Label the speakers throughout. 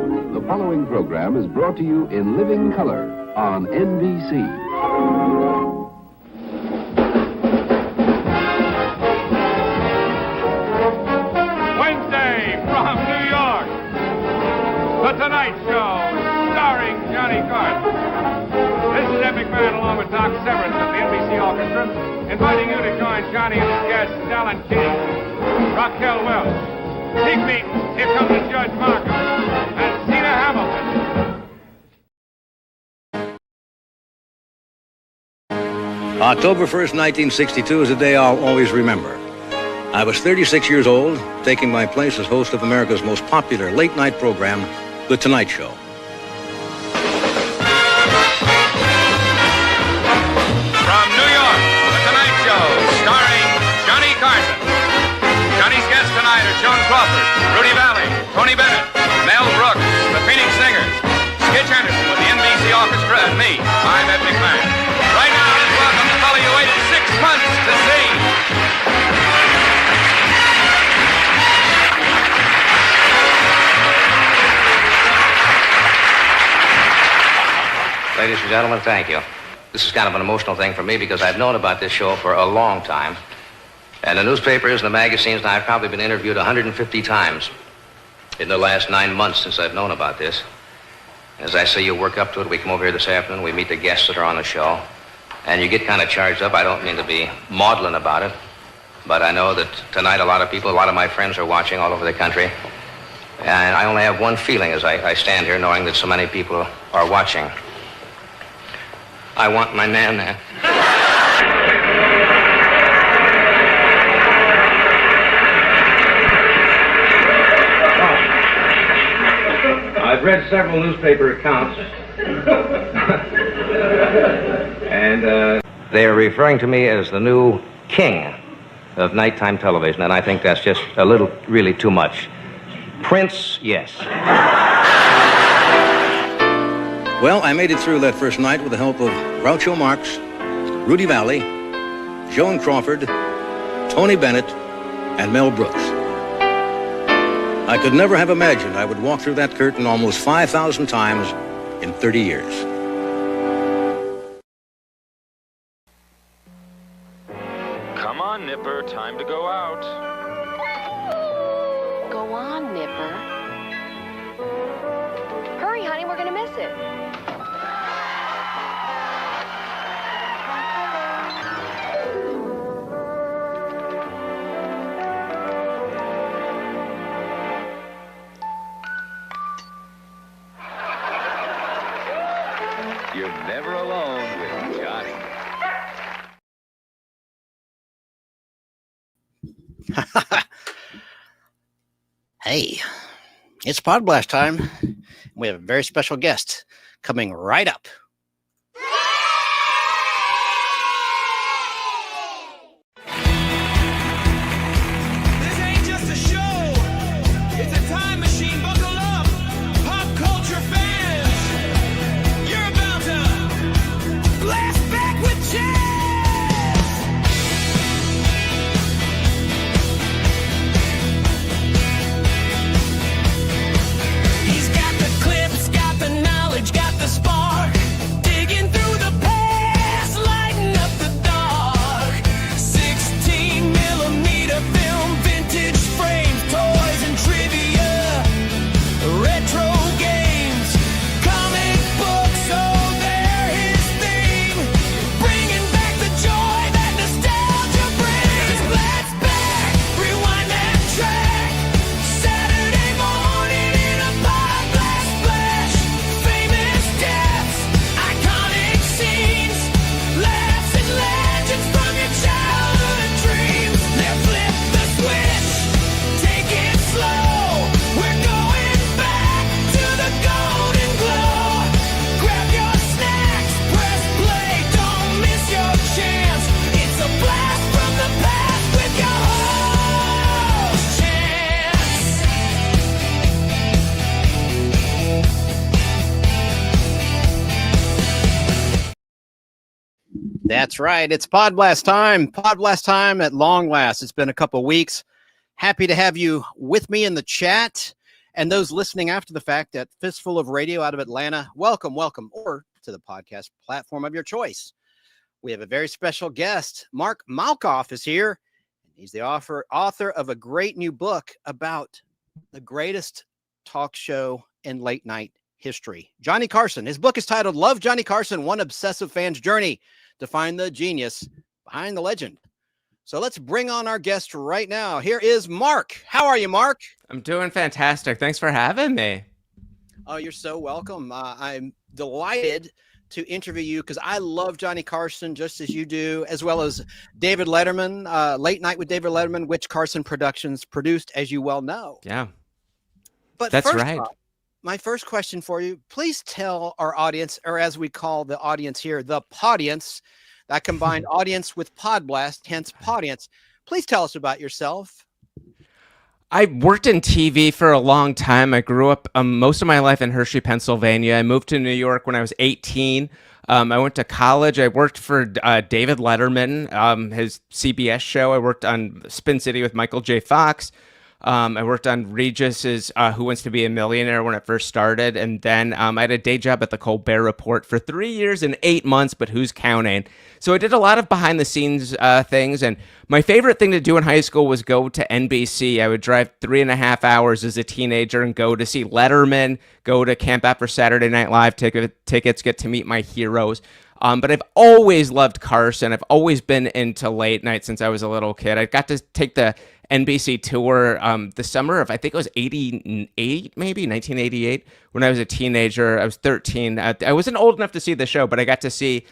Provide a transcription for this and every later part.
Speaker 1: The following program is brought to you in living color on NBC.
Speaker 2: Wednesday from New York, The Tonight Show, starring Johnny Carson. This is Epic Man along with Doc Severance of the NBC Orchestra, inviting you to join Johnny and his guests, Alan King, Raquel Welch, Pete Meaton, here comes the Judge Markham, and Zena Hamilton.
Speaker 3: October 1st, 1962 is a day I'll always remember. I was 36 years old, taking my place as host of America's most popular late-night program, The Tonight Show.
Speaker 2: From New York, The Tonight Show, starring Johnny Carson. Johnny's guests tonight are Joan Crawford, Rudy Valley, Tony Bennett, Mel Brooks, the Phoenix Singers, Skitch Henderson with the NBC Orchestra, and me, I'm Ed McMahon. Right now, let's welcome the fellow you waited 6 months to see.
Speaker 4: Ladies and gentlemen, thank you. This is kind of an emotional thing for me because I've known about this show for a long time. And the newspapers and the magazines, and I've probably been interviewed 150 times in the last 9 months since I've known about this. As I say, you work up to it. We come over here this afternoon. We meet the guests that are on the show. And you get kind of charged up. I don't mean to be maudlin about it. But I know that tonight a lot of people, a lot of my friends are watching all over the country. And I only have one feeling as I stand here knowing that so many people are watching. I want my nana. I've read several newspaper accounts, and they are referring to me as the new king of nighttime television, and I think that's just a little, really too much. Prince, yes.
Speaker 3: Well, I made it through that first night with the help of Groucho Marx, Rudy Valley, Joan Crawford, Tony Bennett, and Mel Brooks. I could never have imagined I would walk through that curtain almost 5,000 times in 30 years.
Speaker 5: Come on, Nipper, time to go out.
Speaker 6: Go on, Nipper. Hurry, honey, we're gonna miss it.
Speaker 5: You're never alone with Johnny.
Speaker 7: Hey, it's Podblast time. We have a very special guest coming right up.
Speaker 8: This ain't just a show. It's a time machine. Buckle up. Pop culture fans. You're about to blast back with jazz. He's got the clips, got the knowledge, got the spark. Digging through the past, lighting up the dark. 16mm film, vintage frames, toys and trivia, retro games, comic books, oh, they're his theme. Bringing back the joy that nostalgia brings. Let's back, rewind that track. Saturday morning in a Podblast splash. Famous deaths, iconic scenes, laughs and legends from your childhood dreams. Now flip the switch, take it slow. We're going back to the golden glow. Grab your snacks, press play, don't miss your chance. It's a blast from the past with your host, Chance.
Speaker 7: That's right. It's Podblast time. Podblast time at long last. It's been a couple weeks. Happy to have you with me in the chat. And those listening after the fact at Fistful of Radio out of Atlanta, welcome, or to the podcast platform of your choice. We have a very special guest. Mark Malkoff is here. He's the author of a great new book about the greatest talk show in late night history, Johnny Carson. His book is titled Love Johnny Carson, One Obsessive Fan's Journey to Find the Genius Behind the Legend. So let's bring on our guest right now. Here is Mark. How are you, Mark?
Speaker 9: I'm doing fantastic. Thanks for having me.
Speaker 7: Oh, you're so welcome. I'm delighted to interview you because I love Johnny Carson just as you do, as well as David Letterman, Late Night with David Letterman, which Carson Productions produced, as you well know.
Speaker 9: Yeah,
Speaker 7: but
Speaker 9: that's
Speaker 7: first
Speaker 9: right.
Speaker 7: Off, my first question for you, please tell our audience, or as we call the audience here, the podience, that combined audience with Podblast, hence podience. Please tell us about yourself.
Speaker 9: I worked in TV for a long time. I grew up most of my life in Hershey, Pennsylvania. I moved to New York when I was 18. I went to college. I worked for David Letterman, his CBS show. I worked on Spin City with Michael J. Fox. I worked on Regis's Who Wants to Be a Millionaire when it first started. And then I had a day job at the Colbert Report for 3 years and 8 months, but who's counting? So I did a lot of behind the scenes things. And my favorite thing to do in high school was go to NBC. I would drive 3.5 hours as a teenager and go to see Letterman, go to Camp Out for Saturday Night Live tickets, get to meet my heroes. But I've always loved Carson. I've always been into late night since I was a little kid. I got to take the NBC tour the summer of, I think it was 88, maybe 1988, when I was a teenager. I was 13. I wasn't old enough to see the show, but I got to see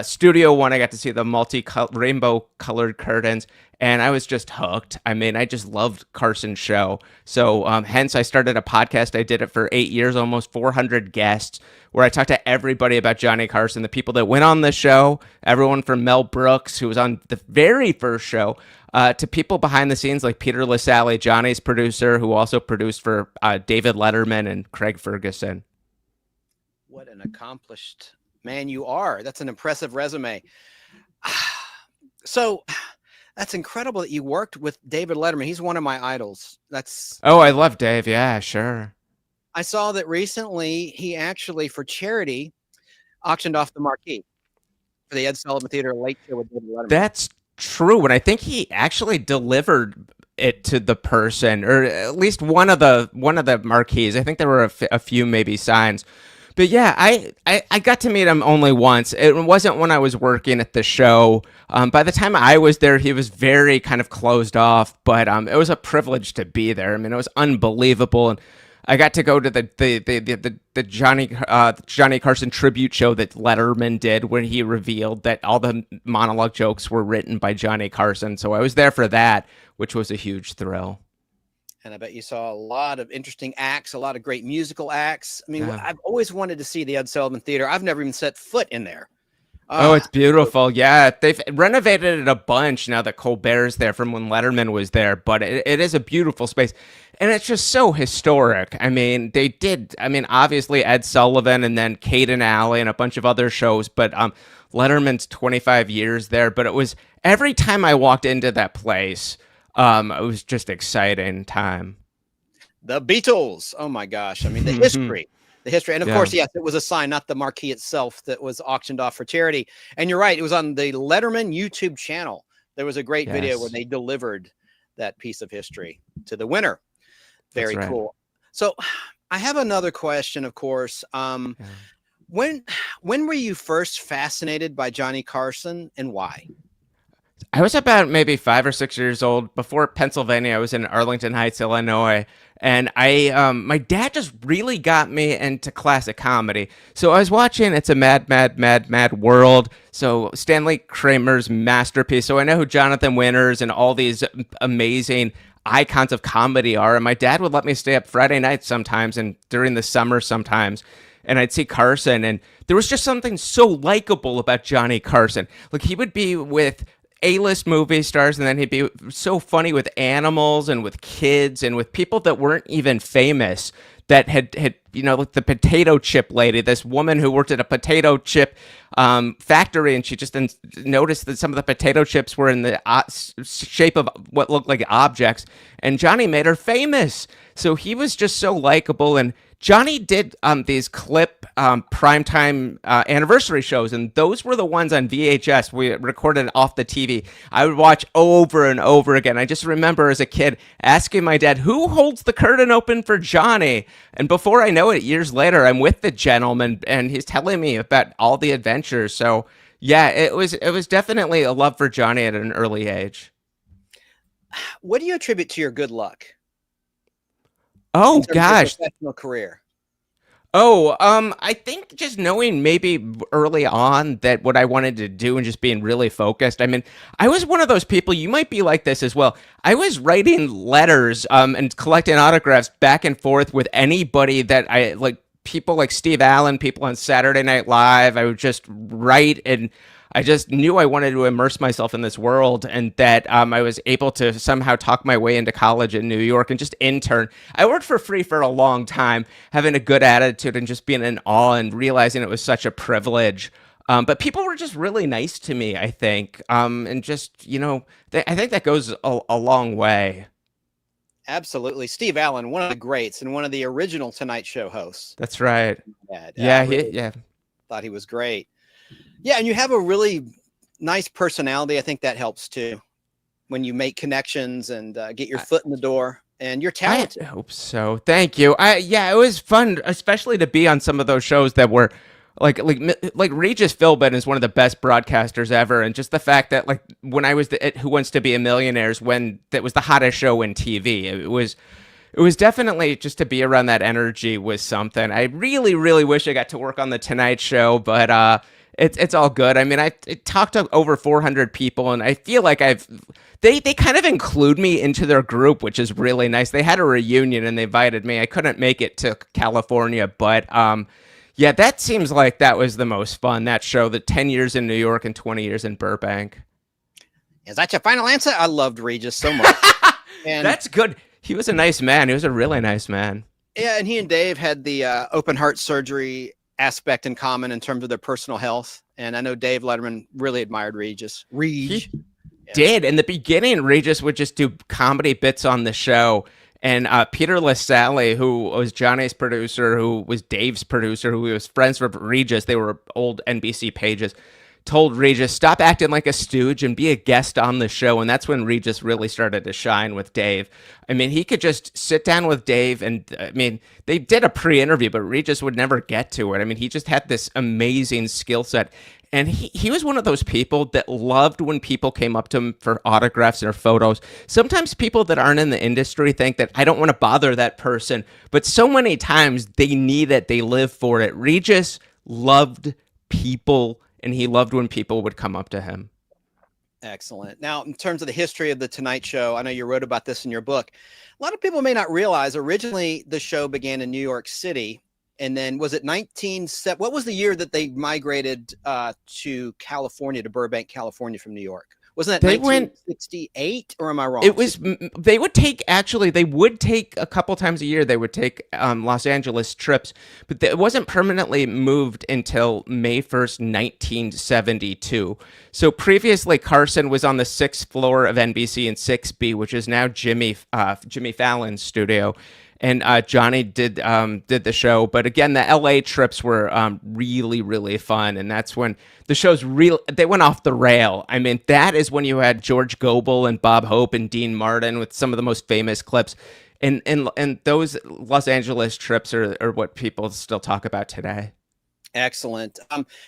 Speaker 9: Studio One. I got to see the rainbow colored curtains, and I was just hooked. I mean, I just loved Carson's show. So hence I started a podcast. I did it for 8 years, almost 400 guests, where I talked to everybody about Johnny Carson, the people that went on the show, everyone from Mel Brooks, who was on the very first show, to people behind the scenes like Peter LaSalle, Johnny's producer, who also produced for David Letterman and Craig Ferguson.
Speaker 7: What an accomplished man you are. That's an impressive resume. So that's incredible that you worked with David Letterman. He's one of my idols.
Speaker 9: Oh, I love Dave. Yeah, sure.
Speaker 7: I saw that recently he actually, for charity, auctioned off the marquee for the Ed Sullivan Theater Late Show with David Letterman.
Speaker 9: That's true. And I think he actually delivered it to the person, or at least one of the marquees. I think there were a few maybe signs. But yeah, I got to meet him only once. It wasn't when I was working at the show. By the time I was there, he was very kind of closed off, but it was a privilege to be there. I mean, it was unbelievable. And I got to go to the Johnny Carson tribute show that Letterman did, when he revealed that all the monologue jokes were written by Johnny Carson. So I was there for that, which was a huge thrill.
Speaker 7: And I bet you saw a lot of interesting acts, a lot of great musical acts. I mean,
Speaker 9: Yeah.
Speaker 7: I've always wanted to see the Ed Sullivan Theater. I've never even set foot in there.
Speaker 9: Oh, it's beautiful. Yeah, they've renovated it a bunch now that Colbert's there from when Letterman was there, but it is a beautiful space. And it's just so historic. I mean, obviously Ed Sullivan and then Kate and Alley and a bunch of other shows, but Letterman's 25 years there. But it was, every time I walked into that place, it was just exciting time.
Speaker 7: The Beatles. Oh my gosh. I mean, the history. And of course, yes, it was a sign, not the marquee itself, that was auctioned off for charity. And you're right. It was on the Letterman YouTube channel. There was a great video where they delivered that piece of history to the winner. Very cool. So I have another question, of course. When were you first fascinated by Johnny Carson, and why?
Speaker 9: I was about maybe 5 or 6 years old. Before Pennsylvania, I was in Arlington Heights, Illinois. And my dad just really got me into classic comedy. So I was watching It's a Mad, Mad, Mad, Mad World. So Stanley Kramer's masterpiece. So I know who Jonathan Winters and all these amazing icons of comedy are. And my dad would let me stay up Friday nights sometimes, and during the summer sometimes. And I'd see Carson. And there was just something so likable about Johnny Carson. Like, he would be with A-list movie stars, and then he'd be so funny with animals and with kids and with people that weren't even famous. that had like the potato chip lady, this woman who worked at a potato chip factory, and she just noticed that some of the potato chips were in the shape of what looked like objects, and Johnny made her famous. So he was just so likable, and Johnny did these clip primetime anniversary shows, and those were the ones on VHS. We recorded off the TV. I would watch over and over again. I just remember as a kid asking my dad, who holds the curtain open for Johnny? And before I know it, years later, I'm with the gentleman, and he's telling me about all the adventures. So yeah, it was definitely a love for Johnny at an early age.
Speaker 7: What do you attribute to your good luck?
Speaker 9: Oh gosh,
Speaker 7: professional career.
Speaker 9: Oh, I think just knowing maybe early on that what I wanted to do and just being really focused. I mean, I was one of those people, you might be like this as well. I was writing letters and collecting autographs back and forth with anybody that I like, people like Steve Allen, people on Saturday Night Live. I would just write, and I just knew I wanted to immerse myself in this world, and that I was able to somehow talk my way into college in New York and just intern. I worked for free for a long time, having a good attitude and just being in awe and realizing it was such a privilege. But people were just really nice to me, I think. And just, I think that goes a long way.
Speaker 7: Absolutely. Steve Allen, one of the greats and one of the original Tonight Show hosts.
Speaker 9: That's right.
Speaker 7: Yeah. Thought he was great. Yeah, and you have a really nice personality. I think that helps too, when you make connections and get your foot in the door. And you're talented.
Speaker 9: I hope so. Thank you. It was fun, especially to be on some of those shows that were like Regis Philbin is one of the best broadcasters ever, and just the fact that like when I was at Who Wants to Be a Millionaire, when that was the hottest show in TV. It was definitely, just to be around that energy was something. I really, really wish I got to work on the Tonight Show, but it's all good. I mean, I talked to over 400 people, and I feel like they kind of include me into their group, which is really nice. They had a reunion and they invited me. I couldn't make it to California, but yeah, that seems like that was the most fun, that show, the 10 years in New York and 20 years in Burbank.
Speaker 7: Is that your final answer? I loved Regis so much. And
Speaker 9: that's good. He was a nice man. He was a really nice man.
Speaker 7: Yeah, and he and Dave had the open heart surgery aspect in common in terms of their personal health. And I know Dave Letterman really admired Regis.
Speaker 9: He did. In the beginning, Regis would just do comedy bits on the show. And Peter LaSalle, who was Johnny's producer, who was Dave's producer, who was friends with Regis, they were old NBC pages, told Regis, stop acting like a stooge and be a guest on the show. And that's when Regis really started to shine with Dave. I mean, he could just sit down with Dave, and I mean, they did a pre-interview, but Regis would never get to it. I mean, he just had this amazing skill set. And he was one of those people that loved when people came up to him for autographs or photos. Sometimes people that aren't in the industry think that I don't want to bother that person, but so many times they need it, they live for it. Regis loved people, and he loved when people would come up to him.
Speaker 7: Excellent. Now, in terms of the history of the Tonight Show, I know you wrote about this in your book. A lot of people may not realize originally the show began in New York City. And then was it what was the year that they migrated to California, to Burbank, California from New York? Wasn't that 1968, or am I wrong?
Speaker 9: It was, they would take a couple times a year, they would take Los Angeles trips, but it wasn't permanently moved until May 1st, 1972. So previously, Carson was on the 6th floor of NBC in 6B, which is now Jimmy Fallon's studio. And Johnny did the show, but again, the LA trips were really, really fun, and that's when the shows they went off the rail. I mean, that is when you had George Gobel and Bob Hope and Dean Martin with some of the most famous clips, and those Los Angeles trips are what people still talk about today.
Speaker 7: Excellent.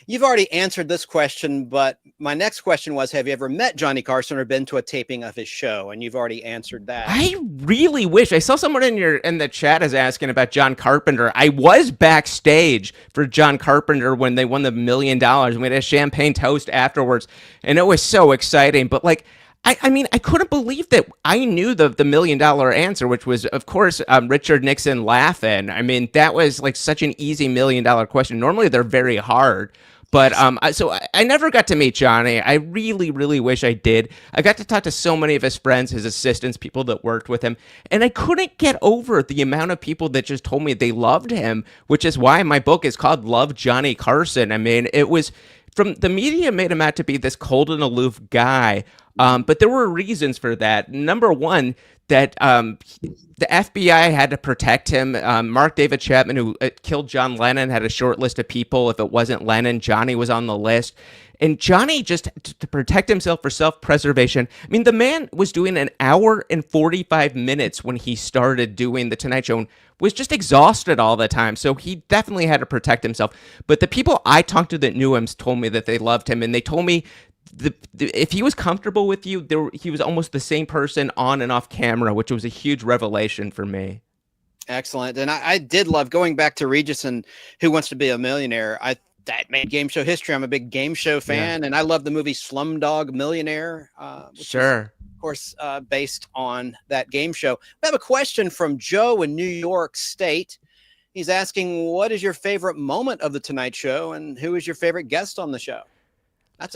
Speaker 7: You've already answered this question, but my next question was, have you ever met Johnny Carson or been to a taping of his show? And you've already answered that.
Speaker 9: I really wish. I saw someone in the chat is asking about John Carpenter. I was backstage for John Carpenter when they won the $1 million. We had a champagne toast afterwards, and it was so exciting. But like, I mean, I couldn't believe that I knew the $1 million answer, which was, of course, Richard Nixon laughing. I mean, that was like such an easy $1 million question. Normally, they're very hard. But I never got to meet Johnny. I really, really wish I did. I got to talk to so many of his friends, his assistants, people that worked with him, and I couldn't get over the amount of people that just told me they loved him, which is why my book is called Love Johnny Carson. I mean, it was from the media made him out to be this cold and aloof guy, but there were reasons for that. Number one, that the FBI had to protect him. Mark David Chapman, who killed John Lennon, had a short list of people. If it wasn't Lennon, Johnny was on the list. And Johnny, just to protect himself for self-preservation, I mean, the man was doing an hour and 45 minutes when he started doing The Tonight Show and was just exhausted all the time. So he definitely had to protect himself. But the people I talked to that knew him told me that they loved him, and they told me if he was comfortable with you, he was almost the same person on and off camera, which was a huge revelation for me.
Speaker 7: Excellent. And I did love going back to Regis and Who Wants to Be a Millionaire. That made game show history. I'm a big game show fan, and I love the movie Slumdog Millionaire. Which is, of course, based on that game show. We have a question from Joe in New York State. He's asking, what is your favorite moment of The Tonight Show, and who is your favorite guest on the show?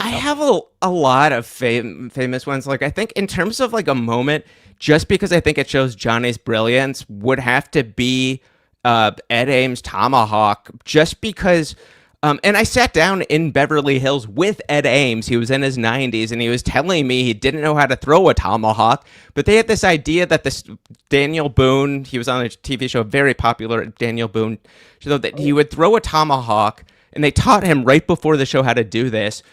Speaker 9: I have a lot of famous ones. Like, I think in terms of like a moment, just because I think it shows Johnny's brilliance, would have to be Ed Ames' Tomahawk, just because. And I sat down in Beverly Hills with Ed Ames. He was in his 90s, and he was telling me he didn't know how to throw a tomahawk. But they had this idea that this Daniel Boone, he was on a TV show, very popular Daniel Boone, so that he would throw a tomahawk, and they taught him right before the show how to do this.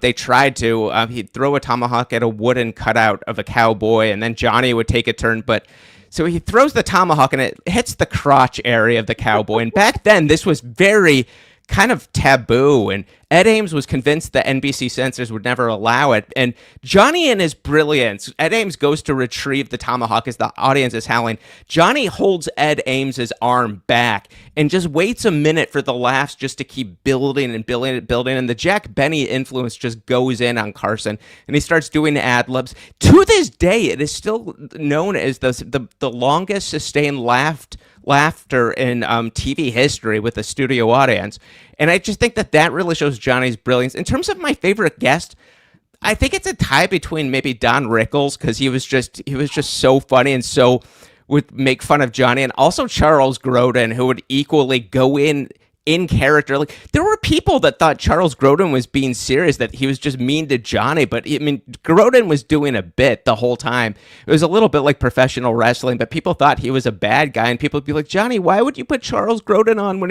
Speaker 9: They tried to. He'd throw a tomahawk at a wooden cutout of a cowboy, and then Johnny would take a turn. But so he throws the tomahawk, and it hits the crotch area of the cowboy. And back then, this was very kind of taboo, and Ed Ames was convinced the NBC censors would never allow it. And Johnny, in his brilliance, Ed Ames goes to retrieve the tomahawk as the audience is howling. Johnny holds Ed Ames's arm back and just waits a minute for the laughs just to keep building and building and building. And the Jack Benny influence just goes in on Carson, and he starts doing ad-libs. To this day, it is still known as the longest sustained laughter in TV history with a studio audience. And I just think that really shows Johnny's brilliance. In terms of my favorite guest, I think it's a tie between maybe Don Rickles, because he was just so funny and so would make fun of Johnny, and also Charles Grodin, who would equally go in character. Like, there were people that thought Charles Grodin was being serious, that he was just mean to Johnny, but I mean, Grodin was doing a bit the whole time. It was a little bit like professional wrestling, but people thought he was a bad guy, and people would be like, Johnny, why would you put Charles Grodin on when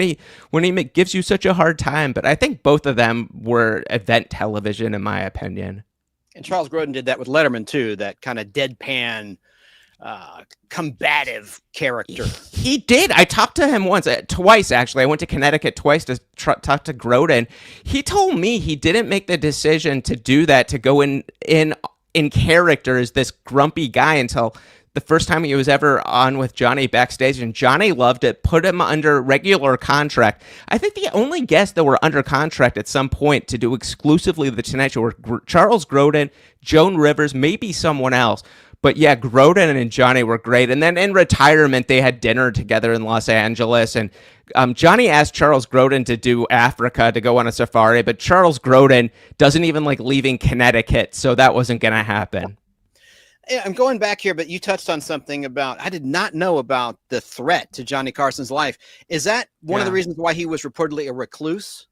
Speaker 9: he gives you such a hard time? But I think both of them were event television, in my opinion.
Speaker 7: And Charles Grodin did that with Letterman too, that kind of deadpan, combative character.
Speaker 9: He did. I talked to him twice actually. I went to Connecticut twice to talk to Grodin. He told me he didn't make the decision to do that, to go in character as this grumpy guy, until the first time he was ever on with Johnny backstage, and Johnny loved it, put him under regular contract. I think the only guests that were under contract at some point to do exclusively The Tonight Show were Charles Grodin, Joan Rivers, maybe someone else. But yeah, Grodin and Johnny were great. And then in retirement, they had dinner together in Los Angeles. And Johnny asked Charles Grodin to do Africa, to go on a safari. But Charles Grodin doesn't even like leaving Connecticut, so that wasn't going to happen.
Speaker 7: Yeah, I'm going back here, but you touched on something about, I did not know about the threat to Johnny Carson's life. Is that one of the reasons why he was reportedly a recluse?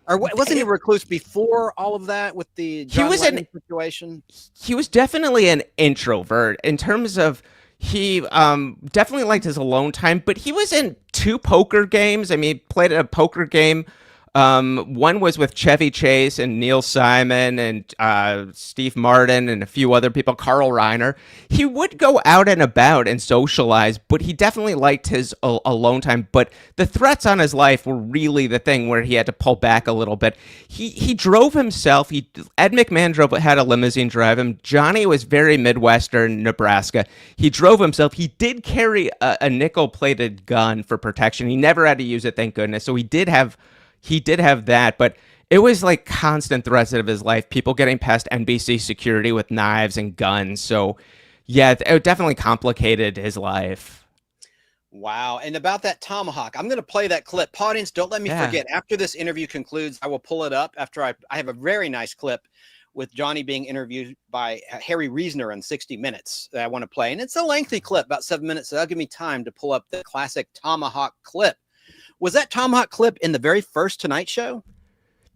Speaker 7: Or wasn't he a recluse before all of that with the John Lennon situation? He
Speaker 9: was definitely an introvert in terms of, he definitely liked his alone time, but he was in 2 poker games. I mean, he played a poker game. One was with Chevy Chase and Neil Simon and Steve Martin and a few other people, Carl Reiner. He would go out and about and socialize, but he definitely liked his alone time. But the threats on his life were really the thing where he had to pull back a little bit. He drove himself. Ed McMahon had a limousine drive him. Johnny was very Midwestern, Nebraska. He drove himself. He did carry a nickel-plated gun for protection. He never had to use it, thank goodness. So he did have that, but it was like constant threats of his life, people getting past NBC security with knives and guns. So yeah, it definitely complicated his life.
Speaker 7: Wow. And about that tomahawk, I'm going to play that clip. Audience, don't let me forget. After this interview concludes, I will pull it up after I have a very nice clip with Johnny being interviewed by Harry Reasoner in 60 Minutes that I want to play. And it's a lengthy clip, about 7 minutes. So that'll give me time to pull up the classic tomahawk clip. Was that tomahawk clip in the very first Tonight Show?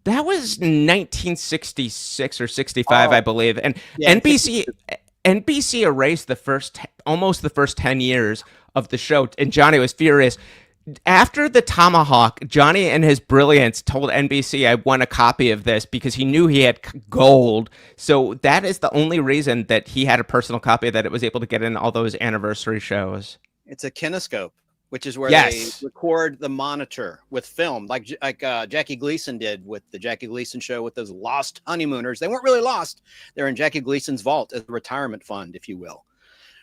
Speaker 9: That was 1966 or 65, I believe. And yeah, NBC erased almost the first 10 years of the show, and Johnny was furious. After the tomahawk, Johnny and his brilliance told NBC, I want a copy of this, because he knew he had gold. So that is the only reason that he had a personal copy, that it was able to get in all those anniversary shows.
Speaker 7: It's a kinescope, which is where they record the monitor with film, like Jackie Gleason did with the Jackie Gleason show with those lost honeymooners. They weren't really lost. They're in Jackie Gleason's vault as a retirement fund, if you will.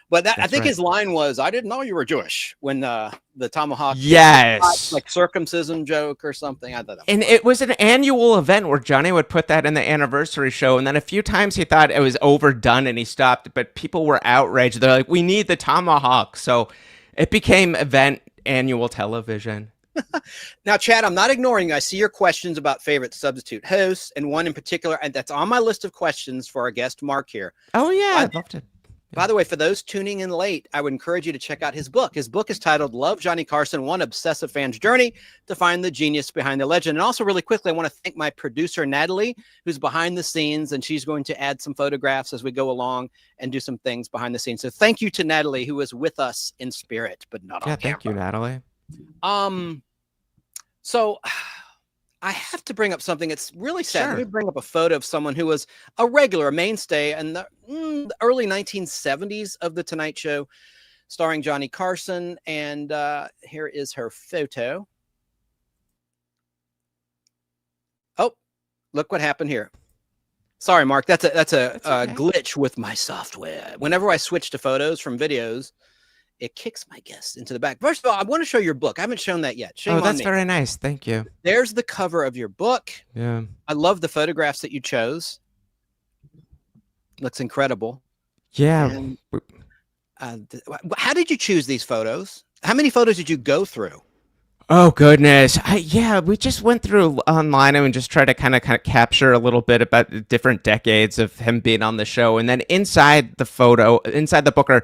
Speaker 7: But I think his line was, I didn't know you were Jewish, when the tomahawk, like circumcision joke or something. I thought
Speaker 9: and it was an annual event where Johnny would put that in the anniversary show. And then a few times he thought it was overdone and he stopped, but people were outraged. They're like, we need the tomahawk. So it became annual television.
Speaker 7: Now, Chad, I'm not ignoring you. I see your questions about favorite substitute hosts, and one in particular, and that's on my list of questions for our guest, Mark, here.
Speaker 9: Oh, yeah. I'd love to.
Speaker 7: By the way, for those tuning in late, I would encourage you to check out his book. His book is titled Love Johnny Carson, One Obsessive Fan's Journey to Find the Genius Behind the Legend. And also, really quickly, I want to thank my producer, Natalie, who's behind the scenes, and she's going to add some photographs as we go along and do some things behind the scenes. So thank you to Natalie, who is with us in spirit, but not on camera.
Speaker 9: Thank you, Natalie.
Speaker 7: So I have to bring up something. It's really sad. Let me bring up a photo of someone who was a mainstay in the early 1970s of The Tonight Show, starring Johnny Carson. And here is her photo. Oh, look what happened here. Sorry, Mark. That's a glitch with my software. Whenever I switch to photos from videos, it kicks my guests into the back. First of all, I want to show your book. I haven't shown that yet. Shame
Speaker 9: that's very nice. Thank you.
Speaker 7: There's the cover of your book.
Speaker 9: Yeah.
Speaker 7: I love the photographs that you chose. Looks incredible.
Speaker 9: Yeah.
Speaker 7: And, how did you choose these photos? How many photos did you go through?
Speaker 9: Oh, goodness. We just went through online and just tried to kind of capture a little bit about the different decades of him being on the show. And then inside the book are,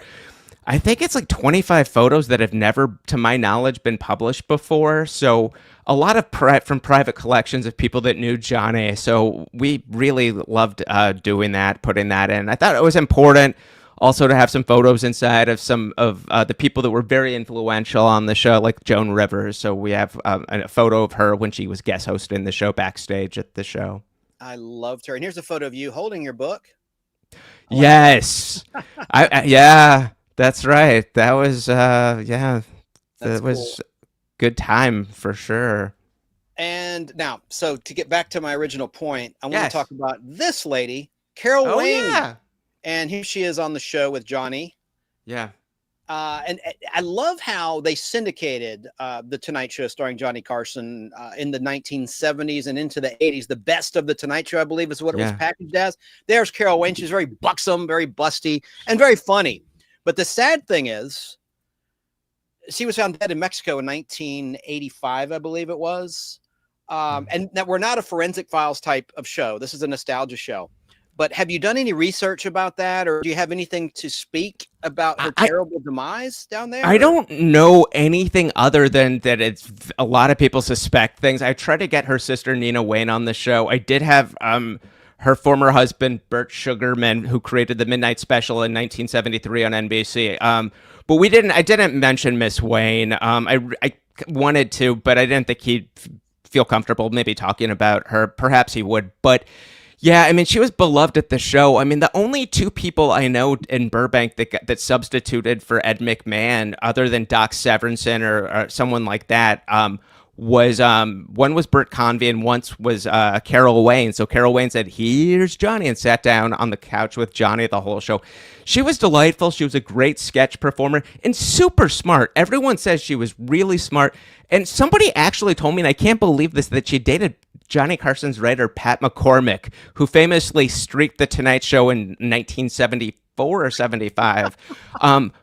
Speaker 9: I think it's like 25 photos that have never, to my knowledge, been published before. So a lot of from private collections of people that knew Johnny. So we really loved doing that, putting that in. I thought it was important also to have some photos inside of some of the people that were very influential on the show, like Joan Rivers. So we have a photo of her when she was guest hosting the show backstage at the show.
Speaker 7: I loved her. And here's a photo of you holding your book.
Speaker 9: Yes. Yeah. That's right. That was, that was good time for sure.
Speaker 7: And now, so to get back to my original point, I want to talk about this lady, Carol Wayne.
Speaker 9: Yeah.
Speaker 7: And here she is on the show with Johnny.
Speaker 9: Yeah.
Speaker 7: And I love how they syndicated The Tonight Show starring Johnny Carson in the 1970s and into the 80s. The best of The Tonight Show, I believe, is what it was packaged as. There's Carol Wayne. She's very buxom, very busty, and very funny. But the sad thing is, she was found dead in Mexico in 1985, I believe it was. And that we're not a Forensic Files type of show. This is a nostalgia show. But have you done any research about that, or do you have anything to speak about her terrible demise down there?
Speaker 9: I don't know anything other than that it's a lot of people suspect things. I tried to get her sister Nina Wayne on the show. I did have her former husband, Bert Sugarman, who created the Midnight Special in 1973 on NBC. But I didn't mention Miss Wayne. I wanted to, but I didn't think he'd feel comfortable maybe talking about her. Perhaps he would, but yeah, I mean, she was beloved at the show. I mean, the only two people I know in Burbank that substituted for Ed McMahon, other than Doc Severinsen or someone like that, was one was Bert Convey and once was Carol Wayne. So Carol Wayne said, "Here's Johnny," and sat down on the couch with Johnny the whole show. She was delightful. She was a great sketch performer and super smart. Everyone says she was really smart. And somebody actually told me, and I can't believe this, that she dated Johnny Carson's writer, Pat McCormick, who famously streaked The Tonight Show in 1974 74 or 75.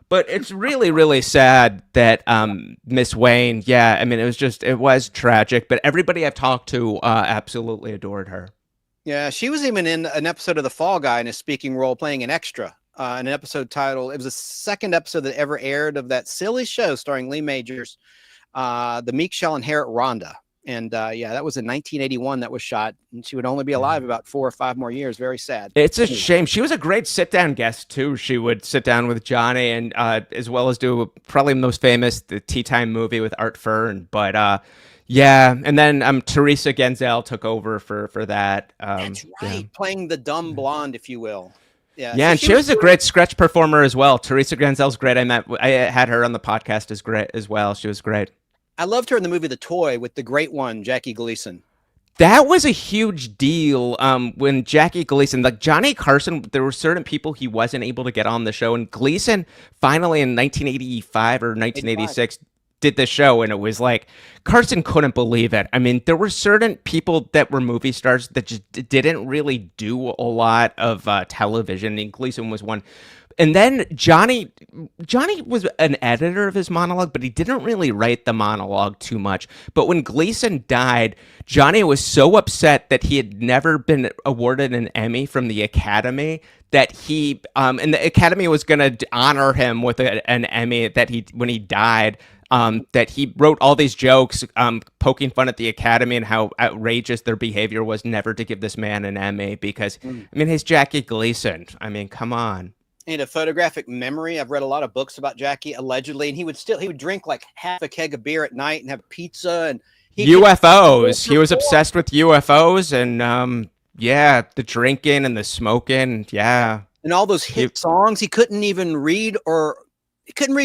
Speaker 9: But it's really, really sad that Miss Wayne, yeah, I mean, it was tragic, but everybody I've talked to absolutely adored her.
Speaker 7: Yeah, she was even in an episode of The Fall Guy in a speaking role, playing an extra in an episode titled, it was the second episode that ever aired of that silly show starring Lee Majors, The Meek Shall Inherit Rhonda. And yeah, that was in 1981 that was shot, and she would only be alive about 4 or 5 more years. Very sad.
Speaker 9: It's a shame. She was a great sit-down guest, too. She would sit down with Johnny, and as well as do probably most famous, the Tea Time movie with Art Fern. But yeah, and then Teresa Genzel took over for that.
Speaker 7: That's right, yeah. Playing the dumb blonde, if you will. Yeah,
Speaker 9: yeah, so and she was a great sketch performer as well. Teresa Genzel's great. I had her on the podcast as well. She was great.
Speaker 7: I loved her in the movie The Toy with the great one, Jackie Gleason.
Speaker 9: That was a huge deal when Jackie Gleason, like Johnny Carson, there were certain people he wasn't able to get on the show. And Gleason finally in 1985 or 1986 did the show. And it was like Carson couldn't believe it. I mean, there were certain people that were movie stars that just didn't really do a lot of television. And Gleason was one. And then Johnny was an editor of his monologue, but he didn't really write the monologue too much. But when Gleason died, Johnny was so upset that he had never been awarded an Emmy from the Academy that he and the Academy was going to honor him with an Emmy when he died. That he wrote all these jokes poking fun at the Academy and how outrageous their behavior was never to give this man an Emmy because, I mean, he's Jackie Gleason. I mean, come on.
Speaker 7: He had a photographic memory. I've read a lot of books about Jackie, allegedly, and he would drink like half a keg of beer at night and have pizza and
Speaker 9: UFOs. He was obsessed with UFOs and yeah, the drinking and the smoking, yeah.
Speaker 7: And all those hit songs. He couldn't even read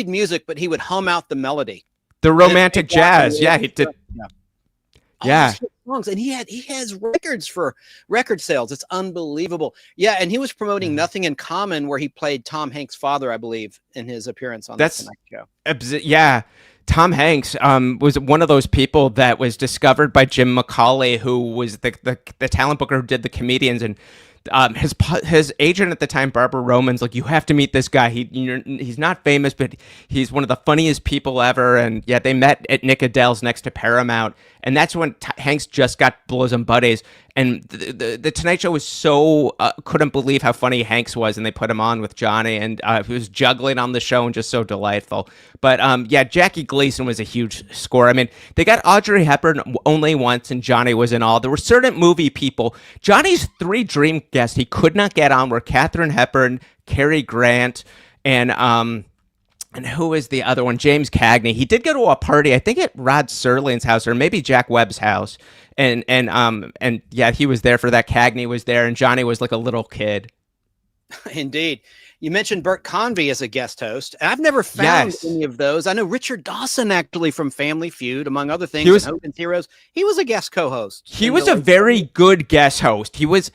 Speaker 7: music, but he would hum out the melody.
Speaker 9: The romantic jazz, yeah, he did. Yeah.
Speaker 7: Songs, and he has records for record sales. It's unbelievable. Yeah, and he was promoting Nothing in Common, where he played Tom Hanks' father, I believe, in his appearance on The Tonight Show.
Speaker 9: Yeah. Tom Hanks was one of those people that was discovered by Jim McCauley, who was the talent booker who did The Comedians, and his agent at the time, Barbara Roman's like, you have to meet this guy. He's not famous, but he's one of the funniest people ever. And yeah, they met at Nick Adele's next to Paramount, and that's when Hanks just got bosom buddies. And the Tonight Show was so couldn't believe how funny Hanks was, and they put him on with Johnny, and he was juggling on the show and just so delightful. But yeah, Jackie Gleason was a huge score. I mean, they got Audrey Hepburn only once, and Johnny was in all. There were certain movie people. Johnny's 3 dream guests he could not get on were Katharine Hepburn, Cary Grant, and who is the other one? James Cagney. He did go to a party, I think at Rod Serling's house or maybe Jack Webb's house. And yeah, he was there for that. Cagney was there, and Johnny was like a little kid.
Speaker 7: Indeed. You mentioned Bert Convy as a guest host. I've never found any of those. I know Richard Dawson, actually, from Family Feud, among other things, and Hogan's Heroes. He was a guest co-host.
Speaker 9: He was a very good guest host. He was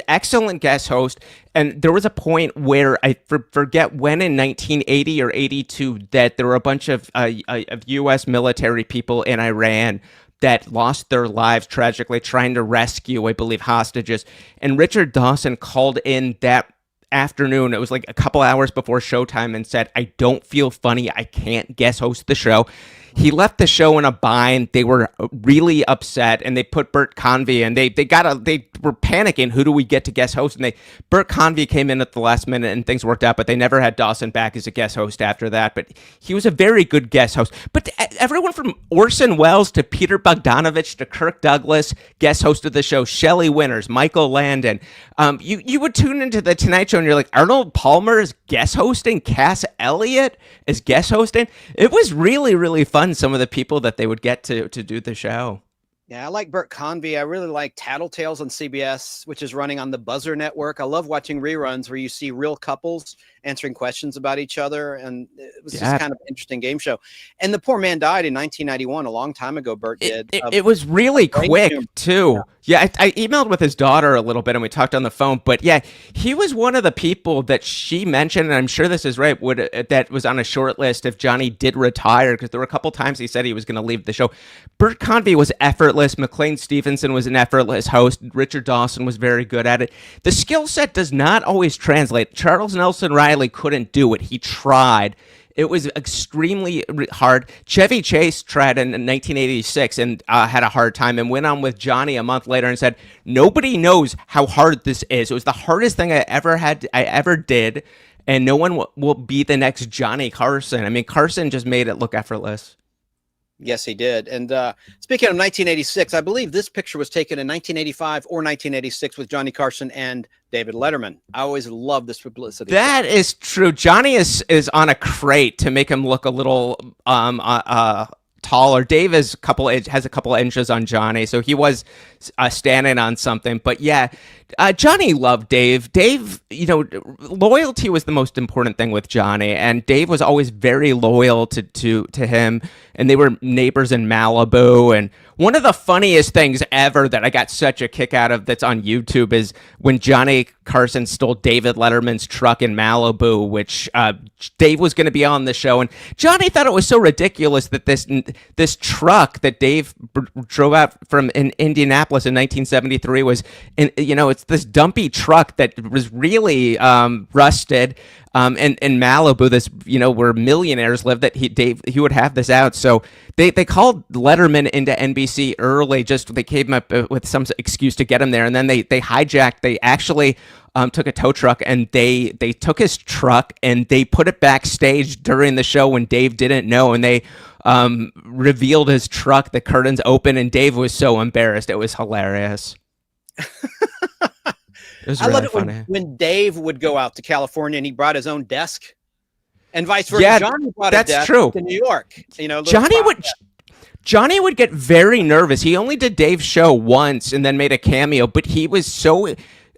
Speaker 9: excellent guest host. And there was a point where I forget when in 1980 or 82 that there were a bunch of U.S. military people in Iran that lost their lives tragically trying to rescue, I believe, hostages. And Richard Dawson called in that afternoon, it was like a couple hours before showtime, and said, I don't feel funny, I can't guest host the show. He left the show in a bind. They were really upset, and they put Bert Convy, and they were panicking. Who do we get to guest host? And Bert Convy came in at the last minute, and things worked out. But they never had Dawson back as a guest host after that. But he was a very good guest host. But everyone from Orson Welles to Peter Bogdanovich to Kirk Douglas guest hosted the show. Shelley Winters, Michael Landon. You would tune into the Tonight Show, and you're like, Arnold Palmer is guest hosting. Cass Elliot is guest hosting. It was really, really fun. Some of the people that they would get to do the show.
Speaker 7: Yeah, I like Bert Convy. I really like Tattletales on CBS, which is running on the Buzzer Network. I love watching reruns where you see real couples answering questions about each other, and it was just kind of an interesting game show. And the poor man died in 1991, a long time ago. Bert did.
Speaker 9: It was really quick too. Yeah. Yeah, I emailed with his daughter a little bit and we talked on the phone, but yeah, he was one of the people that she mentioned, and I'm sure this is right, that was on a short list if Johnny did retire, because there were a couple times he said he was going to leave the show. Bert Convy was effortless, McLean Stevenson was an effortless host, Richard Dawson was very good at it. The skill set does not always translate. Charles Nelson Riley couldn't do it. He tried. It was extremely hard. Chevy Chase tried in 1986 and had a hard time and went on with Johnny a month later and said, nobody knows how hard this is. It was the hardest thing I ever did, and no one will be the next Johnny Carson. I mean, Carson just made it look effortless.
Speaker 7: Yes, he did. And speaking of 1986, I believe this picture was taken in 1985 or 1986 with Johnny Carson and David Letterman. I always love this publicity.
Speaker 9: That is true. Johnny is on a crate to make him look a little taller. Dave has a couple inches on Johnny, so he was standing on something. But yeah, Johnny loved Dave. Dave, loyalty was the most important thing with Johnny, and Dave was always very loyal to him. And they were neighbors in Malibu. And one of the funniest things ever that I got such a kick out of that's on YouTube is when Johnny Carson stole David Letterman's truck in Malibu, which Dave was going to be on the show. And Johnny thought it was so ridiculous that this truck that Dave drove out from in Indianapolis in 1973 was, it's this dumpy truck that was really rusted. In Malibu, this, where millionaires live, that he would have this out. So they called Letterman into NBC early, they came up with some excuse to get him there. And then they actually took a tow truck and they took his truck and they put it backstage during the show when Dave didn't know. And they revealed his truck, the curtains open, and Dave was so embarrassed. It was hilarious.
Speaker 7: I love it when Dave would go out to California and he brought his own desk, and vice versa.
Speaker 9: Yeah,
Speaker 7: Johnny brought
Speaker 9: that's
Speaker 7: a desk
Speaker 9: true.
Speaker 7: to New York.
Speaker 9: Johnny would get very nervous. He only did Dave's show once and then made a cameo, but he was so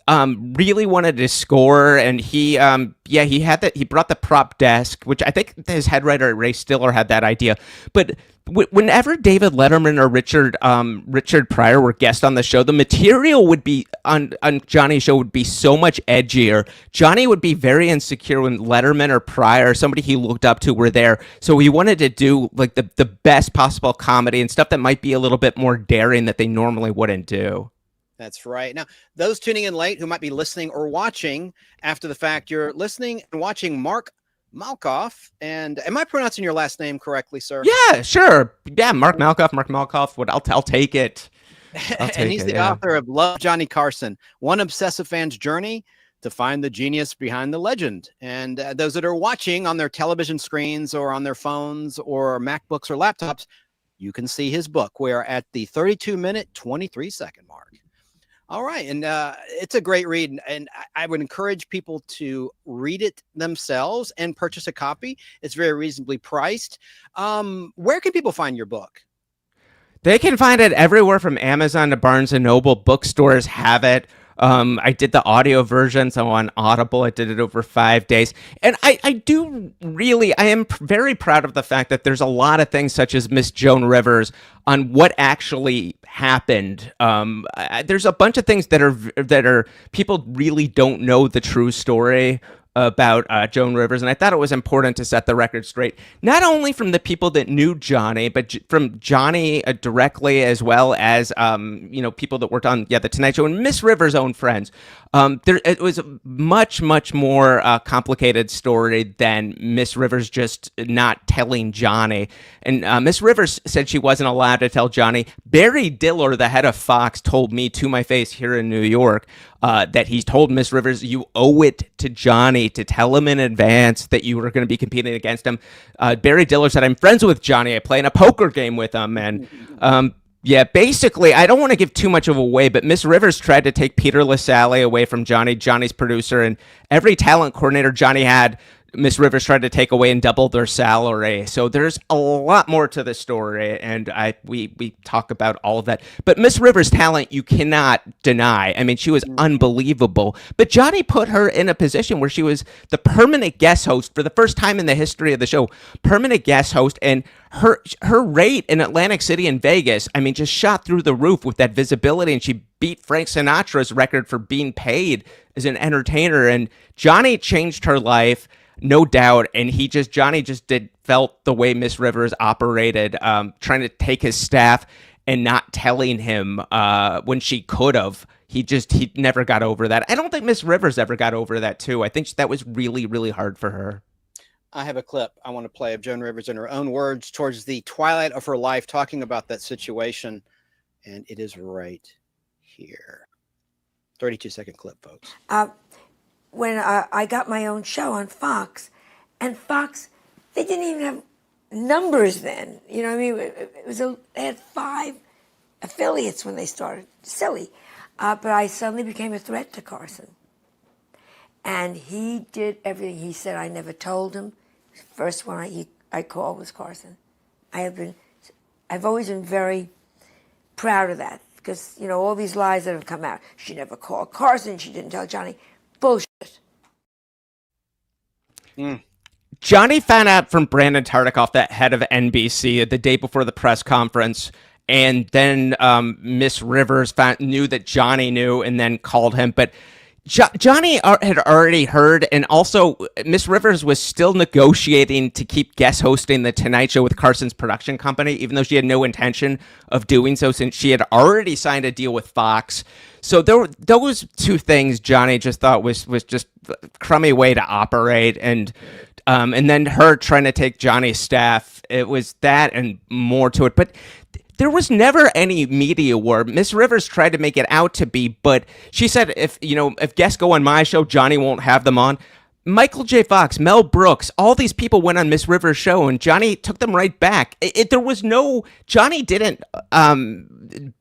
Speaker 9: really wanted to score, and he brought the prop desk, which I think his head writer Ray Stiller had that idea. But whenever David Letterman or Richard Pryor were guests on the show, the material would be on Johnny's show would be so much edgier. Johnny would be very insecure when Letterman or Pryor, somebody he looked up to, were there. So he wanted to do like the best possible comedy and stuff that might be a little bit more daring that they normally wouldn't do.
Speaker 7: That's right. Now, those tuning in late who might be listening or watching after the fact, you're listening and watching Mark Malkoff. And am I pronouncing your last name correctly, sir?
Speaker 9: Yeah, sure. Yeah, Mark Malkoff. I'll take it.
Speaker 7: And he's the author of Love Johnny Carson, One Obsessive Fan's Journey to Find the Genius Behind the Legend. And those that are watching on their television screens or on their phones or MacBooks or laptops, you can see his book. We're at the 32-minute, 23-second mark. All right. And it's a great read. And I would encourage people to read it themselves and purchase a copy. It's very reasonably priced. Where can people find your book?
Speaker 9: They can find it everywhere from Amazon to Barnes & Noble. Bookstores have it. I did the audio version, so on Audible. I did it over 5 days. And I am very proud of the fact that there's a lot of things such as Miss Joan Rivers on what actually happened. There's a bunch of things that are people really don't know the true story about Joan Rivers, and I thought it was important to set the record straight, not only from the people that knew Johnny, but from Johnny directly, as well as people that worked on the Tonight Show and Miss Rivers' own friends. It was a much more complicated story than Miss Rivers just not telling Johnny. And Miss Rivers said she wasn't allowed to tell Johnny. Barry Diller, the head of Fox, told me to my face here in New York that he told Miss Rivers, you owe it to Johnny to tell him in advance that you were going to be competing against him. Barry Diller said, I'm friends with Johnny. I play in a poker game with him. And basically, I don't want to give too much of away, but Miss Rivers tried to take Peter LaSalle away from Johnny, Johnny's producer, and every talent coordinator Johnny had Miss Rivers tried to take away and double their salary. So there's a lot more to the story, and we talk about all of that. But Miss Rivers' talent, you cannot deny. I mean, she was unbelievable. But Johnny put her in a position where she was the permanent guest host for the first time in the history of the show. Permanent guest host, and her rate in Atlantic City and Vegas, I mean, just shot through the roof with that visibility, and she beat Frank Sinatra's record for being paid as an entertainer. And Johnny changed her life, no doubt. And Johnny just felt the way Miss Rivers operated, trying to take his staff and not telling him when she could have. He never got over that. I don't think Miss Rivers ever got over that too. I think that was really, really hard for her.
Speaker 7: I have a clip I want to play of Joan Rivers in her own words towards the twilight of her life, talking about that situation. And it is right here. 32-second clip, folks.
Speaker 10: When I got my own show on Fox, and Fox, they didn't even have numbers then. You know what I mean? They had 5 affiliates when they started. Silly. But I suddenly became a threat to Carson. And he did everything. He said I never told him. First one I called was Carson. I've always been very proud of that, because, you know, all these lies that have come out. She never called Carson. She didn't tell Johnny. Bullshit.
Speaker 9: Johnny found out from Brandon Tartikoff, that head of NBC, the day before the press conference. And then Miss Rivers knew that Johnny knew, and then called him. But Johnny had already heard, and also Miss Rivers was still negotiating to keep guest hosting The Tonight Show with Carson's production company, even though she had no intention of doing so, since she had already signed a deal with Fox. So those two things Johnny just thought was just a crummy way to operate, and then her trying to take Johnny's staff. It was that and more to it, but there was never any media war. Miss Rivers tried to make it out to be, but she said, if guests go on my show, Johnny won't have them on. Michael J. Fox, Mel Brooks, all these people went on Miss Rivers' show, and Johnny took them right back. Johnny didn't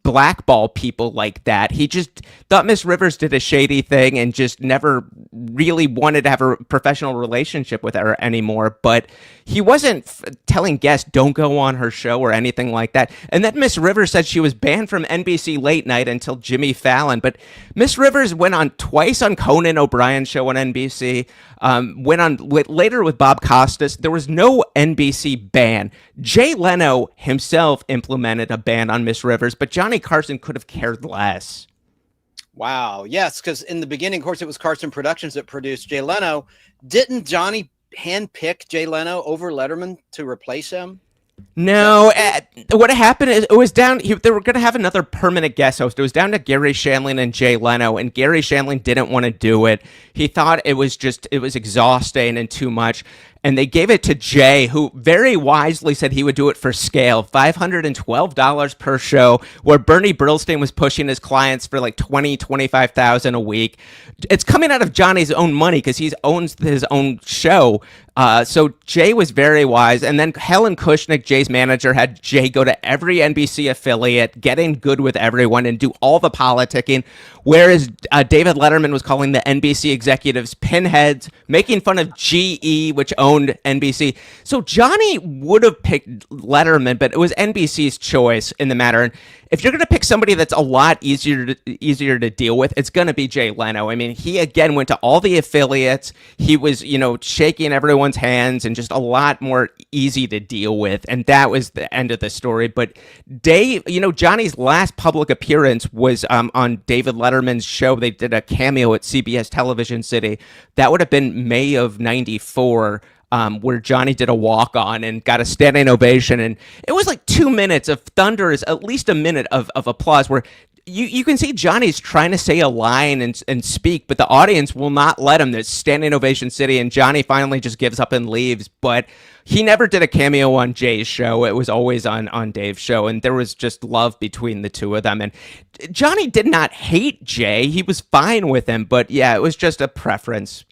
Speaker 9: blackball people like that. He just thought Miss Rivers did a shady thing and just never really wanted to have a professional relationship with her anymore. But he wasn't telling guests, don't go on her show or anything like that. And then Miss Rivers said she was banned from NBC Late Night until Jimmy Fallon. But Miss Rivers went on twice on Conan O'Brien's show on NBC. Went on later with Bob Costas. There was no NBC ban. Jay Leno himself implemented a ban on Miss Rivers, but Johnny Carson could have cared less.
Speaker 7: Wow. Yes, because in the beginning, of course, it was Carson Productions that produced Jay Leno. Didn't Johnny handpick Jay Leno over Letterman to replace him?
Speaker 9: No, what happened is it was down. They were going to have another permanent guest host. It was down to Gary Shandling and Jay Leno, and Gary Shandling didn't want to do it. He thought it was exhausting and too much. And they gave it to Jay, who very wisely said he would do it for scale, $512 per show, where Bernie Brillstein was pushing his clients for like $25,000 a week. It's coming out of Johnny's own money because he owns his own show. So Jay was very wise. And then Helen Kushnick, Jay's manager, had Jay go to every NBC affiliate, get in good with everyone, and do all the politicking. Whereas David Letterman was calling the NBC executives pinheads, making fun of GE, which owned NBC. So Johnny would have picked Letterman, but it was NBC's choice in the matter. And if you're going to pick somebody that's a lot easier to deal with, it's going to be Jay Leno. I mean, he again went to all the affiliates. He was, shaking everyone's hands and just a lot more easy to deal with. And that was the end of the story. But Johnny's last public appearance was on David Letterman's show. They did a cameo at CBS Television City. That would have been May of '94. Where Johnny did a walk-on and got a standing ovation. And it was like 2 minutes of thunderous, at least a minute of applause, where you can see Johnny's trying to say a line and speak, but the audience will not let him. There's standing ovation city, and Johnny finally just gives up and leaves. But he never did a cameo on Jay's show. It was always on Dave's show, and there was just love between the two of them. And Johnny did not hate Jay. He was fine with him, but yeah, it was just a preference.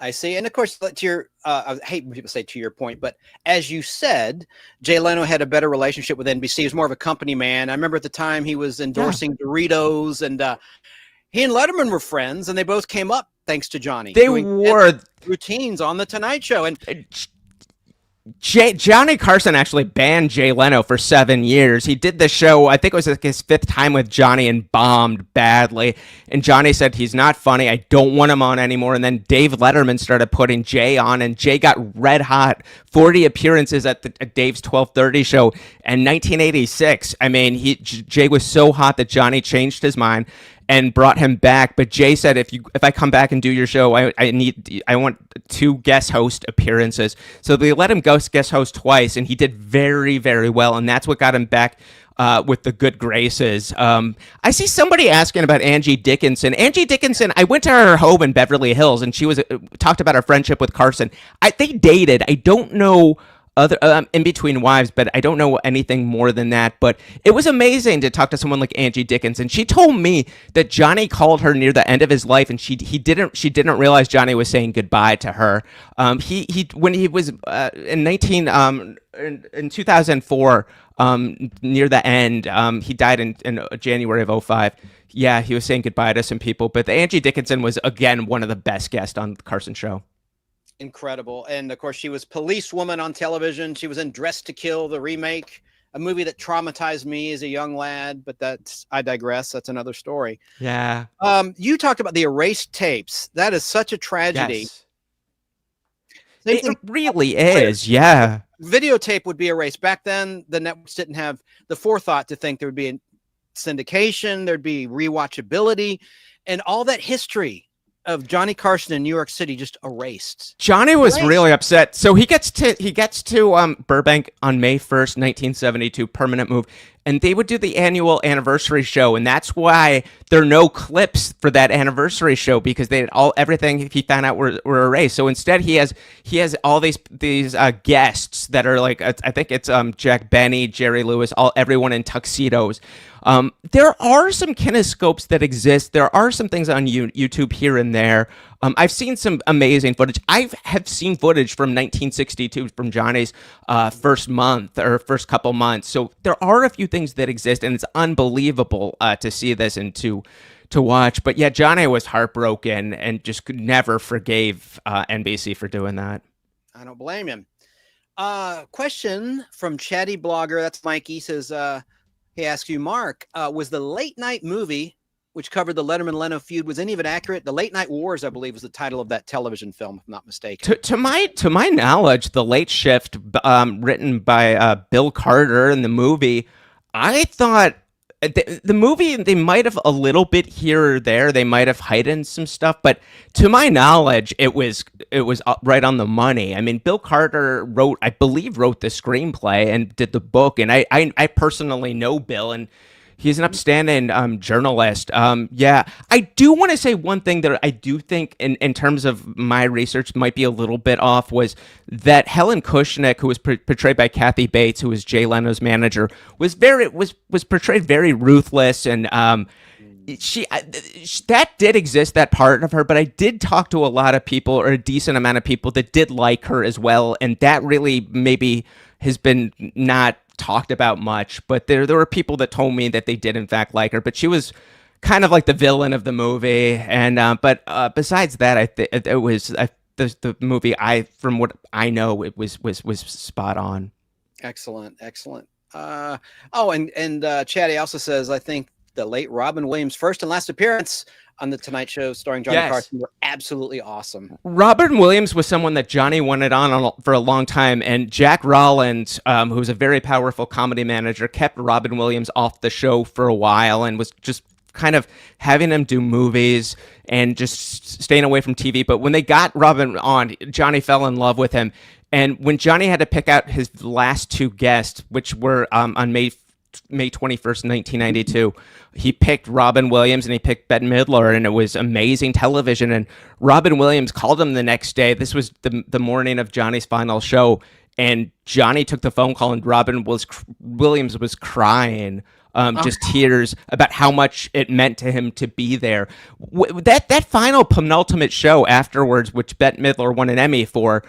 Speaker 7: I see. And of course, to your, I hate when people say to your point, but as you said, Jay Leno had a better relationship with NBC. He was more of a company man. I remember at the time he was endorsing Doritos, and He and Letterman were friends, and they both came up thanks to Johnny.
Speaker 9: They
Speaker 7: doing
Speaker 9: were
Speaker 7: routines on the Tonight Show, and
Speaker 9: Johnny Carson actually banned Jay Leno for 7 years. He did the show, I think it was like his 5th time with Johnny, and bombed badly. And Johnny said, he's not funny. I don't want him on anymore. And then Dave Letterman started putting Jay on, and Jay got red hot. 40 appearances at Dave's 12:30 show. And 1986, I mean, Jay was so hot that Johnny changed his mind and brought him back. But Jay said, if I come back and do your show, I want 2 guest host appearances. So they let him go guest host twice, and he did very, very well. And that's what got him back with the good graces. I see somebody asking about Angie Dickinson. Angie Dickinson, I went to her home in Beverly Hills, and she was talked about her friendship with Carson. They dated. I don't know other in between wives, but I don't know anything more than that. But it was amazing to talk to someone like Angie Dickinson. She told me that Johnny called her near the end of his life, and she didn't realize Johnny was saying goodbye to her. He when he was in 2004, near the end, he died in January of 2005. Yeah, he was saying goodbye to some people. But Angie Dickinson was, again, one of the best guests on the Carson show.
Speaker 7: Incredible. And of course, she was Policewoman on television. She was in Dressed to Kill, the remake, a movie that traumatized me as a young lad, but I digress. That's another story.
Speaker 9: Yeah.
Speaker 7: You talked about the erased tapes. That is such a tragedy.
Speaker 9: Yes. It really is. Yeah.
Speaker 7: Videotape would be erased. Back then, the networks didn't have the forethought to think there would be a syndication, there'd be rewatchability, and all that history of Johnny Carson in New York City just erased.
Speaker 9: Johnny was really upset. So he gets to Burbank on May 1st, 1972, permanent move, and they would do the annual anniversary show, and that's why there are no clips for that anniversary show, because everything he found out were erased. So instead, he has all these guests that are like, I think it's Jack Benny, Jerry Lewis, everyone in tuxedos. There are some kinescopes that exist. There are some things on YouTube here and there. I've seen some amazing footage. I have seen footage from 1962 from Johnny's first couple months. So there are a few things that exist, and it's unbelievable to see this and to watch. But yeah, Johnny was heartbroken and just never forgave NBC for doing that.
Speaker 7: I don't blame him. Question from Chatty Blogger. That's Mikey. Says, he asks you, Mark, was the late night movie, which covered the Letterman-Leno feud, was any of it accurate? The Late Night Wars, I believe, was the title of that television film, if I'm not mistaken.
Speaker 9: To my knowledge, The Late Shift, written by Bill Carter, in the movie, I thought the movie, they might have a little bit here or there. They might have heightened some stuff, but to my knowledge, it was right on the money. I mean, Bill Carter I believe wrote the screenplay and did the book, and I personally know Bill, and he's an upstanding journalist. Yeah, I do want to say one thing that I do think in terms of my research might be a little bit off, was that Helen Kushnick, who was portrayed by Kathy Bates, who was Jay Leno's manager, was portrayed very ruthless, and that did exist, that part of her, but I did talk to a lot of people, or a decent amount of people, that did like her as well, and that really maybe has been not talked about much, but there were people that told me that they did in fact like her, but she was kind of like the villain of the movie. And but besides that, it was the movie, from what I know, it was spot on.
Speaker 7: Excellent. And Chatty also says, I think the late Robin Williams' first and last appearance on the Tonight Show starring Johnny Carson were absolutely awesome.
Speaker 9: Robin Williams was someone that Johnny wanted on for a long time, and Jack Rowland, who's a very powerful comedy manager, kept Robin Williams off the show for a while and was just kind of having him do movies and just staying away from TV. But when they got Robin on, Johnny fell in love with him. And when Johnny had to pick out his last 2 guests, which were on May 21st, 1992, he picked Robin Williams and he picked Bette Midler, and it was amazing television. And Robin Williams called him the next day. This was the morning of Johnny's final show, and Johnny took the phone call, and Robin Williams was crying just tears about how much it meant to him to be there. That final penultimate show afterwards, which Bette Midler won an Emmy for,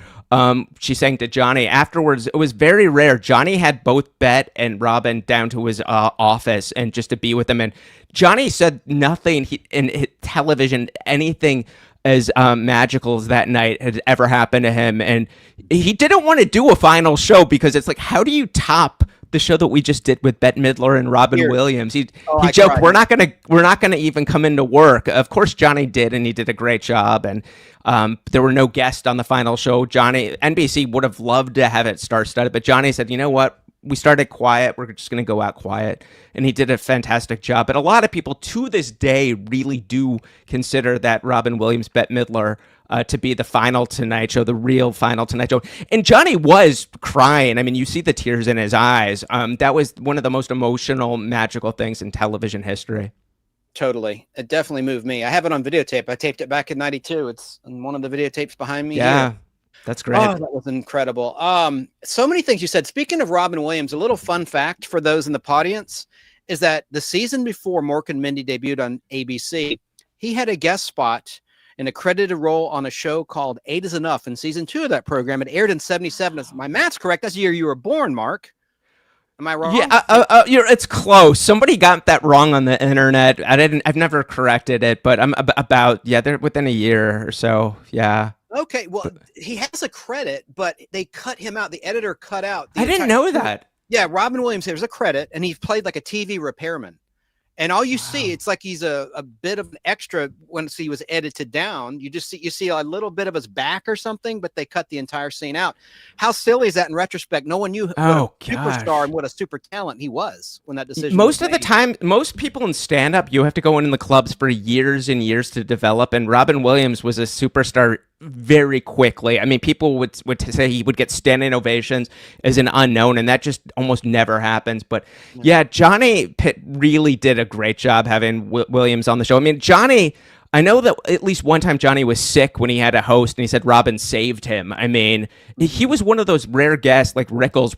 Speaker 9: she sang to Johnny afterwards. It was very rare. Johnny had both Bette and Robin down to his office and just to be with them. And Johnny said nothing in television, anything as magical as that night had ever happened to him. And he didn't want to do a final show because it's like, how do you top the show that we just did with Bette Midler and Robin Williams? He joked, we're not gonna even come into work. Of course Johnny did, and he did a great job. And there were no guests on the final show. NBC would have loved to have it star-studded, but Johnny said, you know what? We started quiet. We're just going to go out quiet. And he did a fantastic job. But a lot of people to this day really do consider that Robin Williams, Bette Midler to be the final Tonight Show, the real final Tonight Show. And Johnny was crying. I mean, you see the tears in his eyes. That was one of the most emotional, magical things in television history.
Speaker 7: Totally. It definitely moved me. I have it on videotape. I taped it back in 92. It's on one of the videotapes behind me.
Speaker 9: Yeah.
Speaker 7: Here.
Speaker 9: That's great.
Speaker 7: Oh, that was incredible. So many things you said. Speaking of Robin Williams, a little fun fact for those in the audience is that the season before Mork and Mindy debuted on ABC, he had a guest spot in a credited role on a show called 8 is Enough in season 2 of that program. It aired in 77. If my math's correct, that's the year you were born, Mark. Am I wrong?
Speaker 9: Yeah, it's close. Somebody got that wrong on the internet. I've never corrected it, but I'm they're within a year or so. Yeah.
Speaker 7: Okay, well, he has a credit, but they cut him out. The editor cut out.
Speaker 9: I didn't know that.
Speaker 7: Yeah, Robin Williams, there's a credit, and he played like a TV repairman. And all you see, it's like he's a bit of an extra once he was edited down. You see a little bit of his back or something, but they cut the entire scene out. How silly is that in retrospect? No one knew what a superstar and what a super talent he was when that decision
Speaker 9: most
Speaker 7: was
Speaker 9: of the time, most people in stand-up, you have to go in the clubs for years and years to develop, and Robin Williams was a superstar very quickly. I mean, people would say he would get standing ovations as an unknown, and that just almost never happens. But yeah, Johnny Pitt really did a great job having Williams on the show. I mean, Johnny, I know that at least one time Johnny was sick when he had a host, and he said Robin saved him. I mean, he was one of those rare guests like Rickles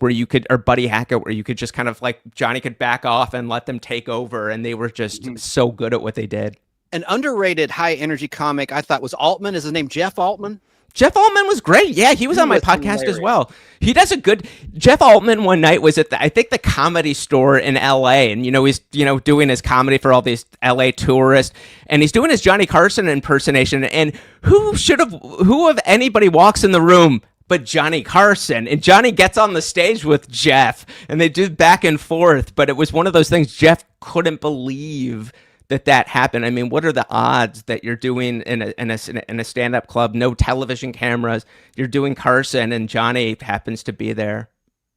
Speaker 9: or Buddy Hackett, where you could just kind of like Johnny could back off and let them take over, and they were just so good at what they did.
Speaker 7: An underrated high energy comic I thought was Altman. Is his name Jeff Altman?
Speaker 9: Jeff Altman was great. Yeah, he was on my podcast as well. He does a good. Jeff Altman one night was at I think the Comedy Store in L.A. and he's doing his comedy for all these L.A. tourists, and he's doing his Johnny Carson impersonation. And who of anybody walks in the room but Johnny Carson? And Johnny gets on the stage with Jeff, and they do back and forth. But it was one of those things Jeff couldn't believe that happened. I mean, what are the odds that you're doing in a stand-up club, no television cameras, you're doing Carson and Johnny happens to be there?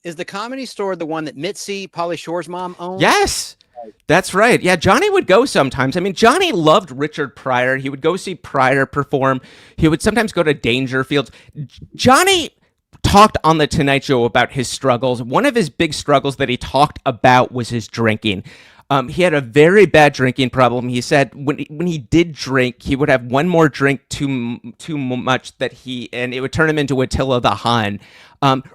Speaker 7: Is the Comedy Store the one that Mitzi, Pauly Shore's mom, owns?
Speaker 9: Yes, that's right. Yeah, Johnny would go sometimes. I mean, Johnny loved Richard Pryor. He would go see Pryor perform. He would sometimes go to Dangerfields. Johnny talked on The Tonight Show about his struggles. One of his big struggles that he talked about was his drinking. He had a very bad drinking problem. He said when he did drink, he would have one more drink too much and it would turn him into Attila the Hun.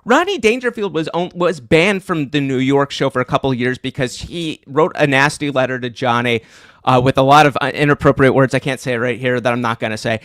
Speaker 9: Rodney Dangerfield was banned from the New York show for a couple of years because he wrote a nasty letter to Johnny with a lot of inappropriate words. I can't say it right here that I'm not going to say.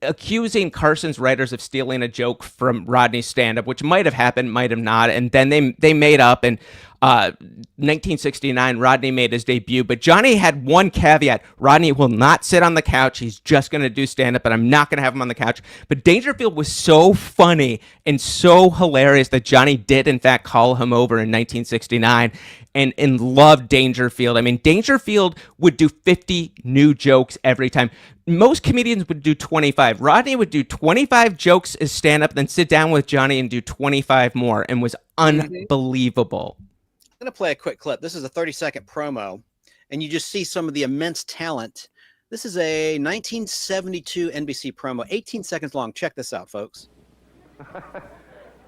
Speaker 9: Accusing Carson's writers of stealing a joke from Rodney's stand-up, which might have happened, might have not. And then they made up. And 1969, Rodney made his debut, but Johnny had one caveat. Rodney will not sit on the couch. He's just going to do stand-up, and I'm not going to have him on the couch. But Dangerfield was so funny and so hilarious that Johnny did, in fact, call him over in 1969 and loved Dangerfield. I mean, Dangerfield would do 50 new jokes every time. Most comedians would do 25. Rodney would do 25 jokes as stand-up, then sit down with Johnny and do 25 more, and was unbelievable.
Speaker 7: I'm going to play a quick clip. This is a 30-second promo, and you just see some of the immense talent. This is a 1972 NBC promo, 18 seconds long. Check this out, folks.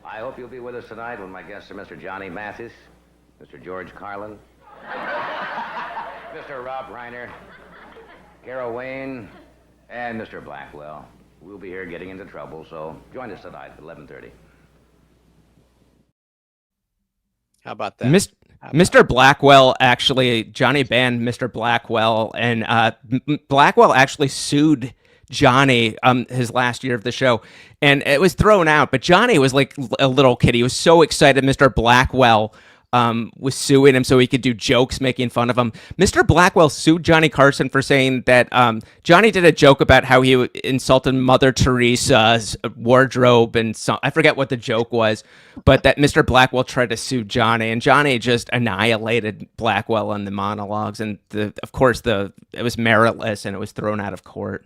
Speaker 4: I hope you'll be with us tonight when my guests are Mr. Johnny Mathis, Mr. George Carlin, Mr. Rob Reiner, Carol Wayne, and Mr. Blackwell. We'll be here getting into trouble, so join us tonight at 11:30.
Speaker 7: How about that?
Speaker 9: Mr. Blackwell actually, Johnny banned Mr. Blackwell, and Blackwell actually sued Johnny his last year of the show, and it was thrown out. But Johnny was like a little kid. He was so excited Mr. Blackwell was suing him so he could do jokes making fun of him. Mr. Blackwell sued Johnny Carson for saying that Johnny did a joke about how he insulted Mother Teresa's wardrobe, and I forget what the joke was, but that Mr. Blackwell tried to sue Johnny, and Johnny just annihilated Blackwell in the monologues, and of course it was meritless and it was thrown out of court.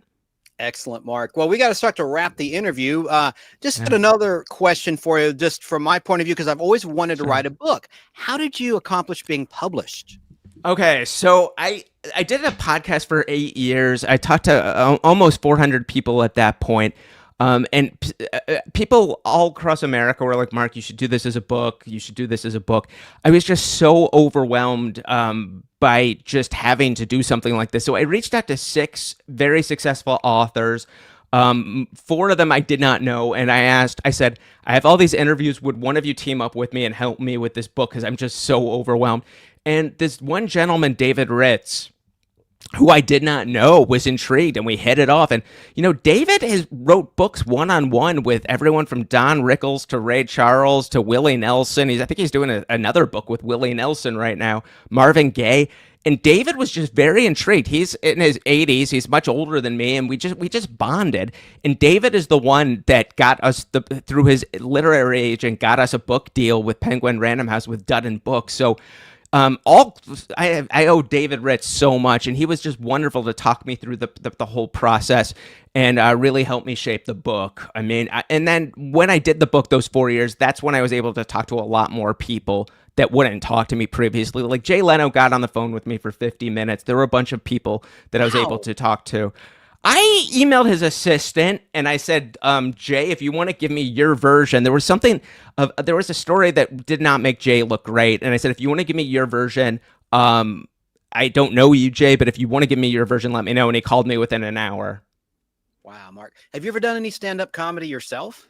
Speaker 7: Excellent, Mark. Well, we got to start to wrap the interview. Just had another question for you, just from my point of view, because I've always wanted to write a book. How did you accomplish being published?
Speaker 9: Okay, so I did a podcast for 8 years. I talked to almost 400 people at that point. And people all across America were like, Mark, you should do this as a book. You should do this as a book. I was just so overwhelmed by just having to do something like this. So I reached out to 6 very successful authors. 4 of them I did not know. And I said, I have all these interviews. Would one of you team up with me and help me with this book? Because I'm just so overwhelmed. And this one gentleman, David Ritz, who I did not know, was intrigued, and we hit it off. And, David has wrote books one-on-one with everyone from Don Rickles to Ray Charles to Willie Nelson. I think he's doing another book with Willie Nelson right now, Marvin Gaye. And David was just very intrigued. He's in his 80s. He's much older than me, and we just bonded. And David is the one that got us, through his literary agent, got us a book deal with Penguin Random House with Dudden Books. So I owe David Ritz so much, and he was just wonderful to talk me through the whole process and really helped me shape the book. I mean, and then when I did the book those 4 years, that's when I was able to talk to a lot more people that wouldn't talk to me previously. Like Jay Leno got on the phone with me for 50 minutes. There were a bunch of people that I was able to talk to. I emailed his assistant and I said, Jay, if you want to give me your version, there was a story that did not make Jay look great. And I said, if you want to give me your version, I don't know you, Jay, but if you want to give me your version, let me know. And he called me within an hour.
Speaker 7: Wow, Mark. Have you ever done any stand-up comedy yourself?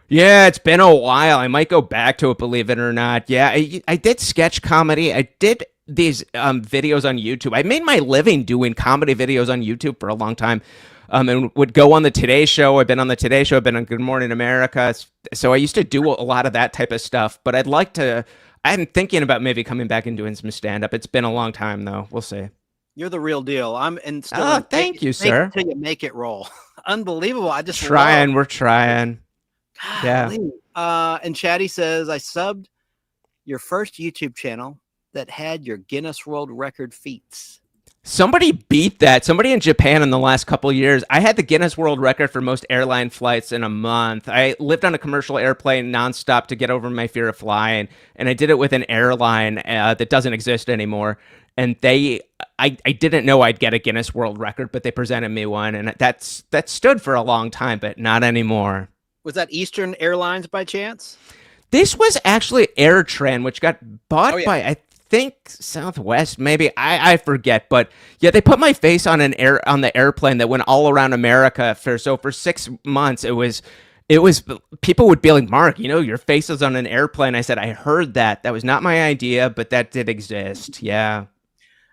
Speaker 9: Yeah, it's been a while. I might go back to it, believe it or not. Yeah, I did sketch comedy. I did these videos on YouTube. I made my living doing comedy videos on YouTube for a long time, and would go on the Today Show. I've been on the Today Show. I've been on Good Morning America. So I used to do a lot of that type of stuff, but I'm thinking about maybe coming back and doing some stand-up. It's been a long time, though. We'll see.
Speaker 7: You're the real deal.
Speaker 9: Thank you, sir.
Speaker 7: Until you make it roll. Unbelievable.
Speaker 9: We're trying. Yeah.
Speaker 7: And Chatty says, I subbed your first YouTube channel that had your Guinness World Record feats.
Speaker 9: Somebody beat that. Somebody in Japan in the last couple of years. I had the Guinness World Record for most airline flights in a month. I lived on a commercial airplane nonstop to get over my fear of flying, and I did it with an airline that doesn't exist anymore. And I didn't know I'd get a Guinness World Record, but they presented me one, and that stood for a long time, but not anymore.
Speaker 7: Was that Eastern Airlines by chance?
Speaker 9: This was actually AirTran, which got bought by, I think, Southwest, maybe. I forget. But yeah, they put my face on the airplane that went all around America for 6 months. It was people would be like, Mark, your face is on an airplane. I said, I heard that. That was not my idea, but that did exist. Yeah.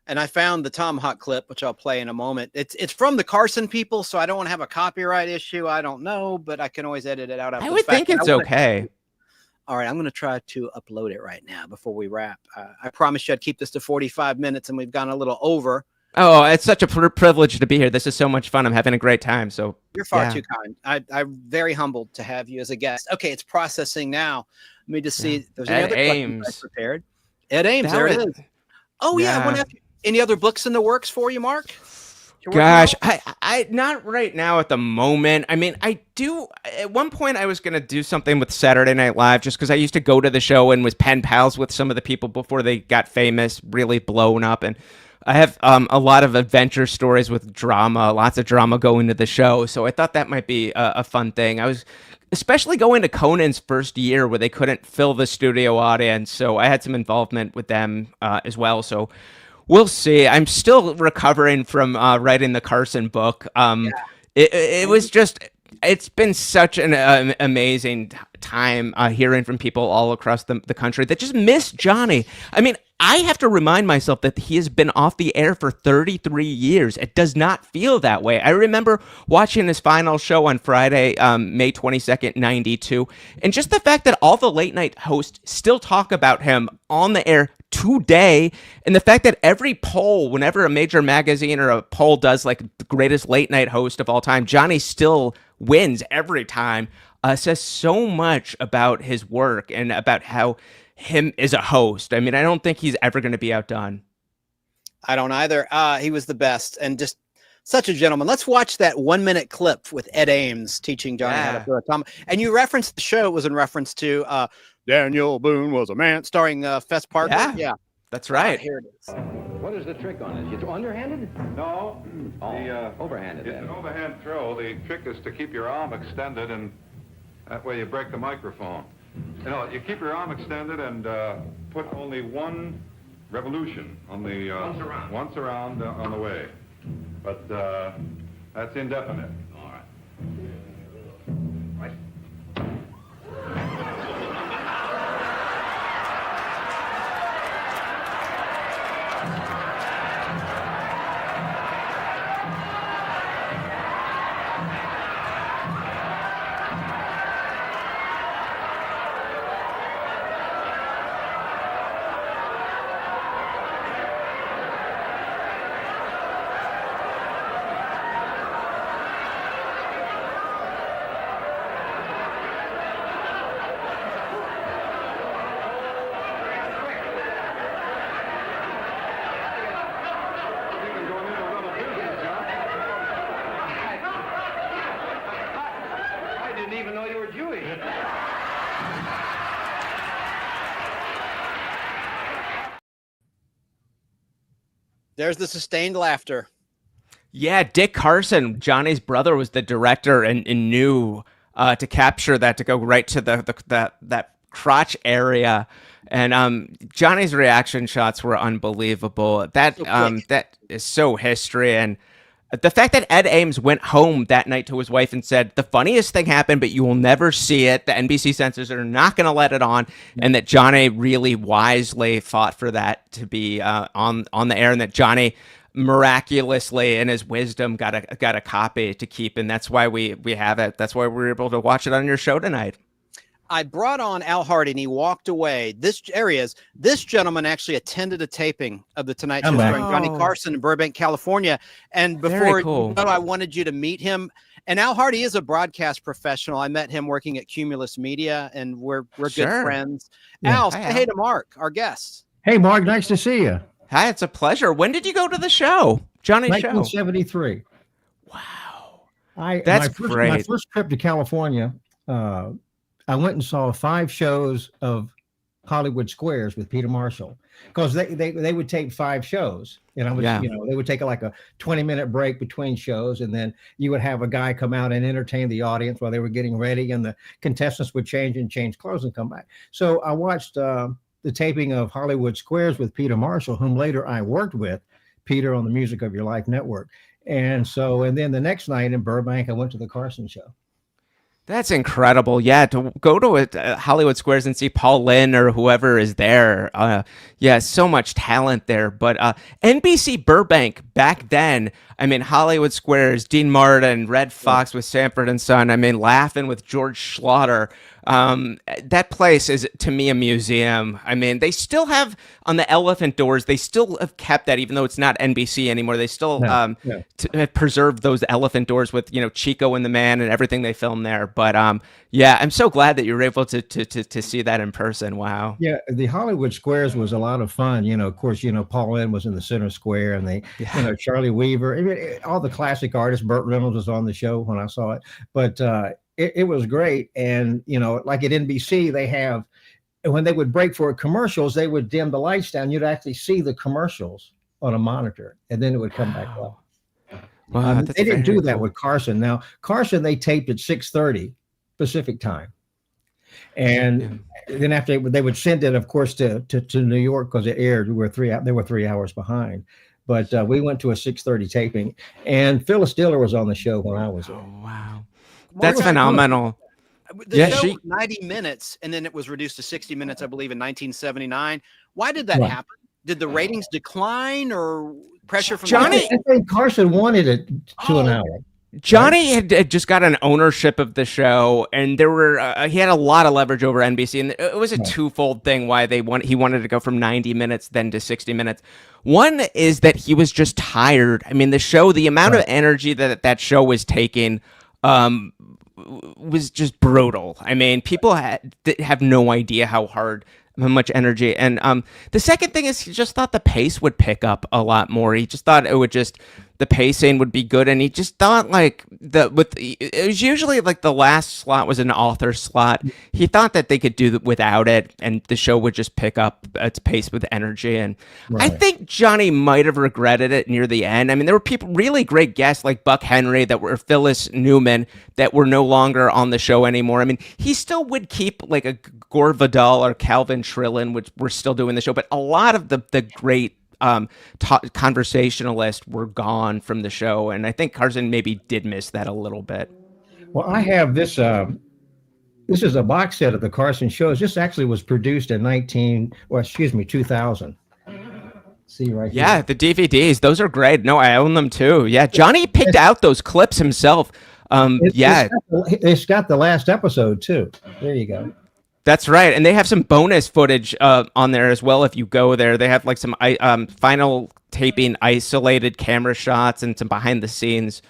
Speaker 7: And I found the Tomahawk clip, which I'll play in a moment. It's from the Carson people, so I don't want to have a copyright issue. I don't know, but I can always edit it out.
Speaker 9: I would think it's okay.
Speaker 7: All right, I'm going to try to upload it right now before we wrap. I promised you I'd keep this to 45 minutes, and we've gone a little over.
Speaker 9: Oh, it's such a privilege to be here. This is so much fun. I'm having a great time. So
Speaker 7: you're far too kind. I'm very humbled to have you as a guest. Okay, it's processing now. Let me just see. There's any other questions I prepared. Ed Ames, there it is. Oh yeah, I want to ask you, any other books in the works for you, Mark?
Speaker 9: Gosh, I not right now at the moment. I mean, I do. At one point, I was going to do something with Saturday Night Live just because I used to go to the show and was pen pals with some of the people before they got famous, really blown up. And I have a lot of adventure stories with drama, lots of drama going to the show. So I thought that might be a fun thing. I was especially going to Conan's first year where they couldn't fill the studio audience. So I had some involvement with them as well. So we'll see. I'm still recovering from writing the Carson book. It was just it's been such an amazing time hearing from people all across the country that just miss Johnny. I mean, I have to remind myself that he has been off the air for 33 years. It does not feel that way. I remember watching his final show on Friday, May 22nd, 92. And just the fact that all the late night hosts still talk about him on the air today, and the fact that every poll, whenever a major magazine or a poll does like the greatest late night host of all time, Johnny still wins every time, says so much about his work and about how him as a host. I mean, I don't think he's ever going to be outdone.
Speaker 7: I don't either. He was the best and just such a gentleman. Let's watch that 1 minute clip with Ed Ames teaching Johnny how to throw a tom. And you referenced the show. It was in reference to Daniel Boone was a man, starring Fess Parker. Yeah,
Speaker 9: that's right.
Speaker 7: Here it is.
Speaker 3: What is the trick on it? You throw underhanded?
Speaker 2: No.
Speaker 3: Overhanded.
Speaker 2: It's an overhand throw. The trick is to keep your arm extended, and that way you break the microphone. You know, you keep your arm extended and put only one revolution on the once around on the way, but that's indefinite. All right. Right.
Speaker 7: There's the sustained laughter.
Speaker 9: Yeah, Dick Carson, Johnny's brother, was the director and knew to capture that, to go right to that crotch area. And Johnny's reaction shots were unbelievable. That is so history. And the fact that Ed Ames went home that night to his wife and said, the funniest thing happened, but you will never see it. The NBC censors are not going to let it on. And that Johnny really wisely fought for that to be on the air, and that Johnny miraculously in his wisdom got a copy to keep. And that's why we have it. That's why we're able to watch it on your show tonight.
Speaker 7: I brought on Al Hardee and he walked away. This gentleman actually attended a taping of the Tonight Show starring Johnny Carson in Burbank, California. And before I wanted you to meet him. And Al Hardee is a broadcast professional. I met him working at Cumulus Media, and we're good friends.
Speaker 11: Yeah.
Speaker 7: Al, say hey to Mark, our guest.
Speaker 11: Hey, Mark, nice to see you.
Speaker 9: Hi, it's a pleasure. When did you go to the show? Johnny's show?
Speaker 11: 1973.
Speaker 9: Wow. That's great.
Speaker 11: My first trip to California, I went and saw 5 shows of Hollywood Squares with Peter Marshall, because they would tape 5 shows, and I was they would take like a 20-minute break between shows, and then you would have a guy come out and entertain the audience while they were getting ready, and the contestants would change clothes and come back. So I watched the taping of Hollywood Squares with Peter Marshall, whom later I worked with, Peter, on the Music of Your Life network. And then the next night in Burbank, I went to the Carson show.
Speaker 9: That's incredible. Yeah, to go to Hollywood Squares and see Paul Lynde or whoever is there. So much talent there. But NBC Burbank back then, I mean, Hollywood Squares, Dean Martin, Red Fox with Sanford and Son, I mean, Laughing with George Schlatter. That place is, to me, a museum. I mean, they still have on the elephant doors, they still have kept that, even though it's not NBC anymore. They still have preserved those elephant doors with, Chico and the Man and everything they filmed there. But I'm so glad that you were able to see that in person. Wow.
Speaker 11: Yeah, the Hollywood Squares was a lot of fun. Of course, Paul Lynde was in the center square, and Charlie Weaver, I mean, all the classic artists. Burt Reynolds was on the show when I saw it. But it was great. And, like at NBC, they have, when they would break for commercials, they would dim the lights down. You'd actually see the commercials on a monitor, and then it would come back up.
Speaker 9: Wow,
Speaker 11: they didn't do that with Carson. Now, Carson, they taped at 6:30 Pacific time. And then after they would send it, of course, to New York, because it aired. They were 3 hours behind. But we went to a 6:30 taping, and Phyllis Diller was on the show when I was there.
Speaker 9: Oh, wow. That's phenomenal.
Speaker 7: The show was 90 minutes, and then it was reduced to 60 minutes, I believe, in 1979. Why did that happen? Did the ratings decline or pressure from
Speaker 11: Johnny? I think Carson wanted it to an hour.
Speaker 9: Johnny had just got an ownership of the show, and there were he had a lot of leverage over NBC, and it was a twofold thing why he wanted to go from 90 minutes then to 60 minutes. One is that he was just tired. I mean, the amount of energy that show was taking was just brutal. I mean, people have no idea how much energy. And the second thing is he just thought the pace would pick up a lot more. He just thought the pacing would be good, and he just thought it was usually like the last slot was an author slot. He thought that they could do without it, and the show would just pick up its pace with energy. And I think Johnny might have regretted it near the end. I mean, there were really great guests like Buck Henry Phyllis Newman that were no longer on the show anymore. I mean, he still would keep like a Gore Vidal or Calvin Trillin, which were still doing the show, but a lot of the great conversationalists were gone from the show, and I think Carson maybe did miss that a little bit.
Speaker 11: Well, I have this. This is a box set of the Carson shows. This actually was produced in 2000. See right here.
Speaker 9: Yeah, the DVDs. Those are great. No, I own them too. Yeah, Johnny picked out those clips himself.
Speaker 11: It's got the last episode too. There you go.
Speaker 9: That's right, and they have some bonus footage on there as well. If you go there, they have like some final taping, isolated camera shots, and some behind the scenes.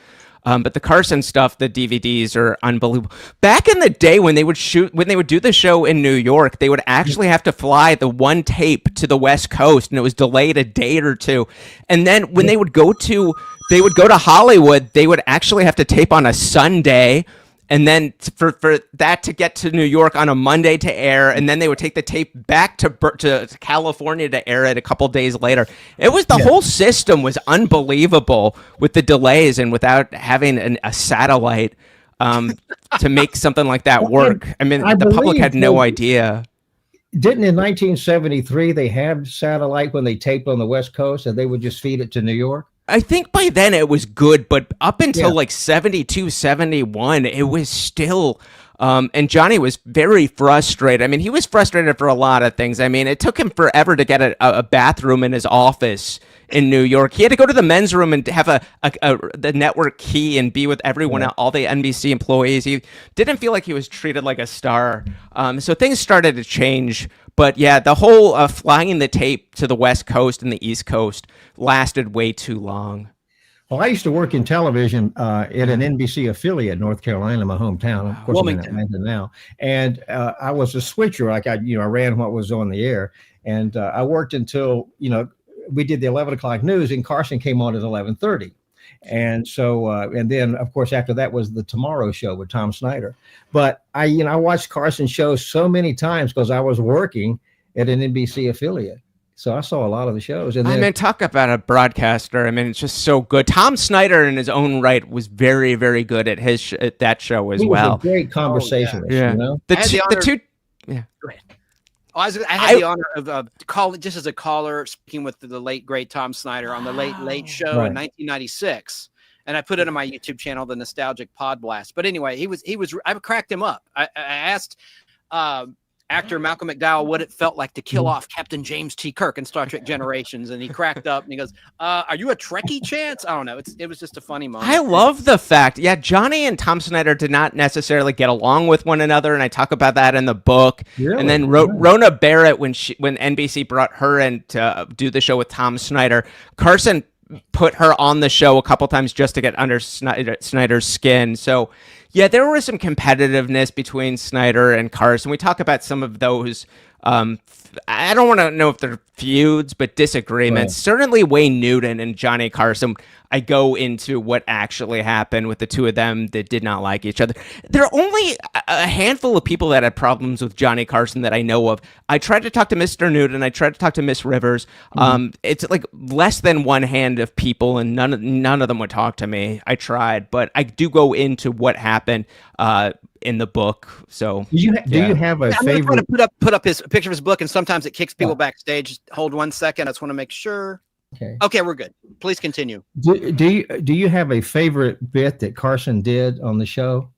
Speaker 9: But the Carson stuff, the DVDs are unbelievable. Back in the day when they would do the show in New York, they would actually have to fly the one tape to the West Coast, and it was delayed a day or two. And then when they would go to Hollywood, they would actually have to tape on a Sunday. And then for that to get to New York on a Monday to air, and then they would take the tape back to California to air it a couple days later. It was the whole system was unbelievable with the delays and without having a satellite to make something like that work. I mean, the public had no idea.
Speaker 11: Didn't in 1973 they have satellite when they taped on the West Coast, and they would just feed it to New York?
Speaker 9: I think by then it was good, but up until like 72, 71, it was still, and Johnny was very frustrated. I mean, he was frustrated for a lot of things. I mean, it took him forever to get a bathroom in his office in New York. He had to go to the men's room and have the network key and be with everyone, all the NBC employees. He didn't feel like he was treated like a star. So things started to change. But yeah, the whole flying the tape to the West Coast and the East Coast lasted way too long.
Speaker 11: Well, I used to work in television at an NBC affiliate, North Carolina, my hometown. Of course, I'm in Atlanta now. And I was a switcher. Like I ran what was on the air. And I worked until, we did the 11 o'clock news, and Carson came on at 11:30. And so, and then of course, after that was the Tomorrow Show with Tom Snyder. But I watched Carson shows so many times because I was working at an NBC affiliate. So I saw a lot of the shows. And then,
Speaker 9: talk about a broadcaster. I mean, it's just so good. Tom Snyder in his own right was very, very good at at that show as well.
Speaker 11: Was a great conversationalist.
Speaker 9: Yeah.
Speaker 7: The two. Yeah. Go ahead. I had the honor of calling just as a caller, speaking with the late great Tom Snyder on the Late Show in 1996, and I put it on my YouTube channel, the Nostalgic Podblast. But anyway, he was. I cracked him up. I asked actor Malcolm McDowell what it felt like to kill off Captain James T. Kirk in Star Trek Generations, and he cracked up and he goes, "Are you a Trekkie, Chance?" I don't know. It was just a funny moment.
Speaker 9: I love the fact, Johnny and Tom Snyder did not necessarily get along with one another, and I talk about that in the book. Really? And then Rona Barrett, when NBC brought her in to do the show with Tom Snyder, Carson put her on the show a couple times just to get under Snyder's skin. So yeah, there was some competitiveness between Snyder and Carson. We talk about some of those. I don't want to know if they're feuds, but disagreements. Right. Certainly Wayne Newton and Johnny Carson. I go into what actually happened with the two of them that did not like each other. There are only a handful of people that had problems with Johnny Carson that I know of. I tried to talk to Mr. Newton. I tried to talk to Miss Rivers. It's like less than one hand of people, and none of them would talk to me. I tried, but I do go into what happened in the book. So
Speaker 11: do you have a favorite?
Speaker 7: I'm going to put up a picture of his book, and sometimes it kicks people backstage. Just hold 1 second. I just want to make sure. Okay, we're good. Please continue.
Speaker 11: Do you have a favorite bit that Carson did on the show?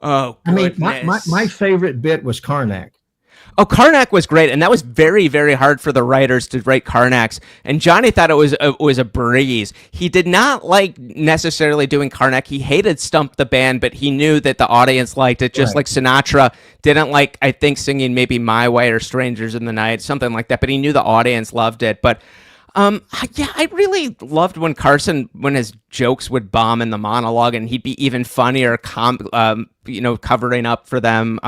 Speaker 9: Oh,
Speaker 11: I mean,
Speaker 9: goodness.
Speaker 11: my favorite bit was Karnak.
Speaker 9: Oh, Karnak was great, and that was very, very hard for the writers to write Karnaks. And Johnny thought it was a breeze. He did not like necessarily doing Karnak. He hated Stump the Band, but he knew that the audience liked it, just like Sinatra didn't like, I think, singing maybe My Way or Strangers in the Night, something like that. But he knew the audience loved it. But yeah, I really loved when his jokes would bomb in the monologue, and he'd be even funnier, covering up for them.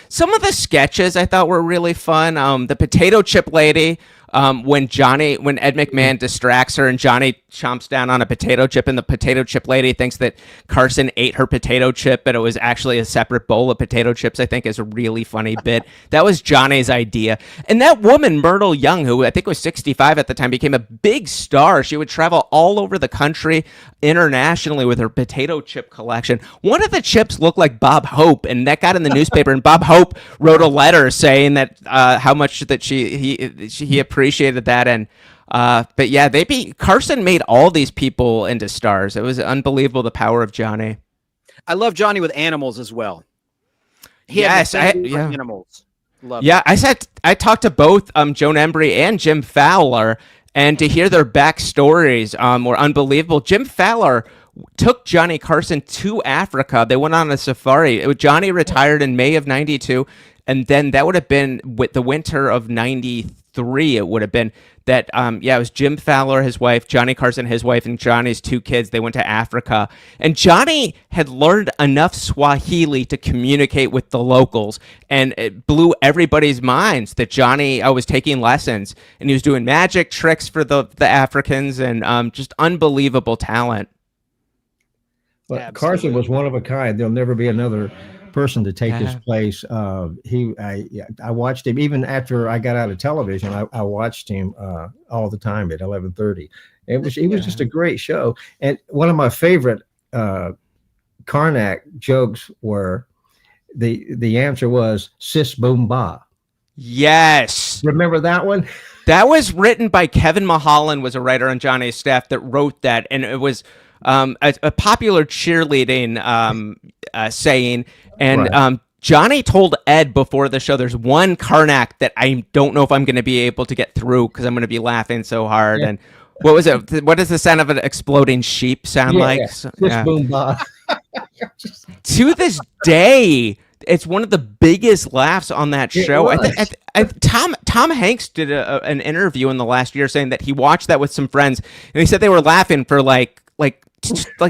Speaker 9: Some of the sketches I thought were really fun. The potato chip lady, when Ed McMahon distracts her and Johnny chomps down on a potato chip, and the potato chip lady thinks that Carson ate her potato chip, but it was actually a separate bowl of potato chips, I think is a really funny bit. That was Johnny's idea. And that woman, Myrtle Young, who I think was 65 at the time, became a big star. She would travel all over the country, internationally, with her potato chip collection. One of the chips looked like Bob Hope, and that got in the newspaper, and Bob Hope wrote a letter saying that how much that he appreciated that. And but yeah, Carson made all these people into stars. It was unbelievable, the power of Johnny.
Speaker 7: I love Johnny with animals as well.
Speaker 9: Animals. I talked to both Joan Embry and Jim Fowler, and to hear their backstories were unbelievable. Jim Fowler took Johnny Carson to Africa. They went on a safari. Johnny retired in May of '92, and then that would have been with the winter of '93. It would have been that. It was Jim Fowler, his wife, Johnny Carson, his wife, and Johnny's two kids. They went to Africa, and Johnny had learned enough Swahili to communicate with the locals, and it blew everybody's minds that Johnny was taking lessons, and he was doing magic tricks for the Africans, and just unbelievable talent.
Speaker 11: Well, Carson was one of a kind. There'll never be another person to take his place. I watched him even after I got out of television. I watched him all the time at 11:30. It was just a great show. And one of my favorite Karnak jokes were the answer was Sis Boom Ba.
Speaker 9: Yes,
Speaker 11: remember that one?
Speaker 9: That was written by Kevin Mulholland, was a writer on Johnny's staff that wrote that, and it was a popular cheerleading saying. And Johnny told Ed before the show, there's one Karnak that I don't know if I'm going to be able to get through because I'm going to be laughing so hard. Yeah. And what was it? What does the sound of an exploding sheep sound like?
Speaker 11: Yeah. Boom,
Speaker 9: to this day, it's one of the biggest laughs on that show. Tom Hanks did an interview in the last year saying that he watched that with some friends, and he said they were laughing for like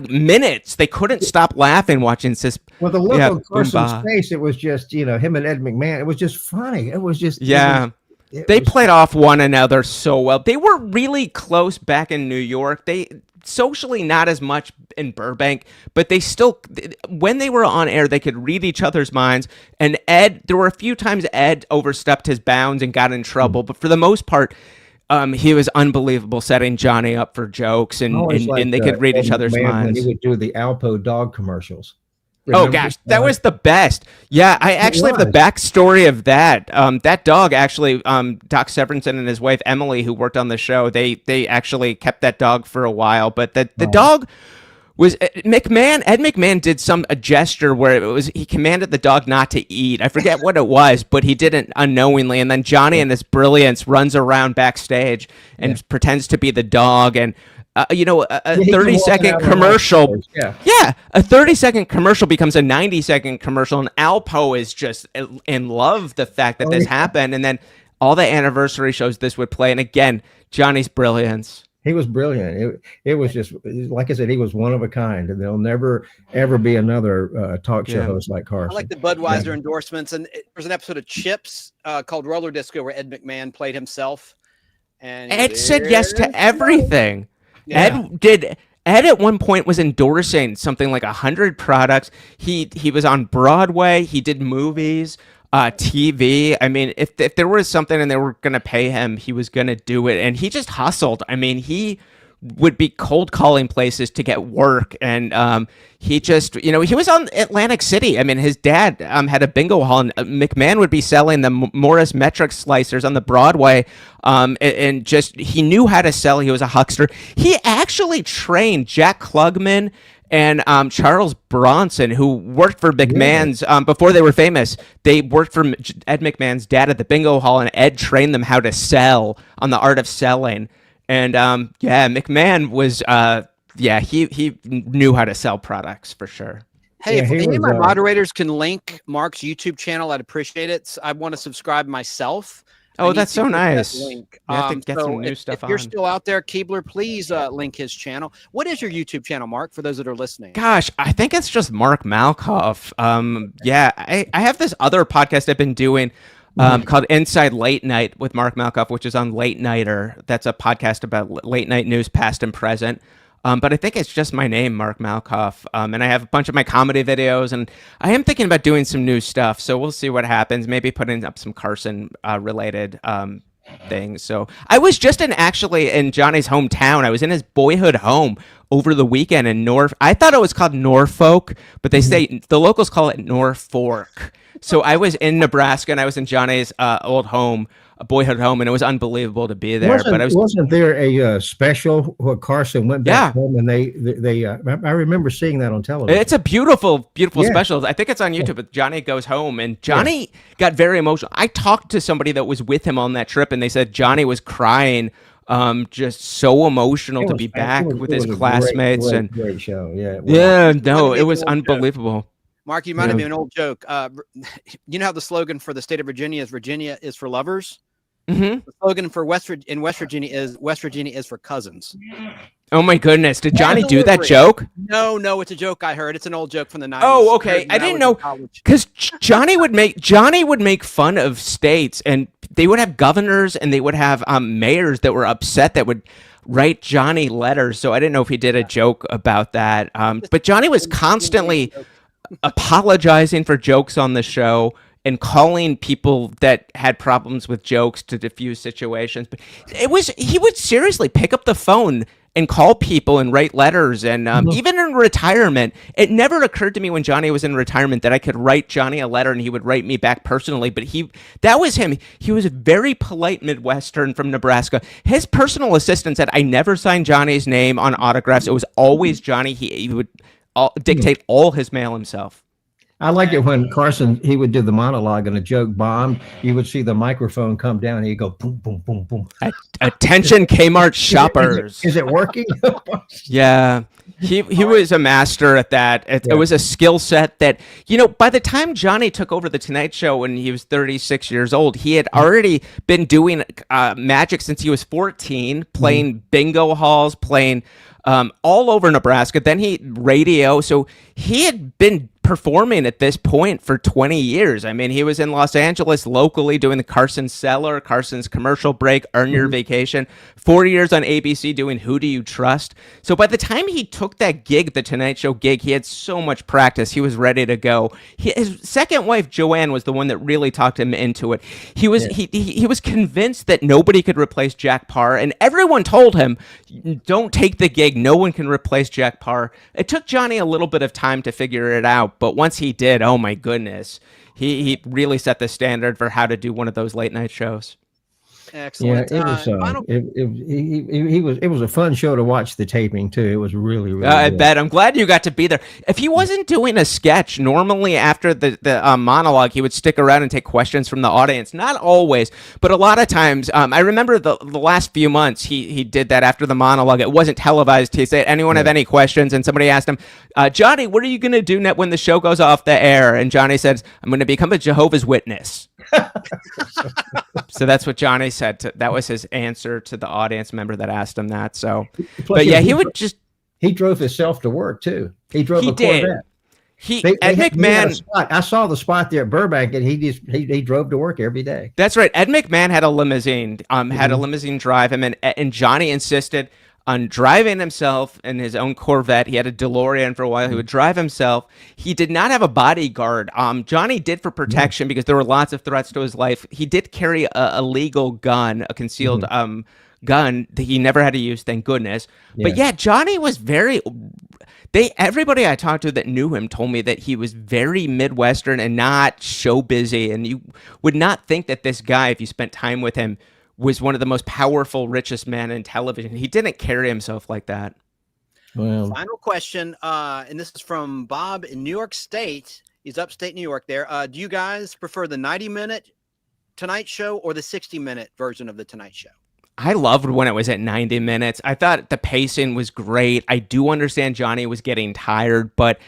Speaker 9: minutes. They couldn't stop laughing watching Sis.
Speaker 11: Well, the look on Carson's face, it was just, him and Ed McMahon. It was just funny. It was just
Speaker 9: they played off one another so well. They were really close back in New York. They socially not as much in Burbank, but they still, when they were on air, they could read each other's minds. And Ed, there were a few times Ed overstepped his bounds and got in trouble, but for the most part, he was unbelievable setting Johnny up for jokes, and they could read each other's minds.
Speaker 11: He would do the Alpo dog commercials. Remember?
Speaker 9: Oh gosh, that was the best. Yeah, I actually have the backstory of that. That dog actually, Doc Severinsen and his wife Emily, who worked on the show, they actually kept that dog for a while. But the dog was Ed McMahon did a gesture where he commanded the dog not to eat. I forget what it was, but he did it unknowingly. And then Johnny, in his brilliance, runs around backstage and pretends to be the dog. And a 30-second commercial. A 30-second commercial becomes a 90-second commercial, and Alpo is just in love the fact that this happened. And then all the anniversary shows this would play. And again, Johnny's brilliance.
Speaker 11: He was brilliant. It was just, like I said, he was one of a kind. And there'll never, ever be another talk show host like Carson.
Speaker 7: I like the Budweiser endorsements. And there's an episode of Chips called Roller Disco where Ed McMahon played himself. And
Speaker 9: Ed said yes to everything.
Speaker 7: Yeah.
Speaker 9: Ed at one point was endorsing something like 100 products. He was on Broadway. He did movies. TV. I mean, if there was something and they were going to pay him, he was going to do it. And he just hustled. I mean, he would be cold calling places to get work. And he just, he was on Atlantic City. I mean, his dad had a bingo hall, and McMahon would be selling the Morris metric slicers on the Broadway. And just, he knew how to sell. He was a huckster. He actually trained Jack Klugman and Charles Bronson, who worked for McMahon's before they were famous. They worked for Ed McMahon's dad at the bingo hall, and Ed trained them how to sell on the art of selling. And McMahon was he knew how to sell products for sure.
Speaker 7: Hey, if any of my moderators can link Mark's YouTube channel, I'd appreciate it. So I want to subscribe myself.
Speaker 9: Oh, that's so nice.
Speaker 7: Link.
Speaker 9: You have to get some new stuff
Speaker 7: if you're still out there, Keebler, please link his channel. What is your YouTube channel, Mark, for those that are listening?
Speaker 9: Gosh, I think it's just Mark Malkoff. I have this other podcast I've been doing called Inside Late Night with Mark Malkoff, which is on Late Nighter. That's a podcast about late night news, past and present. But I think it's just my name, Mark Malkoff. And I have a bunch of my comedy videos, and I am thinking about doing some new stuff. So we'll see what happens. Maybe putting up some Carson related things. So I was just in Johnny's hometown. I was in his boyhood home over the weekend in I thought it was called Norfolk, but they say the locals call it Norfolk. So I was in Nebraska, and I was in Johnny's old home, a boyhood home, and it was unbelievable to be there.
Speaker 11: Wasn't there a special where Carson went back home, and they I remember seeing that on television.
Speaker 9: It's a beautiful special. I think it's on YouTube. But Johnny goes home, and Johnny got very emotional. I talked to somebody that was with him on that trip, and they said Johnny was crying. Just so emotional to be back with his classmates.
Speaker 11: Great show.
Speaker 9: It was unbelievable.
Speaker 7: Mark, you reminded me of an old joke. You know how the slogan for the state of Virginia is for lovers?
Speaker 9: Mm-hmm.
Speaker 7: The slogan for West Virginia is for cousins.
Speaker 9: Oh my goodness. Did Johnny do that joke?
Speaker 7: No, it's a joke I heard. It's an old joke from the 90s.
Speaker 9: Oh, okay. I didn't know, because Johnny would make fun of states, and they would have governors and they would have mayors that were upset that would write Johnny letters. So I didn't know if he did a joke about that. But Johnny was constantly apologizing for jokes on the show and calling people that had problems with jokes to diffuse situations. But he would seriously pick up the phone and call people and write letters. And even in retirement, it never occurred to me when Johnny was in retirement that I could write Johnny a letter and he would write me back personally. But that was him. He was a very polite Midwestern from Nebraska. His personal assistant said, I never signed Johnny's name on autographs. It was always Johnny. He would dictate all his mail himself.
Speaker 11: I liked it when Carson, he would do the monologue and a joke bombed. You would see the microphone come down and he'd go boom, boom, boom, boom.
Speaker 9: Attention Kmart shoppers.
Speaker 11: Is it working?
Speaker 9: Yeah. He was a master at that. It was a skill set that, by the time Johnny took over the Tonight Show when he was 36 years old, he had already been doing magic since he was 14, playing bingo halls, playing all over Nebraska. Then radio. So he had been performing at this point for 20 years. I mean, he was in Los Angeles locally doing the Carson Cellar, Carson's Commercial Break, Earn Your Vacation, 4 years on ABC doing Who Do You Trust? So by the time he took that gig, the Tonight Show gig, he had so much practice. He was ready to go. His second wife, Joanne, was the one that really talked him into it. He was convinced that nobody could replace Jack Parr, and everyone told him, don't take the gig. No one can replace Jack Parr. It took Johnny a little bit of time to figure it out. But once he did, oh my goodness, he really set the standard for how to do one of those late night shows.
Speaker 7: Excellent.
Speaker 11: Yeah, it was a fun show to watch the taping too. It was really
Speaker 9: I
Speaker 11: good.
Speaker 9: bet. I'm glad you got to be there. If he wasn't doing a sketch, normally after the monologue, he would stick around and take questions from the audience. Not always, but a lot of times. I remember the last few months he did that after the monologue. It wasn't televised. He said, "Anyone have any questions?" And somebody asked him, "Johnny, what are you going to do when the show goes off the air?" And Johnny says, "I'm going to become a Jehovah's Witness." So that's what Johnny said. That was his answer to the audience member that asked him that. So, but yeah,
Speaker 11: he drove himself to work too. He drove a Corvette.
Speaker 9: Ed McMahon.
Speaker 11: I saw the spot there at Burbank, and he drove to work every day.
Speaker 9: That's right. Ed McMahon had a limousine. Had a limousine drive him, and Johnny insisted on driving himself in his own Corvette. He had a DeLorean for a while. He would drive himself. He did not have a bodyguard. Johnny did for protection because there were lots of threats to his life. He did carry a legal gun, a concealed gun that he never had to use, thank goodness. Yeah. But yeah, Johnny was everybody I talked to that knew him told me that he was very Midwestern and not show busy. And you would not think that this guy, if you spent time with him, was one of the most powerful, richest men in television. He didn't carry himself like that.
Speaker 11: Well,
Speaker 7: Final question, and this is from Bob in New York State. He's upstate New York there. Do you guys prefer the 90-minute Tonight Show or the 60-minute version of the Tonight Show?
Speaker 9: I loved when it was at 90 minutes. I thought the pacing was great. I do understand Johnny was getting tired, but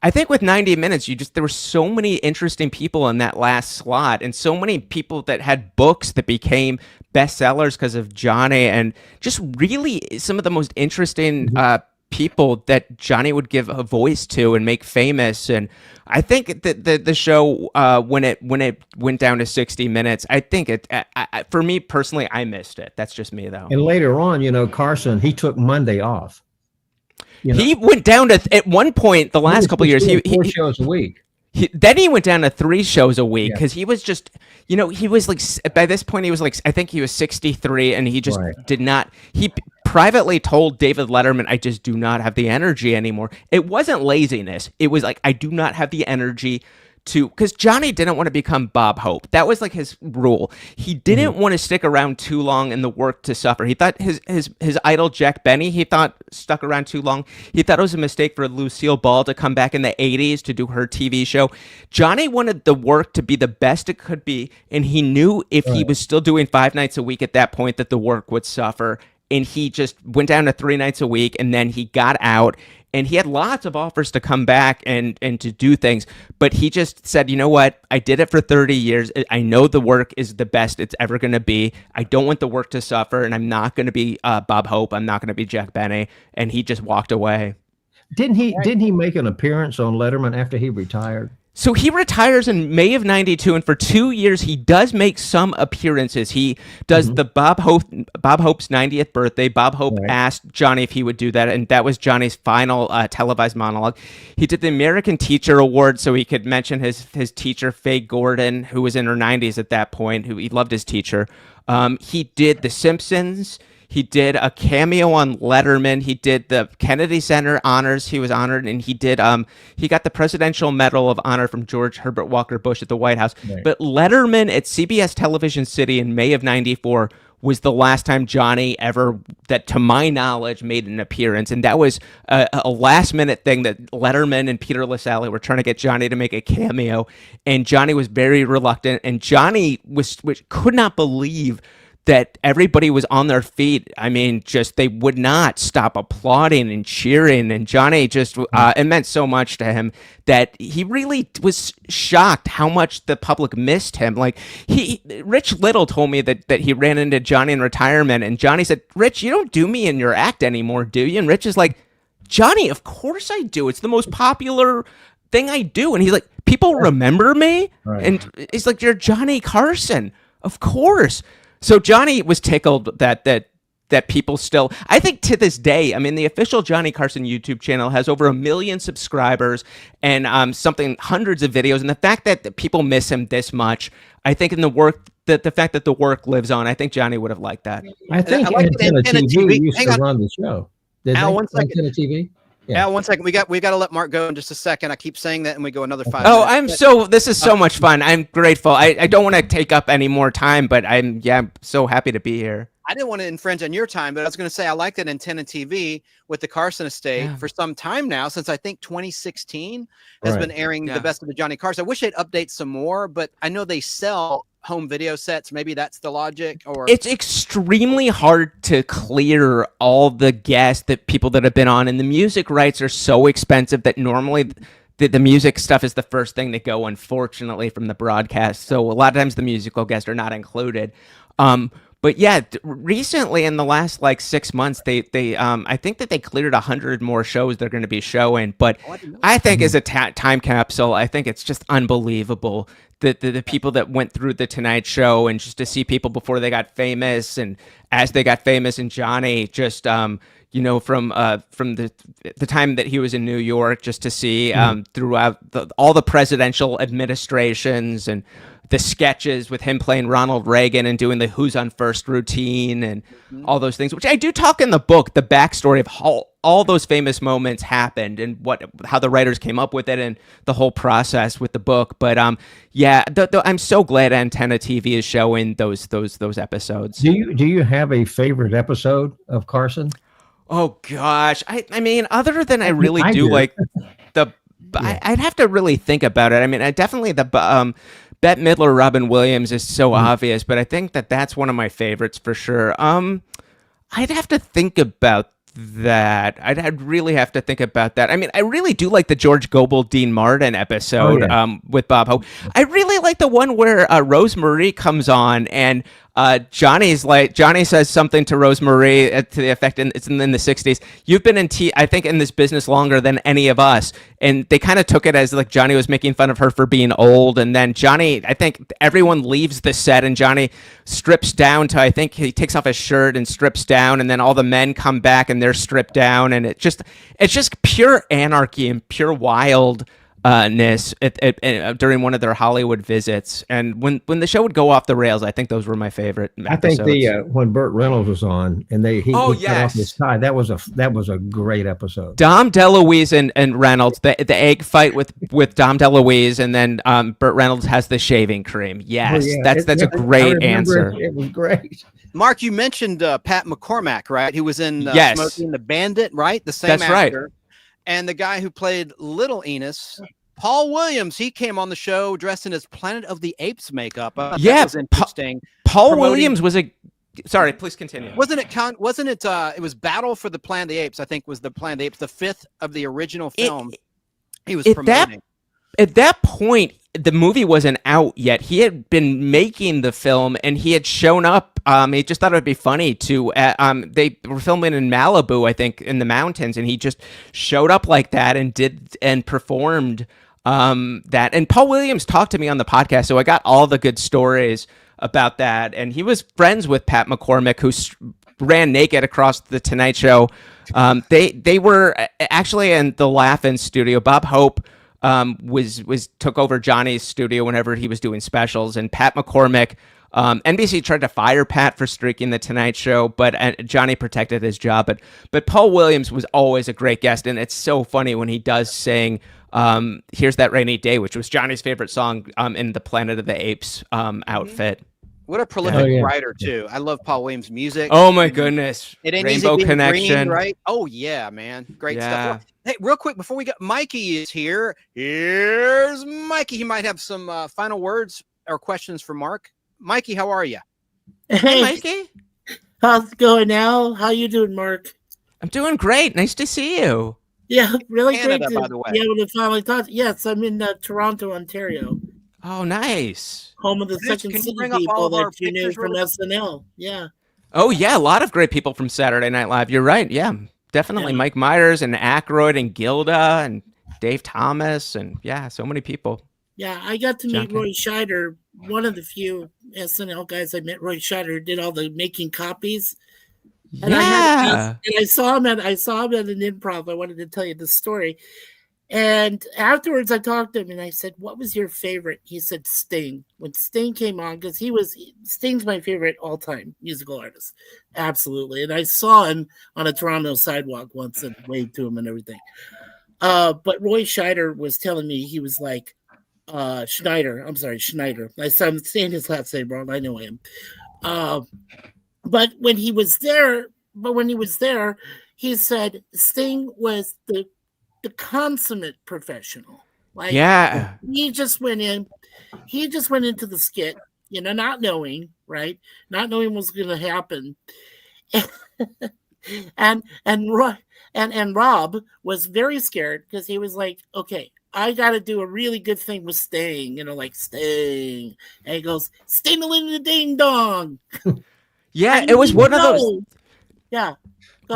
Speaker 9: I think with 90 minutes, there were so many interesting people in that last slot and so many people that had books that became bestsellers because of Johnny, and just really some of the most interesting people that Johnny would give a voice to and make famous. And I think that the show, when it went down to 60 minutes, I think for me personally, I missed it. That's just me, though.
Speaker 11: And later on, Carson, he took Monday off.
Speaker 9: He went down to, at one point, the last couple of years, he
Speaker 11: 4 shows a week.
Speaker 9: Then he went down to 3 shows a week because he was just, he was like, by this point, he was like, I think he was 63, and he just did not, he privately told David Letterman, I just do not have the energy anymore. It wasn't laziness. It was like, I do not have the energy because Johnny didn't want to become Bob Hope. That was like his rule. He didn't want to stick around too long in the work to suffer. He thought his idol Jack Benny, he thought stuck around too long. He thought it was a mistake for Lucille Ball to come back in the 80s to do her TV show. Johnny wanted the work to be the best it could be, and he knew if he was still doing 5 nights a week at that point that the work would suffer. And he just went down to 3 nights a week, and then he got out. And he had lots of offers to come back and to do things. But he just said, you know what? I did it for 30 years. I know the work is the best it's ever going to be. I don't want the work to suffer. And I'm not going to be Bob Hope. I'm not going to be Jack Benny. And he just walked away.
Speaker 11: Didn't he make an appearance on Letterman after he retired?
Speaker 9: So he retires in May of 92, and for 2 years he does make some appearances. He does the Bob Hope's 90th birthday. Bob Hope asked Johnny if he would do that, and that was Johnny's final televised monologue. He did the American Teacher Award so he could mention his teacher, Faye Gordon, who was in her 90s at that point, who he loved his teacher. He did The Simpsons. He did a cameo on Letterman. He did the Kennedy Center honors. He was honored, and he got the Presidential Medal of Honor from George Herbert Walker Bush at the White House. Right. But Letterman at CBS Television City in May of 94 was the last time Johnny ever, that to my knowledge, made an appearance. And that was a last-minute thing that Letterman and Peter LaSalle were trying to get Johnny to make a cameo. And Johnny was very reluctant. And Johnny could not believe that everybody was on their feet. I mean, just they would not stop applauding and cheering. And Johnny just, it meant so much to him that he really was shocked how much the public missed him. Like Rich Little told me that he ran into Johnny in retirement, and Johnny said, Rich, you don't do me in your act anymore, do you? And Rich is like, Johnny, of course I do. It's the most popular thing I do. And he's like, people remember me? Right. And he's like, you're Johnny Carson. Of course. So Johnny was tickled that people still, I think to this day, I mean, the official Johnny Carson YouTube channel has over 1 million subscribers and hundreds of videos. And the fact that people miss him this much, I think in the work, the fact that the work lives on, I think Johnny would have liked that.
Speaker 11: I think Antenna TV used to run the show.
Speaker 7: Al, 1 second.
Speaker 11: Antenna TV?
Speaker 7: Yeah. Al, 1 second. We got to let Mark go in just a second. I keep saying that, and we go another 5 minutes.
Speaker 9: This is so much fun. I'm grateful. I don't want to take up any more time, but I'm so happy to be here.
Speaker 7: I didn't want to infringe on your time, but I was going to say I like that Antenna TV with the Carson estate for some time now, since I think 2016 has been airing the best of the Johnny Carson. I wish they'd update some more, but I know they sell home video sets. Maybe that's the logic. Or
Speaker 9: it's extremely hard to clear all the guests people that have been on, and the music rights are so expensive that normally the music stuff is the first thing to go, unfortunately, from the broadcast. So a lot of times the musical guests are not included. But yeah, recently in the last 6 months, they I think that they cleared 100 more shows they're going to be showing. But I think as a time capsule, I think it's just unbelievable that the people that went through the Tonight Show, and just to see people before they got famous and as they got famous, and Johnny just from the time that he was in New York, just to see throughout all the presidential administrations and the sketches with him playing Ronald Reagan and doing the Who's on First routine and all those things, which I do talk in the book, the backstory of how all those famous moments happened and how the writers came up with it and the whole process with the book. But I'm so glad Antenna TV is showing those episodes.
Speaker 11: Do you have a favorite episode of Carson?
Speaker 9: Oh gosh, I mean, other than I really
Speaker 11: I
Speaker 9: do
Speaker 11: do.
Speaker 9: like the, I'd have to really think about it. I mean, I definitely Bette Midler, Robin Williams is so obvious, but I think that's one of my favorites for sure. I'd have to think about that. I'd really have to think about that. I mean, I really do like the George Gobel, Dean Martin episode with Bob Hope. I really like the one where Rose Marie comes on and Johnny says something to Rose Marie to the effect, and it's in the 60s. You've been I think in this business longer than any of us. And they kind of took it as like Johnny was making fun of her for being old. And then Johnny, I think everyone leaves the set and Johnny strips down to, I think he takes off his shirt and strips down. And then all the men come back and they're stripped down. And it's just pure anarchy and pure wildness during one of their Hollywood visits. And when the show would go off the rails, I think those were my favorite episodes.
Speaker 11: I think when Burt Reynolds was on and he cut off his tie, that was a great episode.
Speaker 9: Dom DeLuise and Reynolds, the egg fight with Dom DeLuise, and then Burt Reynolds has the shaving cream. Yes, that's a great answer.
Speaker 11: It was great.
Speaker 7: Mark, you mentioned Pat McCormack, right? Who was in Smokey and the Bandit, right? The same
Speaker 9: That's
Speaker 7: actor.
Speaker 9: right.
Speaker 7: And the guy who played Little Enos, Paul Williams, he came on the show dressed in his Planet of the Apes makeup. That was interesting.
Speaker 9: Paul Williams was a. Sorry, please continue.
Speaker 7: Wasn't it? It was Battle for the Planet of the Apes. I think was the Planet of the Apes, the 5th of the original film. He was promoting.
Speaker 9: At that point, the movie wasn't out yet. He had been making the film, and he had shown up. He just thought it would be funny to. They were filming in Malibu, I think, in the mountains, and he just showed up like that and performed that. And Paul Williams talked to me on the podcast, so I got all the good stories about that. And he was friends with Pat McCormack, who ran naked across the Tonight Show. They were actually in the Laugh-In studio. Bob Hope took over Johnny's studio whenever he was doing specials, and Pat McCormack. NBC tried to fire Pat for streaking the Tonight Show, but Johnny protected his job. But Paul Williams was always a great guest, and it's so funny when he does sing "Here's That Rainy Day," which was Johnny's favorite song in the Planet of the Apes outfit.
Speaker 7: What a prolific writer too! I love Paul Williams' music.
Speaker 9: Oh my goodness!
Speaker 7: It ain't
Speaker 9: Rainbow
Speaker 7: easy being
Speaker 9: Connection,
Speaker 7: green, right? Oh yeah, man, great stuff. Hey, real quick before we go, Mikey is here. Here's Mikey. He might have some final words or questions for Mark. Mikey, how are you?
Speaker 9: Hey, Mikey.
Speaker 12: How's it going, Al? How you doing, Mark?
Speaker 9: I'm doing great. Nice to see you.
Speaker 12: Yeah, really
Speaker 7: Canada,
Speaker 12: great to
Speaker 7: by the way.
Speaker 12: be able to finally talk. Yes, I'm in Toronto, Ontario.
Speaker 9: Oh, nice.
Speaker 12: Home of the Second City people that you knew from SNL. Yeah.
Speaker 9: Oh, yeah. A lot of great people from Saturday Night Live. You're right. Yeah, definitely. Mike Myers and Aykroyd and Gilda and Dave Thomas. And yeah, so many people.
Speaker 12: Yeah, I got to meet Roy Scheider, one of the few SNL guys I met. Roy Scheider did all the making copies. And I saw him at an improv. I wanted to tell you the story. And afterwards, I talked to him and I said, "What was your favorite?" He said, "Sting." When Sting came on, because Sting's my favorite all-time musical artist, absolutely. And I saw him on a Toronto sidewalk once and waved to him and everything. But Roy Scheider was telling me, he was like, Schneider. I'm saying his last name wrong. I know him. But when he was there, he said Sting was the consummate professional. Like, he just went into the skit, not knowing what was going to happen. and Rob was very scared because he was like, okay, I got to do a really good thing with Sting, like Sting. And he goes, Sting-a-ling-a-ding-dong.
Speaker 9: Yeah, it was one of those.
Speaker 12: Yeah.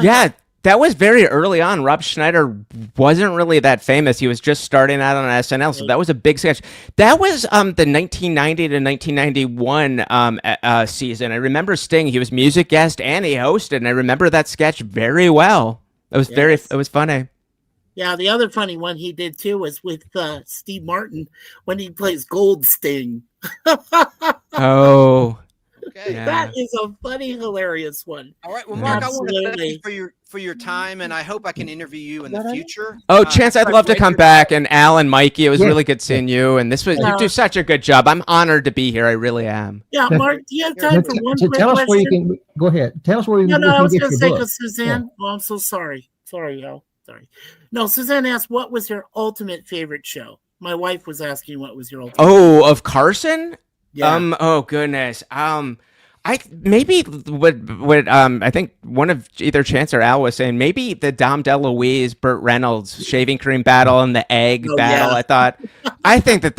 Speaker 9: Yeah, that was very early on. Rob Schneider wasn't really that famous. He was just starting out on SNL, so that was a big sketch. That was the 1990 to 1991 season. I remember Sting. He was music guest and he hosted, and I remember that sketch very well. It was it was funny.
Speaker 12: Yeah, the other funny one he did too was with Steve Martin when he plays Gold Sting.
Speaker 9: Oh.
Speaker 7: Okay.
Speaker 12: That is a funny, hilarious one.
Speaker 7: All right. Well, Mark, I want to thank you for your time, and I hope I can interview you in the future.
Speaker 9: Oh, Chance, I'd love to come back. And Al and Mikey, it was really good seeing you. And this was you do such a good job. I'm honored to be here. I really am.
Speaker 12: Yeah, Mark, do you have time for one quick
Speaker 11: tell us
Speaker 12: question?
Speaker 11: where you can go ahead. Tell us where you can
Speaker 12: No, I was
Speaker 11: get
Speaker 12: going to
Speaker 11: your
Speaker 12: say
Speaker 11: book.
Speaker 12: because Suzanne. Oh, I'm so sorry. Sorry, Al. Sorry. No, Suzanne asked, "What was your ultimate favorite show?" My wife was asking, "What was your ultimate?"
Speaker 9: Oh, of Carson?
Speaker 12: Yeah.
Speaker 9: Oh goodness. I maybe would I think one of either Chance or Al was saying maybe the Dom DeLuise, Burt Reynolds shaving cream battle and the egg battle.
Speaker 12: Yeah.
Speaker 9: I think that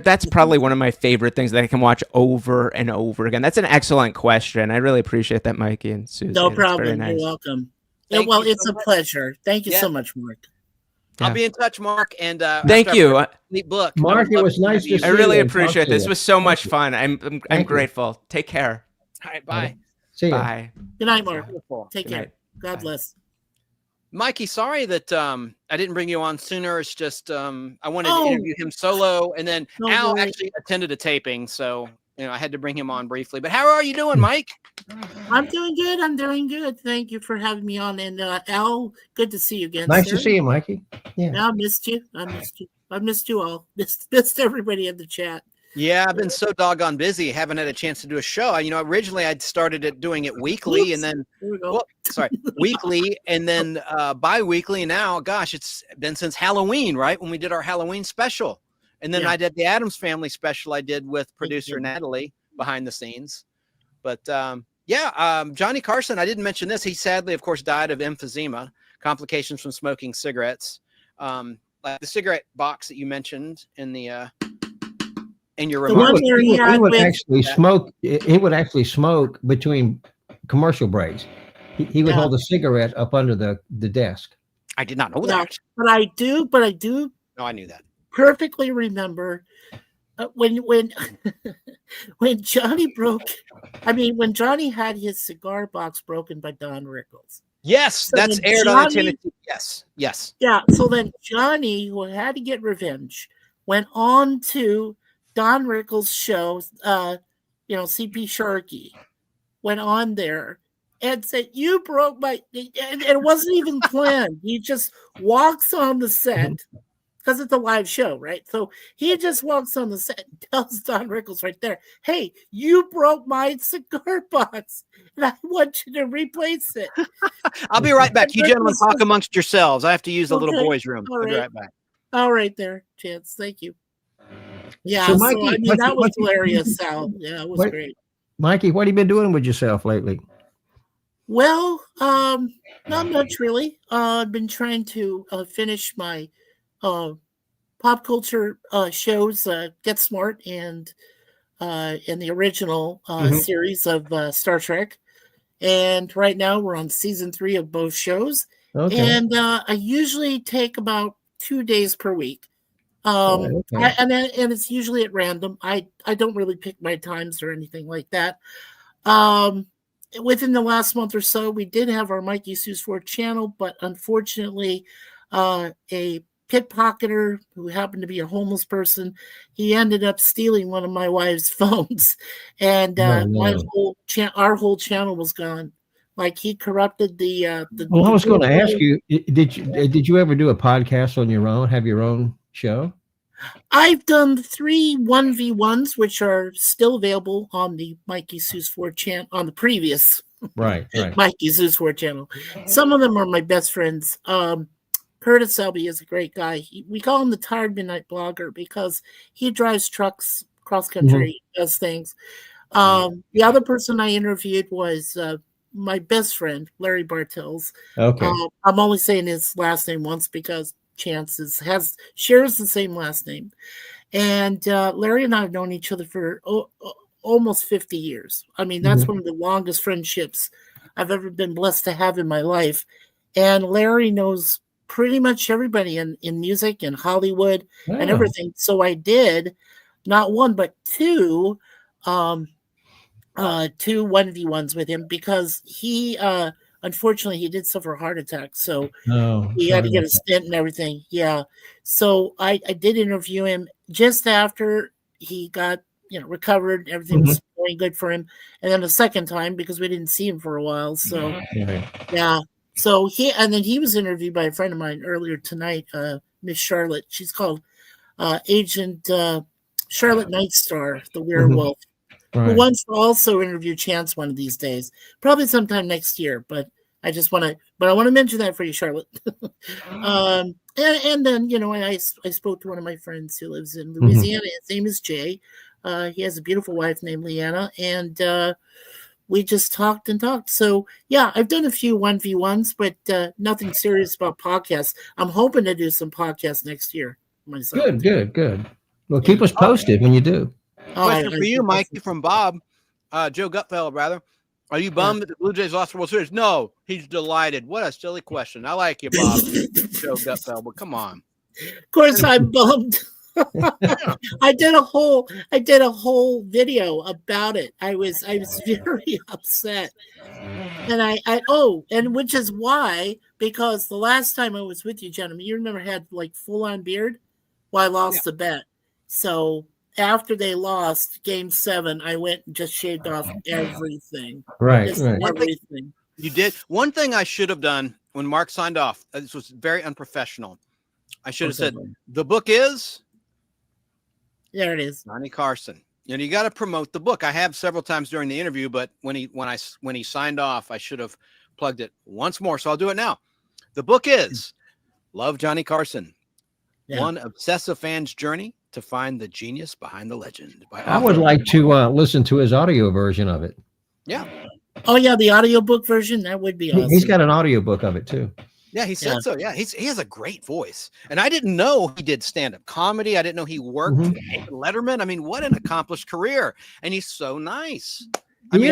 Speaker 9: that's probably one of my favorite things that I can watch over and over again. That's an excellent question. I really appreciate that, Mikey and Susie.
Speaker 12: No
Speaker 9: That's very
Speaker 12: problem.
Speaker 9: nice.
Speaker 12: You're welcome.
Speaker 7: Thank
Speaker 12: Well,
Speaker 7: you
Speaker 12: it's
Speaker 7: so
Speaker 12: a
Speaker 7: much.
Speaker 12: pleasure. Thank you
Speaker 7: Yeah.
Speaker 12: so much, Mark.
Speaker 7: I'll be in touch, Mark. And
Speaker 9: Thank you.
Speaker 7: Neat book.
Speaker 11: Mark, it was nice to see
Speaker 9: I
Speaker 11: you.
Speaker 9: really
Speaker 11: and talk
Speaker 9: appreciate
Speaker 11: to
Speaker 9: this.
Speaker 11: you.
Speaker 9: This was so much
Speaker 11: you.
Speaker 9: fun. I'm
Speaker 11: Thank you.
Speaker 9: grateful. Take care.
Speaker 7: All right. Bye.
Speaker 11: See you.
Speaker 9: Bye.
Speaker 12: Good night, Mark. Take
Speaker 9: Good
Speaker 12: care.
Speaker 9: night.
Speaker 12: God
Speaker 9: Bye.
Speaker 12: bless.
Speaker 7: Mikey, sorry that I didn't bring you on sooner. It's just I wanted
Speaker 12: Oh.
Speaker 7: to interview him solo, and then
Speaker 12: No
Speaker 7: Al
Speaker 12: worries.
Speaker 7: actually attended a taping, so I had to bring him on briefly. But how are you doing, Mike?
Speaker 12: I'm doing good. I'm doing good. Thank you for having me on. And Al, good to see you again.
Speaker 11: Nice
Speaker 12: sir.
Speaker 11: to see you, Mikey. Yeah.
Speaker 12: I missed you. I missed you all. Missed everybody in the chat.
Speaker 7: Yeah, I've been so doggone busy. Haven't had a chance to do a show. Originally I'd started doing it weekly, and then
Speaker 12: There we go.
Speaker 7: weekly, and then bi-weekly. And now, gosh, it's been since Halloween, right? When we did our Halloween special, and then
Speaker 12: Yeah.
Speaker 7: I did the Addams Family special. I did with producer Natalie behind the scenes. But Johnny Carson. I didn't mention this. He sadly, of course, died of emphysema, complications from smoking cigarettes. Like the cigarette box that you mentioned in the. In your remarks,
Speaker 11: He would actually smoke. He would actually smoke between commercial breaks. He would hold a cigarette up under the desk.
Speaker 7: I did not know that.
Speaker 12: But I do.
Speaker 7: No, I knew that.
Speaker 12: Perfectly remember when when Johnny when Johnny had his cigar box broken by Don Rickles.
Speaker 7: Yes,
Speaker 12: So
Speaker 7: that's
Speaker 12: then
Speaker 7: aired on the
Speaker 12: Johnny-
Speaker 7: Tennessee. Yes.
Speaker 12: Yeah. So then Johnny, who had to get revenge, went on to Don Rickles' show, CP Sharkey, went on there and said, "You broke my," and it wasn't even planned. He just walks on the set because it's a live show, right? So he just walks on the set and tells Don Rickles right there, "Hey, you broke my cigar box, and I want you to replace it."
Speaker 7: I'll be right back. You gentlemen talk amongst yourselves. I have to use the little
Speaker 12: Okay.
Speaker 7: boys' room.
Speaker 12: All
Speaker 7: I'll be
Speaker 12: right.
Speaker 7: right back.
Speaker 12: All right, there, Chance. Thank you. Yeah,
Speaker 11: So,
Speaker 12: so,
Speaker 11: Mikey,
Speaker 12: that was
Speaker 11: Mikey-
Speaker 12: hilarious, Sal. Yeah, it was
Speaker 11: What-
Speaker 12: great.
Speaker 11: Mikey, what have you been doing with yourself lately?
Speaker 12: Well, not much really. I've been trying to finish my pop culture shows, Get Smart and the original series of Star Trek. And right now we're on season 3 of both shows.
Speaker 11: Okay.
Speaker 12: And I usually take about 2 days per week.
Speaker 11: Okay.
Speaker 12: And it's usually at random. I don't really pick my times or anything like that. Within the last month or so, we did have our Mikey Sues 4 channel, but unfortunately, a pickpocketer who happened to be a homeless person, he ended up stealing one of my wife's phones, and our whole channel was gone. Like he corrupted the.
Speaker 11: Well, I was going to ask you, did you ever do a podcast on your own? Have your own show?
Speaker 12: I've done 3 1v1s, which are still available on the Mikey Sues 4 channel, on the previous
Speaker 11: Right.
Speaker 12: Mikey Sues 4 channel. Some of them are my best friends. Curtis Selby is a great guy. We call him the Tired Midnight Blogger because he drives trucks cross country, does things. The other person I interviewed was my best friend, Larry Bartels.
Speaker 11: Okay.
Speaker 12: I'm only saying his last name once because Chances shares the same last name, and Larry and I have known each other for almost 50 years. I mean, that's one of the longest friendships I've ever been blessed to have in my life. And Larry knows pretty much everybody in music and Hollywood and everything. So I did not 1 but 2 1v1s with him because he unfortunately, he did suffer a heart attack, so he had to get a stent and everything. Yeah, so I did interview him just after he got recovered. Everything was very good for him. And then the second time because we didn't see him for a while. So yeah. So he was interviewed by a friend of mine earlier tonight, Miss Charlotte. She's called Agent Charlotte Nightstar, the werewolf, who wants to also interview Chance one of these days, probably sometime next year. But I want to mention that for you, Charlotte. And then I spoke to one of my friends who lives in Louisiana. His name is Jay. He has a beautiful wife named Leanna, and we just talked and talked. So yeah, I've done a few 1v1s, but nothing serious about podcasts. I'm hoping to do some podcasts next year myself.
Speaker 11: Good. Well, keep us posted when you do.
Speaker 7: Question for you, Mikey, from Bob, Joe Gutfeld, rather. Are you bummed that the Blue Jays lost the World Series? No, he's delighted. What a silly question. I like you, Bob. Joe Gutfeld, but come on.
Speaker 12: Of course, I'm bummed. I did a whole video about it. I was very upset, and which is why, because the last time I was with you, gentlemen, you remember I had like full on beard. Well, I lost the bet, so after they lost Game 7, I went and just shaved off everything.
Speaker 11: Right.
Speaker 12: Everything.
Speaker 7: You did one thing I should have done when Mark signed off. This was very unprofessional. I should have said the book is.
Speaker 12: There it is.
Speaker 7: Johnny Carson. You got to promote the book. I have several times during the interview, but when he signed off, I should have plugged it once more. So I'll do it now. The book is Love Johnny Carson. Yeah. One obsessive fan's journey to find the genius behind the legend.
Speaker 11: I would like to listen to his audio version of it.
Speaker 7: Yeah.
Speaker 12: Oh yeah, the audiobook version, that would be awesome.
Speaker 11: He's got an audiobook of it too.
Speaker 7: Yeah, he said so. Yeah, he has a great voice. And I didn't know he did stand-up comedy. I didn't know he worked with Letterman. I mean, what an accomplished career. And he's so nice.
Speaker 11: Mark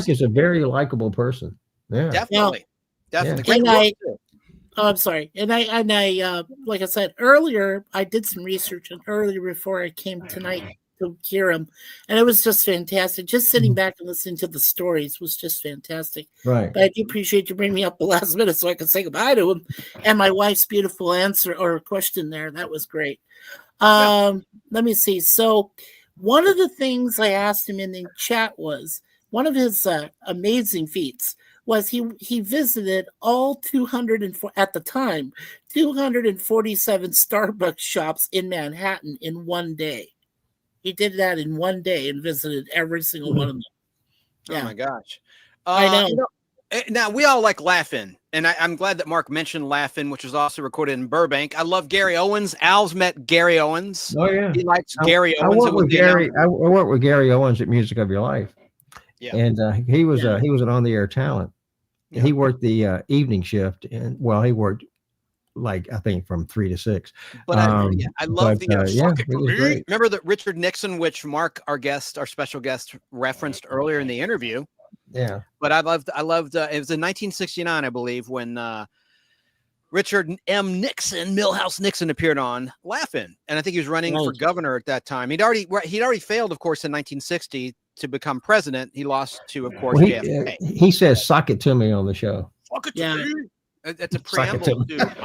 Speaker 11: is a very likable person. Yeah.
Speaker 7: Definitely.
Speaker 12: I'm sorry. And I like I said earlier, I did some research earlier before I came tonight to hear him, and it was just fantastic. Just sitting back and listening to the stories was just fantastic.
Speaker 11: Right.
Speaker 12: But I do appreciate you bringing me up the last minute so I could say goodbye to him. And my wife's beautiful answer or question there, that was great. Let me see. So one of the things I asked him in the chat was one of his amazing feats was he visited all 204 at the time 247 Starbucks shops in Manhattan in one day. He did that in one day and visited every single one of them.
Speaker 7: Yeah. Oh my gosh.
Speaker 12: I know.
Speaker 7: Now we all like Laugh-In, and I'm glad that Mark mentioned Laugh-In, which was also recorded in Burbank. I love Gary Owens. Al's met Gary Owens.
Speaker 11: Oh yeah,
Speaker 7: he likes Gary Owens.
Speaker 11: I worked with Gary Owens at Music of Your Life. Yeah, and he was an on-the-air talent. Yeah. He worked the evening shift, and he worked like I think from 3 to 6.
Speaker 7: But I love the remember that Richard Nixon, which Mark, our special guest, referenced earlier in the interview.
Speaker 11: Yeah,
Speaker 7: but I loved it was in 1969, I believe, when Richard M. Nixon, Milhouse Nixon, appeared on Laugh-In, and I think he was running for governor at that time. He'd already failed, of course, in 1960 to become president. He lost to, of course, JFK.
Speaker 11: He says, "Sock it to me" on the show.
Speaker 7: Sock it to me. That's a preamble to.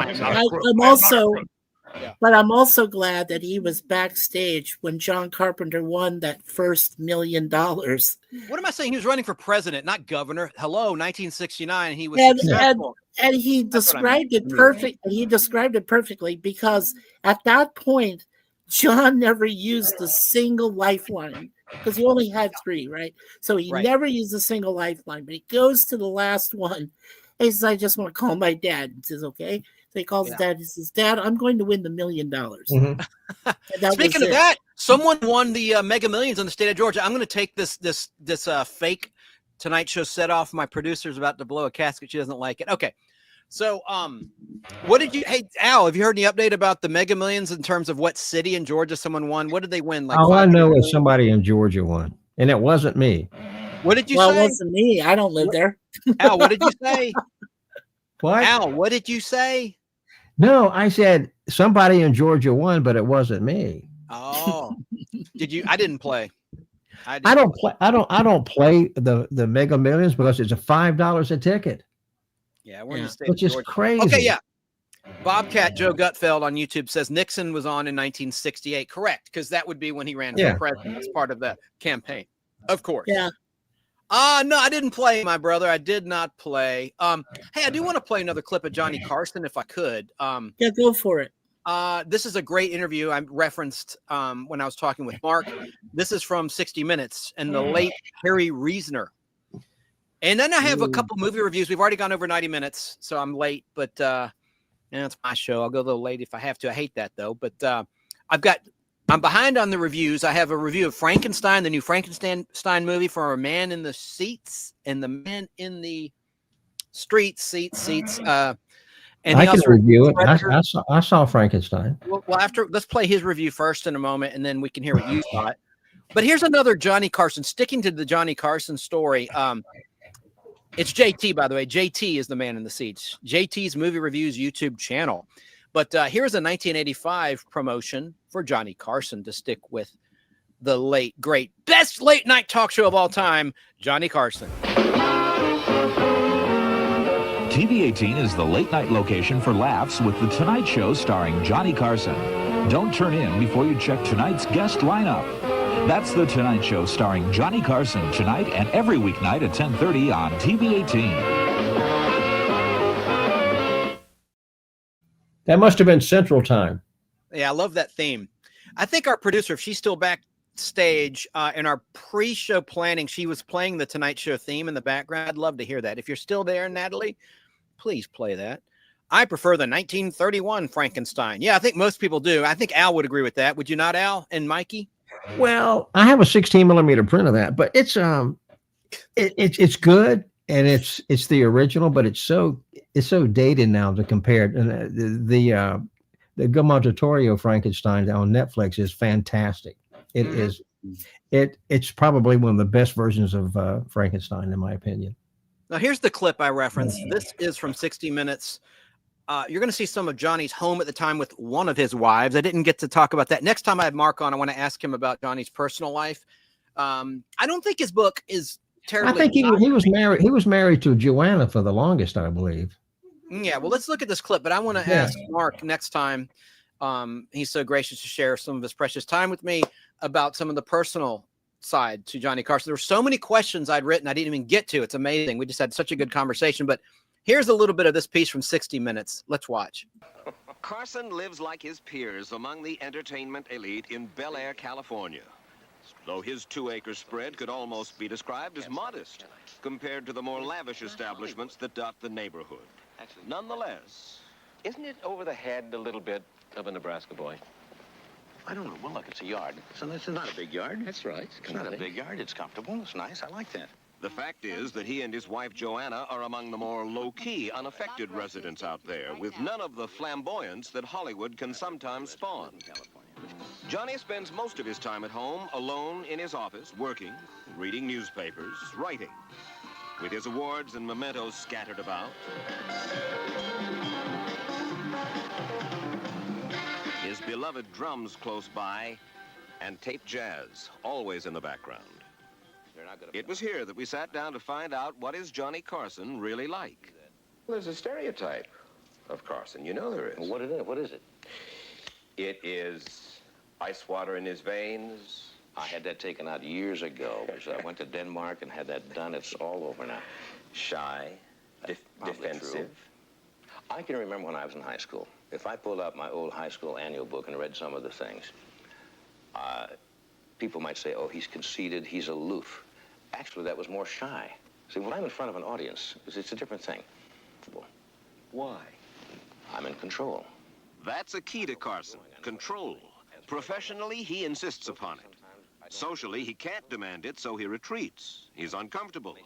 Speaker 12: I'm also glad that he was backstage when John Carpenter won that first $1 million.
Speaker 7: What am I saying? He was running for president, not governor. Hello, 1969. He was
Speaker 12: successful. And he described it perfect. And he described it perfectly because at that point, John never used a single lifeline because he only had 3, right? So he never used a single lifeline. But he goes to the last one. He says, "I just want to call my dad." He says, "Okay." So he calls his dad. He says, "Dad, I'm going to win the $1 million."
Speaker 7: Speaking of that, someone won the Mega Millions in the state of Georgia. I'm going to take this fake Tonight Show set off. My producer's about to blow a casket. She doesn't like it. Okay. So, what did you? Hey, Al, have you heard any update about the Mega Millions in terms of what city in Georgia someone won? What did they win? Like,
Speaker 11: all I know is somebody in Georgia won, and it wasn't me.
Speaker 7: What did you say?
Speaker 12: Well, it wasn't me. I don't live there.
Speaker 7: Al, what did you say?
Speaker 11: What?
Speaker 7: Al, what did you say?
Speaker 11: No, I said somebody in Georgia won, but it wasn't me.
Speaker 7: Oh, did you? I didn't play.
Speaker 11: I don't play the Mega Millions because it's $5 a ticket.
Speaker 7: Yeah, we're in the state
Speaker 11: which is crazy.
Speaker 7: Okay, yeah. Bobcat Joe Gutfeld on YouTube says Nixon was on in 1968. Correct, because that would be when he ran for president as part of the campaign. Of course.
Speaker 12: Yeah.
Speaker 7: No, I didn't play, my brother. I did not play. Hey, I do want to play another clip of Johnny Carson if I could.
Speaker 12: Yeah, go for it.
Speaker 7: This is a great interview I referenced when I was talking with Mark. This is from 60 Minutes and the late Harry Reasoner. And then I have a couple movie reviews. We've already gone over 90 minutes, so I'm late, but it's my show. I'll go a little late if I have to. I hate that, though. But I'm behind on the reviews. I have a review of Frankenstein, the new Frankenstein movie for A Man in the Seats and The Man in the Seats. And
Speaker 11: I can review it. I saw Frankenstein.
Speaker 7: Well, let's play his review first in a moment, and then we can hear what you thought. But here's another Johnny Carson. Sticking to the Johnny Carson story. It's JT, by the way. JT is the Man in the Seats. JT's Movie Reviews YouTube channel. But here's a 1985 promotion for Johnny Carson to stick with the late, great, best late night talk show of all time, Johnny Carson.
Speaker 13: TV18 is the late night location for laughs with The Tonight Show starring Johnny Carson. Don't turn in before you check tonight's guest lineup. That's The Tonight Show starring Johnny Carson tonight and every weeknight at 10:30 on TV18.
Speaker 11: That must have been Central Time.
Speaker 7: Yeah, I love that theme. I think our producer, if she's still backstage in our pre-show planning, she was playing the Tonight Show theme in the background. I'd love to hear that. If you're still there, Natalie, please play that. I prefer the 1931 Frankenstein. Yeah, I think most people do. I think Al would agree with that. Would you not, Al and Mikey?
Speaker 11: Well, I have a 16 millimeter print of that, but it's good and it's the original, but it's so dated now to compare it. And the Guillermo del Toro Frankenstein on Netflix is fantastic. It's probably one of the best versions of Frankenstein, in my opinion.
Speaker 7: Now, here's the clip I referenced. This is from 60 Minutes. You're going to see some of Johnny's home at the time with one of his wives. I didn't get to talk about that. Next time I have Mark on, I want to ask him about Johnny's personal life. I don't think his book is terribly.
Speaker 11: I think he was married. He was married to Joanna for the longest, I believe.
Speaker 7: Yeah. Well, let's look at this clip. But I want to ask Mark next time. He's so gracious to share some of his precious time with me about some of the personal side to Johnny Carson. There were so many questions I'd written I didn't even get to. It's amazing. We just had such a good conversation. But here's a little bit of this piece from 60 Minutes. Let's watch.
Speaker 14: Carson lives like his peers among the entertainment elite in Bel Air, California. Though his 2-acre spread could almost be described as modest compared to the more lavish establishments that dot the neighborhood. Nonetheless,
Speaker 15: isn't it over the head a little bit of a Nebraska boy? I don't know. Well, look, it's a yard. So this is not a big yard. That's right. It's not a big yard. It's comfortable. It's nice. I like that.
Speaker 14: The fact is that he and his wife Joanna are among the more low-key, unaffected residents out there, with none of the flamboyance that Hollywood can sometimes spawn. Johnny spends most of his time at home, alone in his office, working, reading newspapers, writing, with his awards and mementos scattered about. His beloved drums close by, and tape jazz, always in the background. It was here that we sat down to find out what is Johnny Carson really like.
Speaker 15: Well, there's a stereotype of Carson. You know there is. Well, what is it? It is ice water in his veins. I had that taken out years ago. So I went to Denmark and had that done. It's all over now. Shy, defensive. I can remember when I was in high school. If I pulled out my old high school annual book and read some of the things, people might say, oh, he's conceited, he's aloof. Actually, that was more shy. See, when I'm in front of an audience, it's a different thing. Why? I'm in control.
Speaker 14: That's a key to Carson, control. Professionally, he insists upon it. Socially, he can't demand it, so he retreats. He's uncomfortable.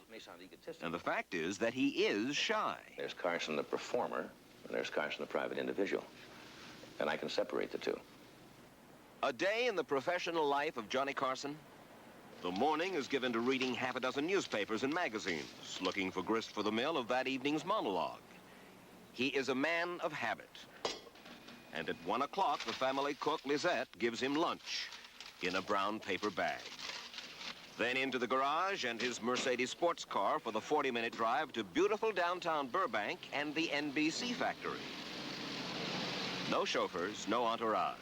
Speaker 14: And the fact is that he is shy.
Speaker 15: There's Carson the performer, and there's Carson the private individual. And I can separate the two.
Speaker 14: A day in the professional life of Johnny Carson. The morning is given to reading half a dozen newspapers and magazines, looking for grist for the mill of that evening's monologue. He is a man of habit. And at 1 o'clock, the family cook, Lizette, gives him lunch in a brown paper bag. Then into the garage and his Mercedes sports car for the 40-minute drive to beautiful downtown Burbank and the NBC factory. No chauffeurs, no entourage.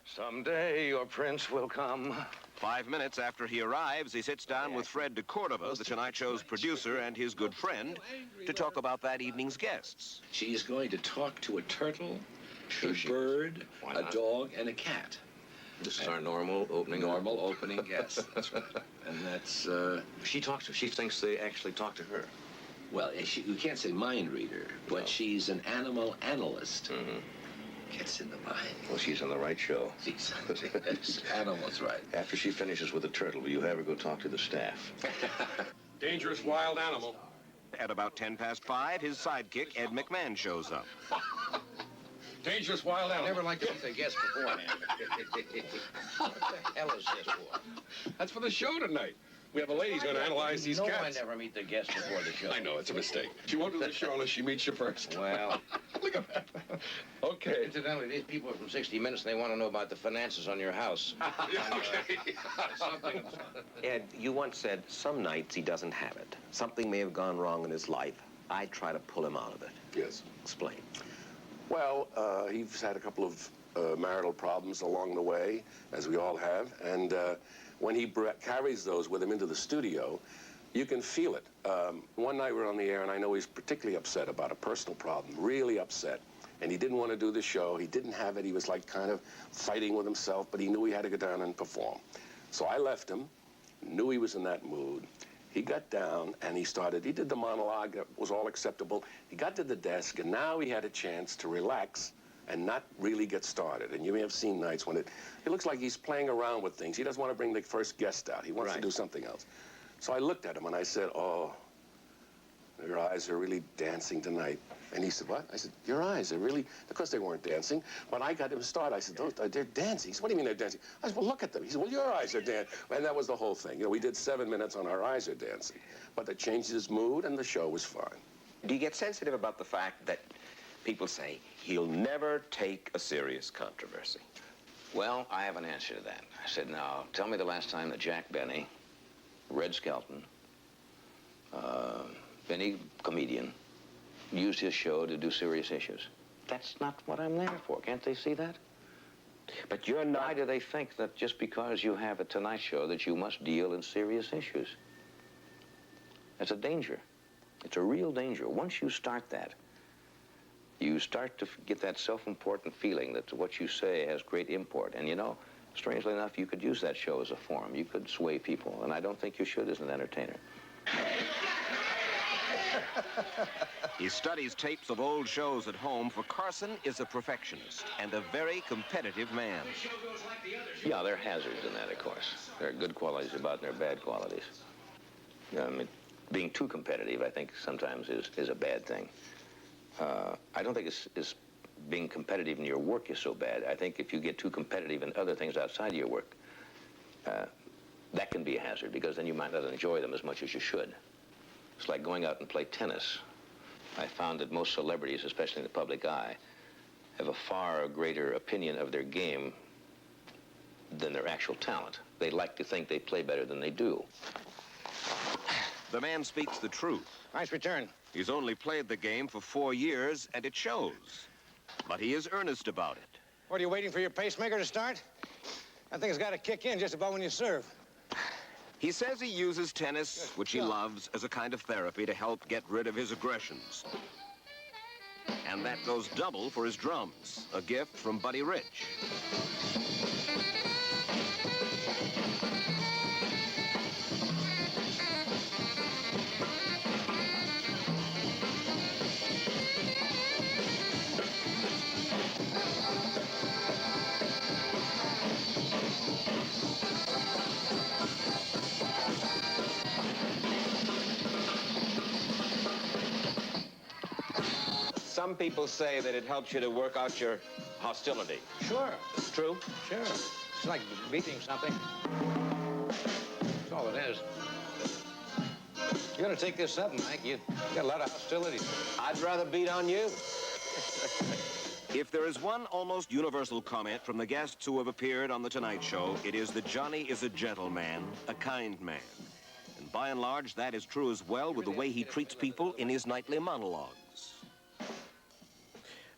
Speaker 4: Someday your prince will come.
Speaker 14: 5 minutes after he arrives, he sits down with Fred de Cordova, the Tonight Show's producer and his good friend, to talk about that evening's guests.
Speaker 16: She's going to talk to a turtle, a bird, a dog, and a cat.
Speaker 4: This is our normal opening
Speaker 16: guest. That's right. And that's,
Speaker 4: She thinks they actually talk to her.
Speaker 16: well, you can't say mind reader, but she's an animal analyst.
Speaker 4: Mm-hmm.
Speaker 16: Gets in the mind.
Speaker 4: Well, she's on the right show.
Speaker 16: She's animals, right.
Speaker 4: After she finishes with the turtle, will you have her go talk to the staff?
Speaker 14: Dangerous wild animal. At about 5:10, his sidekick, Ed McMahon, shows up.
Speaker 16: Dangerous wild animal.
Speaker 4: I never like to meet the guests beforehand. What the hell is this for?
Speaker 16: That's for the show tonight. We have a lady who's going to analyze these
Speaker 4: No,
Speaker 16: cats.
Speaker 4: I never meet the guests before the show.
Speaker 16: I know, it's a mistake. She won't do the show unless she meets you first.
Speaker 4: Well,
Speaker 16: look at that. Okay.
Speaker 4: Incidentally, these people are from 60 Minutes, and they want to know about the finances on your house.
Speaker 14: Ed, you once said some nights he doesn't have it. Something may have gone wrong in his life. I try to pull him out of it.
Speaker 17: Yes.
Speaker 14: Explain.
Speaker 17: Well, he's had a couple of marital problems along the way, as we all have, and when he carries those with him into the studio, you can feel it. One night we're on the air, and I know he's particularly upset about a personal problem, really upset, and he didn't want to do the show. He didn't have it. He was like kind of fighting with himself, but he knew he had to go down and perform. So I left him, knew he was in that mood. He got down and he did the monologue that was all acceptable. He got to the desk, and now he had a chance to relax and not really get started. And you may have seen nights when it looks like he's playing around with things. He doesn't want to bring the first guest out. He wants to do something else. So I looked at him and I said, "Oh, your eyes are really dancing tonight." And he said, "What?" I said, "Your eyes are really," because they weren't dancing. When I got him started, I said, "They're dancing." He said, "What do you mean they're dancing?" I said, "Well, look at them." He said, "Well, your eyes are dancing." And that was the whole thing. You know, we did 7 minutes on Our Eyes Are Dancing. But that changed his mood and the show was fine.
Speaker 14: Do you get sensitive about the fact that people say he'll never take a serious controversy?
Speaker 4: Well, I have an answer to that. I said, now, tell me the last time that Jack Benny, Red Skelton, any comedian, used his show to do serious issues. That's not what I'm there for. Can't they see that?
Speaker 14: But you're not...
Speaker 4: Why do they think that just because you have a Tonight Show that you must deal in serious issues? It's a danger. It's a real danger. Once you start that, you start to get that self-important feeling that what you say has great import. And, you know, strangely enough, you could use that show as a forum. You could sway people, and I don't think you should as an entertainer.
Speaker 14: He studies tapes of old shows at home, for Carson is a perfectionist and a very competitive man.
Speaker 4: Yeah, there are hazards in that, of course. There are good qualities about it, and there are bad qualities. Being too competitive, I think, sometimes is a bad thing. I don't think it's being competitive in your work is so bad. I think if you get too competitive in other things outside of your work, that can be a hazard, because then you might not enjoy them as much as you should. It's like going out and play tennis. I found that most celebrities, especially in the public eye, have a far greater opinion of their game than their actual talent. They like to think they play better than they do.
Speaker 14: The man speaks the truth.
Speaker 4: Nice return.
Speaker 14: He's only played the game for 4 years, and it shows. But he is earnest about it.
Speaker 18: What, are you waiting for your pacemaker to start? That thing's got to kick in just about when you serve.
Speaker 14: He says he uses tennis, which he loves, as a kind of therapy to help get rid of his aggressions. And that goes double for his drums, a gift from Buddy Rich. Some people say that it helps you to work out your hostility.
Speaker 4: Sure.
Speaker 14: True?
Speaker 4: Sure. It's like beating something. That's all it is. You gotta take this up, Mike. You got a lot of hostility.
Speaker 14: I'd rather beat on you. If there is one almost universal comment from the guests who have appeared on The Tonight Show, it is that Johnny is a gentleman, a kind man. And by and large, that is true as well with the way he treats people in his nightly monologues.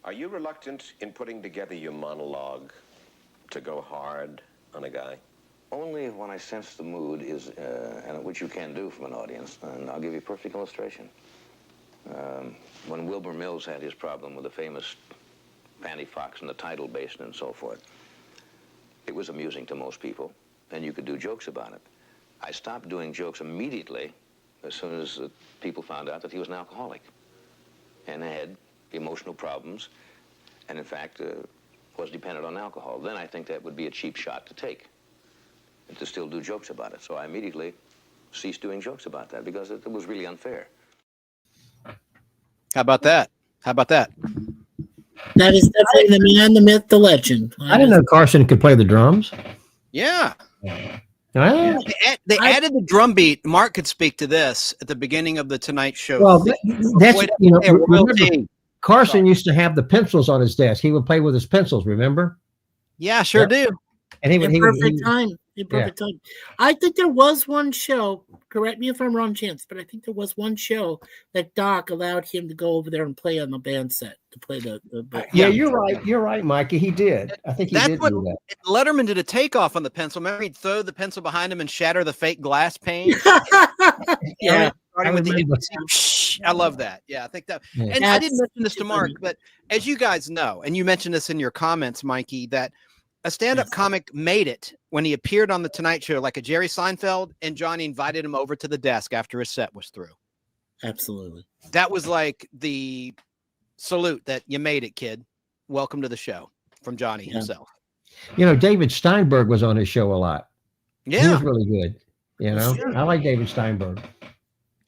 Speaker 14: Are you reluctant in putting together your monologue to go hard on a guy?
Speaker 4: Only when I sense the mood is, and which you can do from an audience, and I'll give you a perfect illustration. When Wilbur Mills had his problem with the famous Panty Fox and the tidal basin and so forth, it was amusing to most people, and you could do jokes about it. I stopped doing jokes immediately as soon as people found out that he was an alcoholic and had emotional problems, and in fact was dependent on alcohol. Then I think that would be a cheap shot to take, and to still do jokes about it. So I immediately ceased doing jokes about that because it was really unfair.
Speaker 7: How about that? How about that?
Speaker 12: That is definitely the man, the myth, the legend.
Speaker 11: I didn't know Carson could play the drums.
Speaker 7: Yeah.
Speaker 11: Yeah.
Speaker 7: They added the drum beat. Mark could speak to this at the beginning of the Tonight Show.
Speaker 11: Well, that's, remember, Carson used to have the pencils on his desk. He would play with his pencils, remember?
Speaker 7: Yeah, sure do.
Speaker 11: And he would,
Speaker 12: in perfect time. I think there was one show, correct me if I'm wrong, Chance, but I think there was one show that Doc allowed him to go over there and play on the band set, to play the
Speaker 11: yeah, you're right. You're right, Mikey. He did. I think he did do that.
Speaker 7: Letterman did a takeoff on the pencil. Remember, he'd throw the pencil behind him and shatter the fake glass pane?
Speaker 11: Yeah.
Speaker 7: Starting with the I love that. Yeah, I think that.
Speaker 11: Yeah.
Speaker 7: And I didn't mention this to Mark, but as you guys know, and you mentioned this in your comments, Mikey, that a stand-up comic made it when he appeared on the Tonight Show, like a Jerry Seinfeld, and Johnny invited him over to the desk after his set was through.
Speaker 12: Absolutely.
Speaker 7: That was like the salute that you made it, kid. Welcome to the show from Johnny himself.
Speaker 11: You know, David Steinberg was on his show a lot.
Speaker 7: Yeah.
Speaker 11: He was really good. You know,
Speaker 7: Sure.
Speaker 11: I like David Steinberg.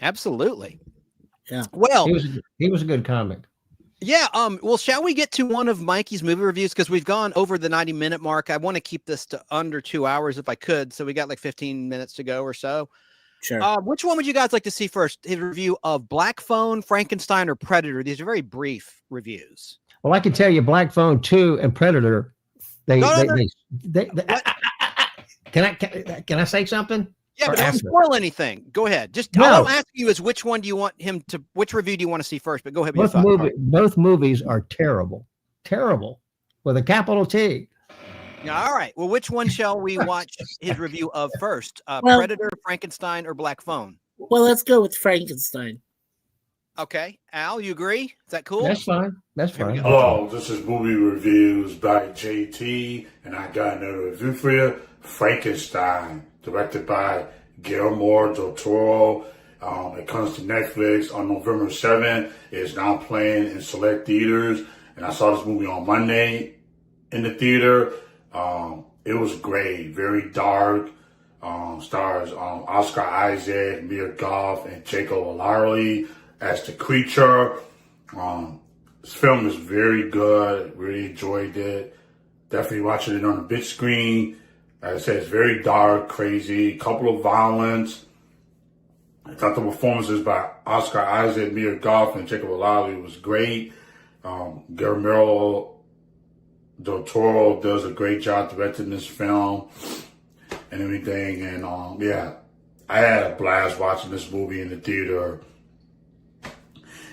Speaker 7: Absolutely.
Speaker 12: Yeah.
Speaker 7: Well,
Speaker 11: he was a good comic.
Speaker 7: Yeah. Well, shall we get to one of Mikey's movie reviews? Because we've gone over the 90-minute mark. I want to keep this to under 2 hours if I could. So we got like 15 minutes to go or so.
Speaker 12: Sure.
Speaker 7: Which one would you guys like to see first? His review of Black Phone, Frankenstein, or Predator? These are very brief reviews.
Speaker 11: Well, I can tell you, Black Phone 2 and Predator. Can I say something?
Speaker 7: Yeah,
Speaker 11: Or
Speaker 7: but don't
Speaker 11: after?
Speaker 7: spoil anything. Go ahead. Just
Speaker 11: No.
Speaker 7: all I'm asking you is which one do you want him to? Which review do you want to see first? But go ahead. With
Speaker 11: Both movies are terrible, with a capital T.
Speaker 7: All right. Well, which one shall we watch his review of first? Predator, Frankenstein, or Black Phone?
Speaker 12: Well, let's go with Frankenstein.
Speaker 7: Okay. Al, you agree? Is that cool?
Speaker 11: That's fine. That's fine.
Speaker 19: Hello, this is Movie Reviews by JT, and I got another review for you. Frankenstein, directed by Guillermo del Toro. It comes to Netflix on November 7th. It's now playing in select theaters, and I saw this movie on Monday in the theater. It was great, very dark. Stars Oscar Isaac, Mia Goth, and Jacob Elordi as the creature. This film is very good. Really enjoyed it. Definitely watching it on the big screen. Like I said, it's very dark, crazy, couple of violence. I thought the performances by Oscar Isaac, Mia Goth, and Jacob Elordi was great. Guillermo del Toro does a great job directing this film and everything. And yeah, I had a blast watching this movie in the theater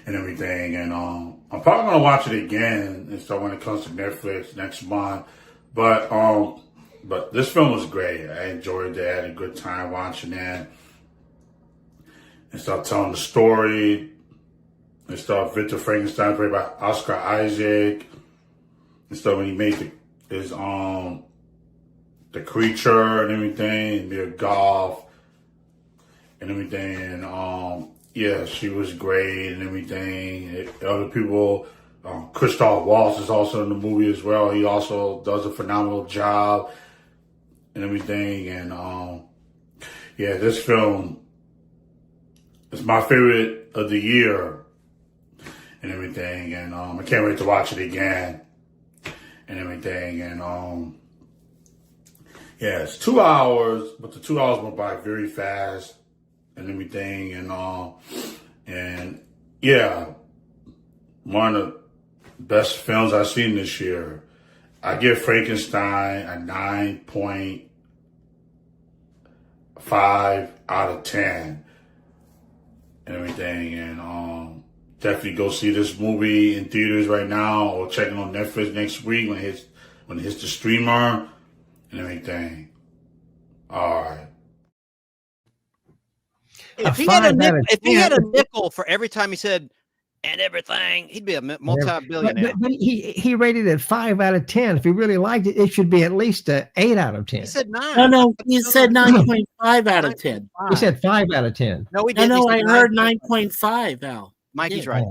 Speaker 19: and everything. And I'm probably gonna watch it again and so when it comes to Netflix next month. But this film was great. I enjoyed it. I had a good time watching it. And start telling the story. And start Victor Frankenstein played by Oscar Isaac. And stuff when he made his the creature and everything, and Mia Goth and everything. And yeah, she was great and everything. Other people, Christoph Waltz is also in the movie as well. He also does a phenomenal job and everything. And yeah, this film is my favorite of the year and everything. And I can't wait to watch it again and everything. And yeah, it's 2 hours, but the 2 hours went by very fast and everything. And yeah, one of the best films I've seen this year. I give Frankenstein a 9.5 out of 10 and everything. And definitely go see this movie in theaters right now, or check it on Netflix next week when it hits the streamer and everything. All right.
Speaker 7: If he had a nickel for every time he said and everything, he'd be a multi-billionaire.
Speaker 11: But he rated it 5 out of 10. If he really liked it, it should be at least a 8 out of 10.
Speaker 7: He said 9.
Speaker 12: No, he said 9.5 out of 10.
Speaker 11: He said 5 out of 10.
Speaker 7: No, he didn't.
Speaker 12: No, I heard 9.5, Al.
Speaker 7: Mikey's right.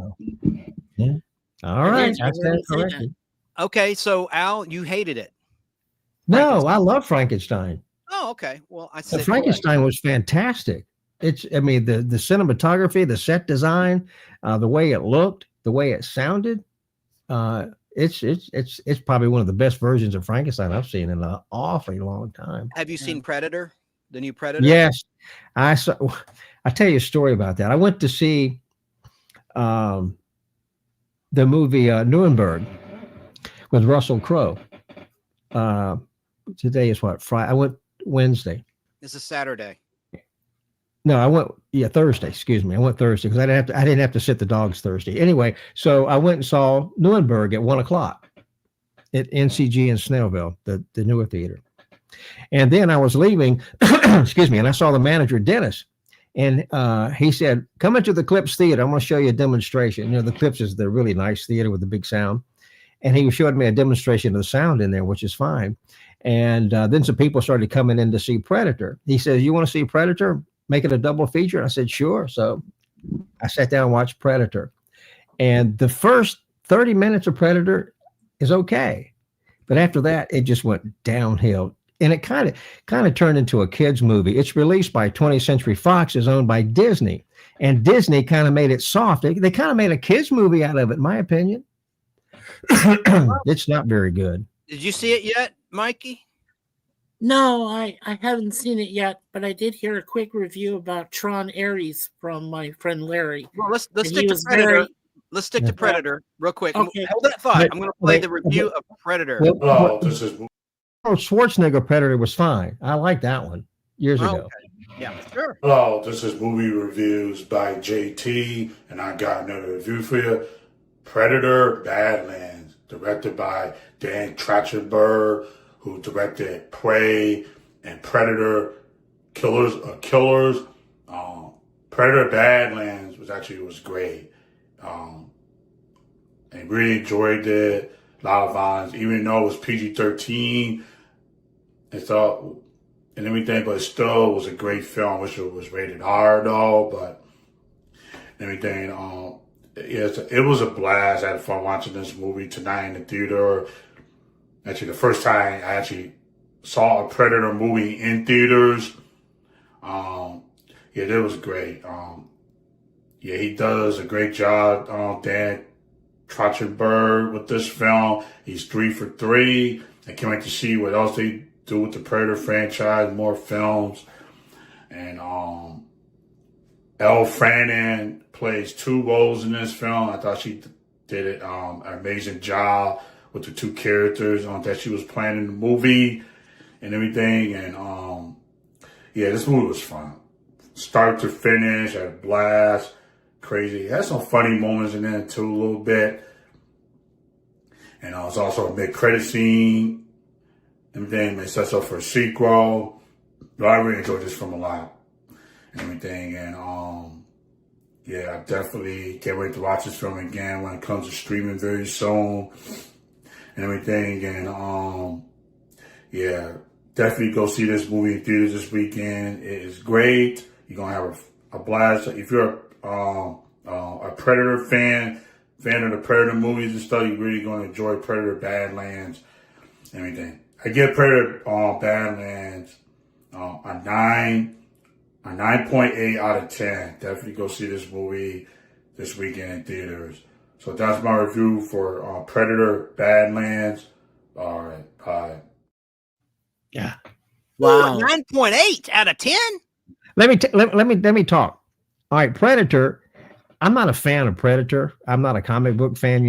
Speaker 11: Yeah. All right. I stand corrected.
Speaker 7: Okay, so Al, you hated it.
Speaker 11: No, I love Frankenstein.
Speaker 7: Oh, okay. Well, I said
Speaker 11: Frankenstein was fantastic. The cinematography, the set design, the way it looked, the way it sounded. It's probably one of the best versions of Frankenstein I've seen in an awfully long time.
Speaker 7: Have you seen Predator? The new Predator?
Speaker 11: Yes, I saw. I'll tell you a story about that. I went to see the movie Nuremberg with Russell Crowe. Today is what? Friday. I went Wednesday.
Speaker 7: This is Saturday.
Speaker 11: No, I went Thursday. Excuse me. I went Thursday because I didn't have to sit the dogs Thursday. Anyway, so I went and saw Nuremberg at 1:00 at NCG in Snellville, the newer theater. And then I was leaving, excuse me, and I saw the manager, Dennis, and he said, "Come into the Clips Theater. I'm going to show you a demonstration." You know, the Clips is the really nice theater with the big sound, and he showed me a demonstration of the sound in there, which is fine. And then some people started coming in to see Predator. He says, "You want to see Predator? Make it a double feature?" I said, "Sure." So I sat down and watched Predator. And the first 30 minutes of Predator is okay. But after that, it just went downhill. And it kind of turned into a kid's movie. It's released by 20th Century Fox, is owned by Disney. And Disney kind of made it soft. They kind of made a kid's movie out of it, in my opinion. It's not very good.
Speaker 7: Did you see it yet, Mikey?
Speaker 12: No, I haven't seen it yet, but I did hear a quick review about Tron Ares from my friend Larry.
Speaker 7: Well, let's stick to Predator. Let's stick to Predator real quick.
Speaker 12: Okay.
Speaker 7: Hold that thought. I'm going to play the review of Predator.
Speaker 19: This is
Speaker 11: Schwarzenegger Predator was fine. I like that one years ago.
Speaker 7: Okay. Yeah, sure.
Speaker 19: Hello, this is Movie Reviews by JT, and I got another review for you. Predator Badlands, directed by Dan Trachtenberg, who directed Prey and Predator Killers. Predator Badlands was great. And really enjoyed it. A lot of violence, even though it was PG-13 and everything, but it still was a great film. I wish it was rated R though, but everything. It was a blast. I had fun watching this movie tonight in the theater. Actually, the first time I actually saw a Predator movie in theaters. That was great. He does a great job, Dan Trachtenberg, with this film. He's 3 for 3. I can't wait to see what else they do with the Predator franchise, more films. And Elle Fanning plays 2 roles in this film. I thought she did an amazing job with the 2 characters that she was playing in the movie and everything. And this movie was fun. Start to finish, I had a blast. Crazy. It had some funny moments in there too, a little bit. And it's also a mid-credit scene. Everything makes us up for a sequel. But I really enjoyed this film a lot. And everything. And I definitely can't wait to watch this film again when it comes to streaming very soon. And everything. And definitely go see this movie in theaters this weekend. It is great. You're gonna have a blast. If you're a Predator fan of the Predator movies and stuff, you're really gonna enjoy Predator Badlands and everything. I give Predator Badlands a 9.8 out of 10. Definitely go see this movie this weekend in theaters. So that's my review for Predator Badlands. All right, bye.
Speaker 11: Yeah.
Speaker 7: Wow. 9.8 out of 10.
Speaker 11: Let me talk. All right, Predator. I'm not a fan of Predator. I'm not a comic book fan,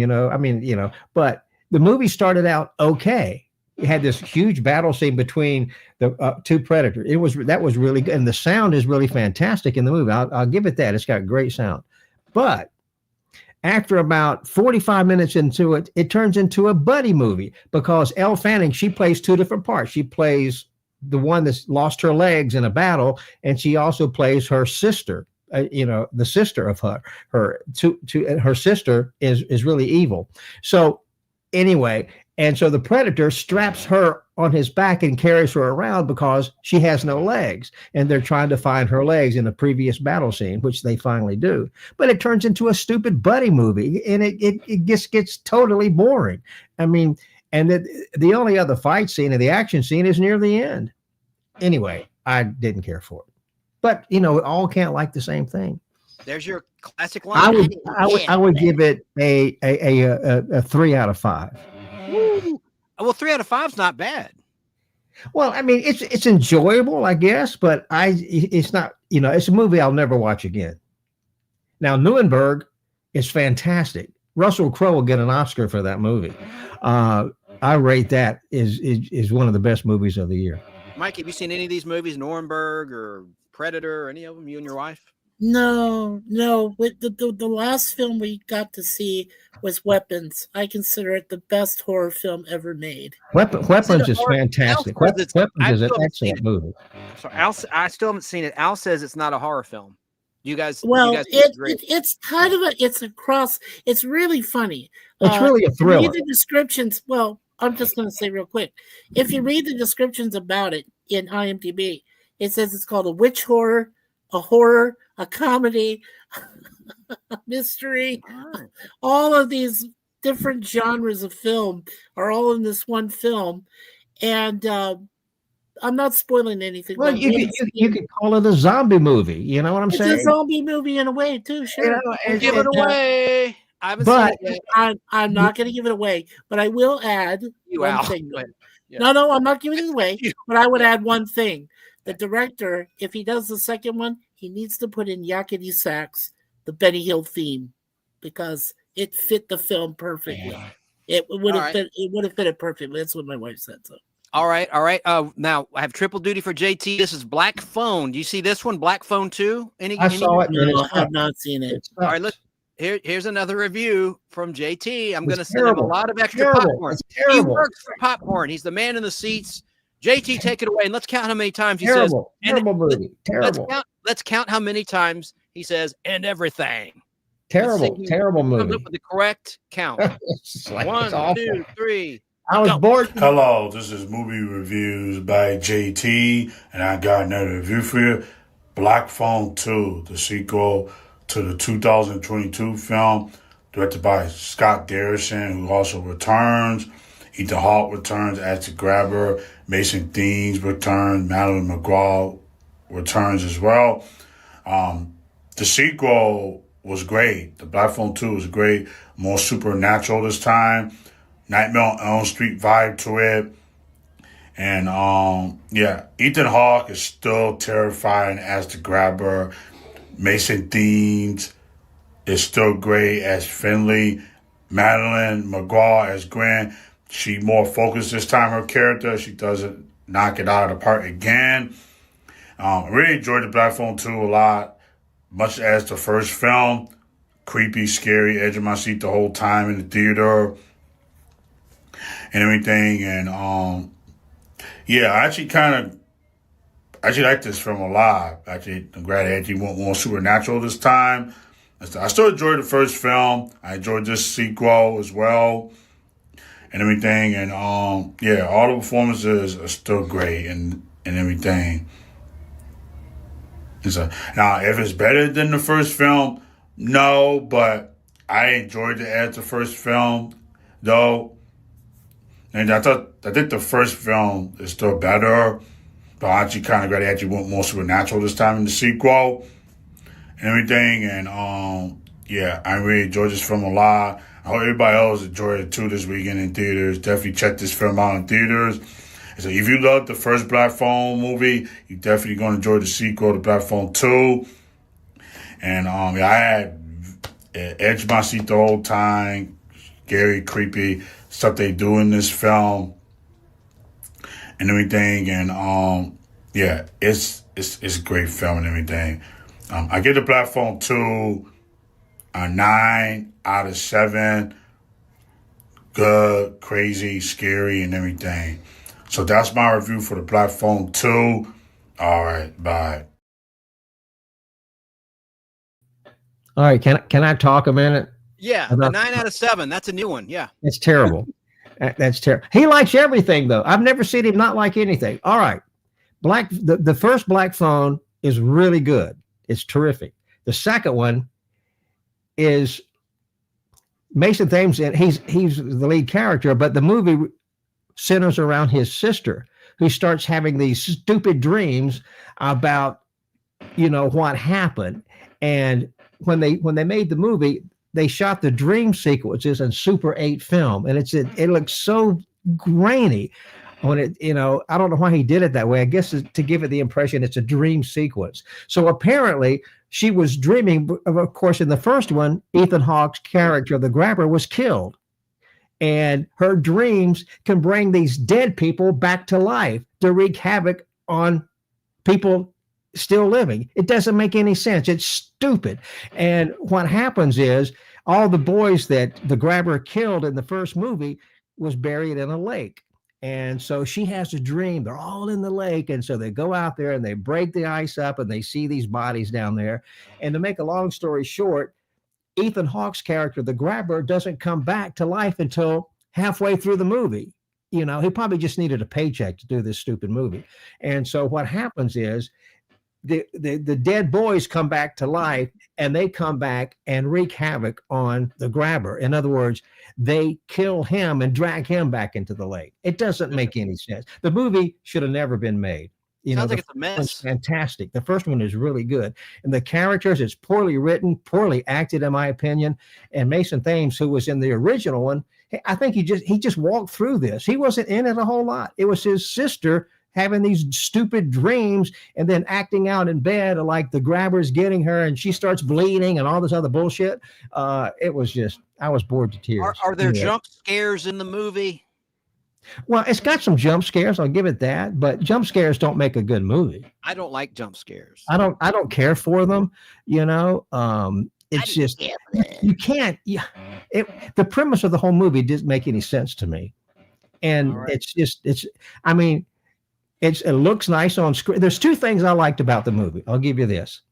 Speaker 11: but the movie started out okay. It had this huge battle scene between the 2 Predators. That was really good, and the sound is really fantastic in the movie. I'll give it that. It's got great sound. But After about 45 minutes into it, it turns into a buddy movie because Elle Fanning, she plays two different parts. She plays the one that's lost her legs in a battle, and she also plays her sister. The sister of her sister is really evil. So anyway, and so the Predator straps her on his back and carries her around because she has no legs, and they're trying to find her legs in a previous battle scene, which they finally do. But it turns into a stupid buddy movie, and it just gets totally boring. I mean, and the only other fight scene of the action scene is near the end. Anyway, I didn't care for it. But all can't like the same thing.
Speaker 7: There's your classic line.
Speaker 11: I would give it a 3 out of 5.
Speaker 7: Woo. Well, 3 out of 5 is not bad.
Speaker 11: Well, I mean, it's enjoyable, I guess, but it's not. It's a movie I'll never watch again. Now, Nuremberg is fantastic. Russell Crowe will get an Oscar for that movie. I rate that is one of the best movies of the year.
Speaker 7: Mike, have you seen any of these movies, Nuremberg or Predator, or any of them? You and your wife?
Speaker 12: No. With the last film we got to see was Weapons. I consider it the best horror film ever made.
Speaker 11: Weapons is fantastic. Weapons is an excellent movie.
Speaker 7: So Al, I still haven't seen it. Al says it's not a horror film. You guys?
Speaker 12: Well,
Speaker 7: you guys
Speaker 12: it's kind of it's a cross. It's really funny.
Speaker 11: It's really a thriller.
Speaker 12: Read the descriptions. Well, I'm just going to say real quick. If you read the descriptions about it in IMDb, it says it's called a witch horror, a comedy, a mystery. All of these different genres of film are all in this one film. And I'm not spoiling anything.
Speaker 11: Well, you could call it a zombie movie. You know what I'm saying?
Speaker 12: It's a zombie movie in a way, too. Sure.
Speaker 7: Give it away. I haven't seen it yet.
Speaker 12: I'm not going to give it away, but I will add one thing. Yeah. No, I'm not giving it away, but I would add one thing. The director, if he does the second one, he needs to put in Yakety Sax, the Benny Hill theme, because it fit the film perfectly. Yeah. It would have fit it perfectly. That's what my wife said. So.
Speaker 7: All right. Now I have triple duty for JT. This is Black Phone. Do you see this one, Black Phone 2?
Speaker 11: I saw it.
Speaker 12: No, I have not seen it.
Speaker 7: All right, look. Here's another review from JT. I'm going to send him a lot of extra popcorn. He works for popcorn. He's the man in the seats. JT, take it away, and let's count how many times he says.
Speaker 11: Terrible movie. Terrible.
Speaker 7: Let's count how many times he says and everything.
Speaker 11: Terrible movie.
Speaker 7: Comes up with the correct count. 1, 2, 3.
Speaker 11: I was bored.
Speaker 19: Hello, this is Movie Reviews by JT, and I got another review for you. Black Phone 2, the sequel to the 2022 film, directed by Scott Derrickson, who also returns. Ethan Hawke returns as the grabber. Mason Deans returns. Madeline McGraw returns as well. The sequel was great. The Black Phone 2 was great. More supernatural this time. Nightmare on Elm Street vibe to it. And Ethan Hawke is still terrifying as the grabber. Mason Deans is still great as Finley. Madeline McGraw as Gwen. She more focused this time, her character. She doesn't knock it out of the park again. I really enjoyed the Black Phone 2 a lot. Much as the first film. Creepy, scary, edge of my seat the whole time in the theater. And everything. And I actually like this film a lot. Actually, I'm glad it actually went more supernatural this time. I still enjoyed the first film. I enjoyed this sequel as well. And everything. And all the performances are still great and everything. Now, if it's better than the first film, no, but I enjoyed it as the first film, though. And I think the first film is still better. But I actually kind of glad they actually went more supernatural this time in the sequel and everything. And I really enjoyed this film a lot. I hope everybody else enjoyed it too this weekend in theaters. Definitely check this film out in theaters. So if you loved the first Black Phone movie, you're definitely going to enjoy the sequel to Black Phone 2. And I had edge of my seat the whole time. Scary, creepy stuff they do in this film and everything. And it's a great film and everything. I give the Black Phone 2 a 9 out of 7. Good, crazy, scary, and everything. So that's my review for the Black Phone 2. All right, bye.
Speaker 11: All right, can I talk a minute?
Speaker 7: Yeah, a 9 out of 7. That's a new one. Yeah.
Speaker 11: It's terrible. That's terrible. He likes everything, though. I've never seen him not like anything. All right. The first Black Phone is really good. It's terrific. The second one is Mason Thames, and he's the lead character, but the movie centers around his sister, who starts having these stupid dreams about, what happened. And when they made the movie, they shot the dream sequences in Super 8 film, and it looks so grainy when it, I don't know why he did it that way. I guess to give it the impression it's a dream sequence. So apparently she was dreaming. Of course, in the first one, Ethan Hawke's character, the grabber, was killed. And her dreams can bring these dead people back to life to wreak havoc on people still living. It doesn't make any sense. It's stupid. And what happens is all the boys that the grabber killed in the first movie was buried in a lake. And so she has a dream. They're all in the lake. And so they go out there and they break the ice up and they see these bodies down there. And to make a long story short, Ethan Hawke's character, the grabber, doesn't come back to life until halfway through the movie. He probably just needed a paycheck to do this stupid movie. And so what happens is the dead boys come back to life, and they come back and wreak havoc on the grabber. In other words, they kill him and drag him back into the lake. It doesn't make any sense. The movie should have never been made.
Speaker 7: Sounds like it's a mess.
Speaker 11: It's fantastic. The first one is really good. And the characters, it's poorly written, poorly acted, in my opinion. And Mason Thames, who was in the original one, I think he just walked through this. He wasn't in it a whole lot. It was his sister having these stupid dreams and then acting out in bed like the grabber's getting her and she starts bleeding and all this other bullshit. It was just, I was bored to tears.
Speaker 7: Are there jump scares in the movie?
Speaker 11: Well, it's got some jump scares. I'll give it that, but jump scares don't make a good movie.
Speaker 7: I don't like jump scares.
Speaker 11: I don't care for them. It's just, you can't, the premise of the whole movie didn't make any sense to me. And it looks nice on screen. There's two things I liked about the movie. I'll give you this.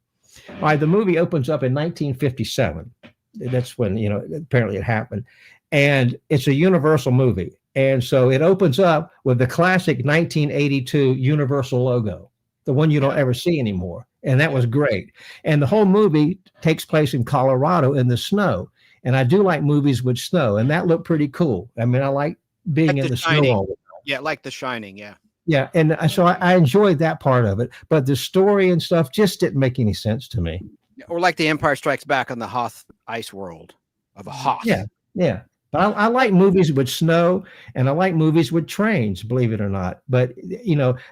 Speaker 11: All right, the movie opens up in 1957. That's when, apparently it happened. And it's a Universal movie. And so it opens up with the classic 1982 Universal logo, the one you don't ever see anymore. And that was great. And the whole movie takes place in Colorado in the snow. And I do like movies with snow, and that looked pretty cool. I mean, I like being in the snow all the time.
Speaker 7: Yeah, like The Shining, yeah.
Speaker 11: Yeah, and so I enjoyed that part of it, but the story and stuff just didn't make any sense to me.
Speaker 7: Or like The Empire Strikes Back on the Hoth ice world of a Hoth.
Speaker 11: Yeah. But I like movies with snow, and I like movies with trains, believe it or not. But,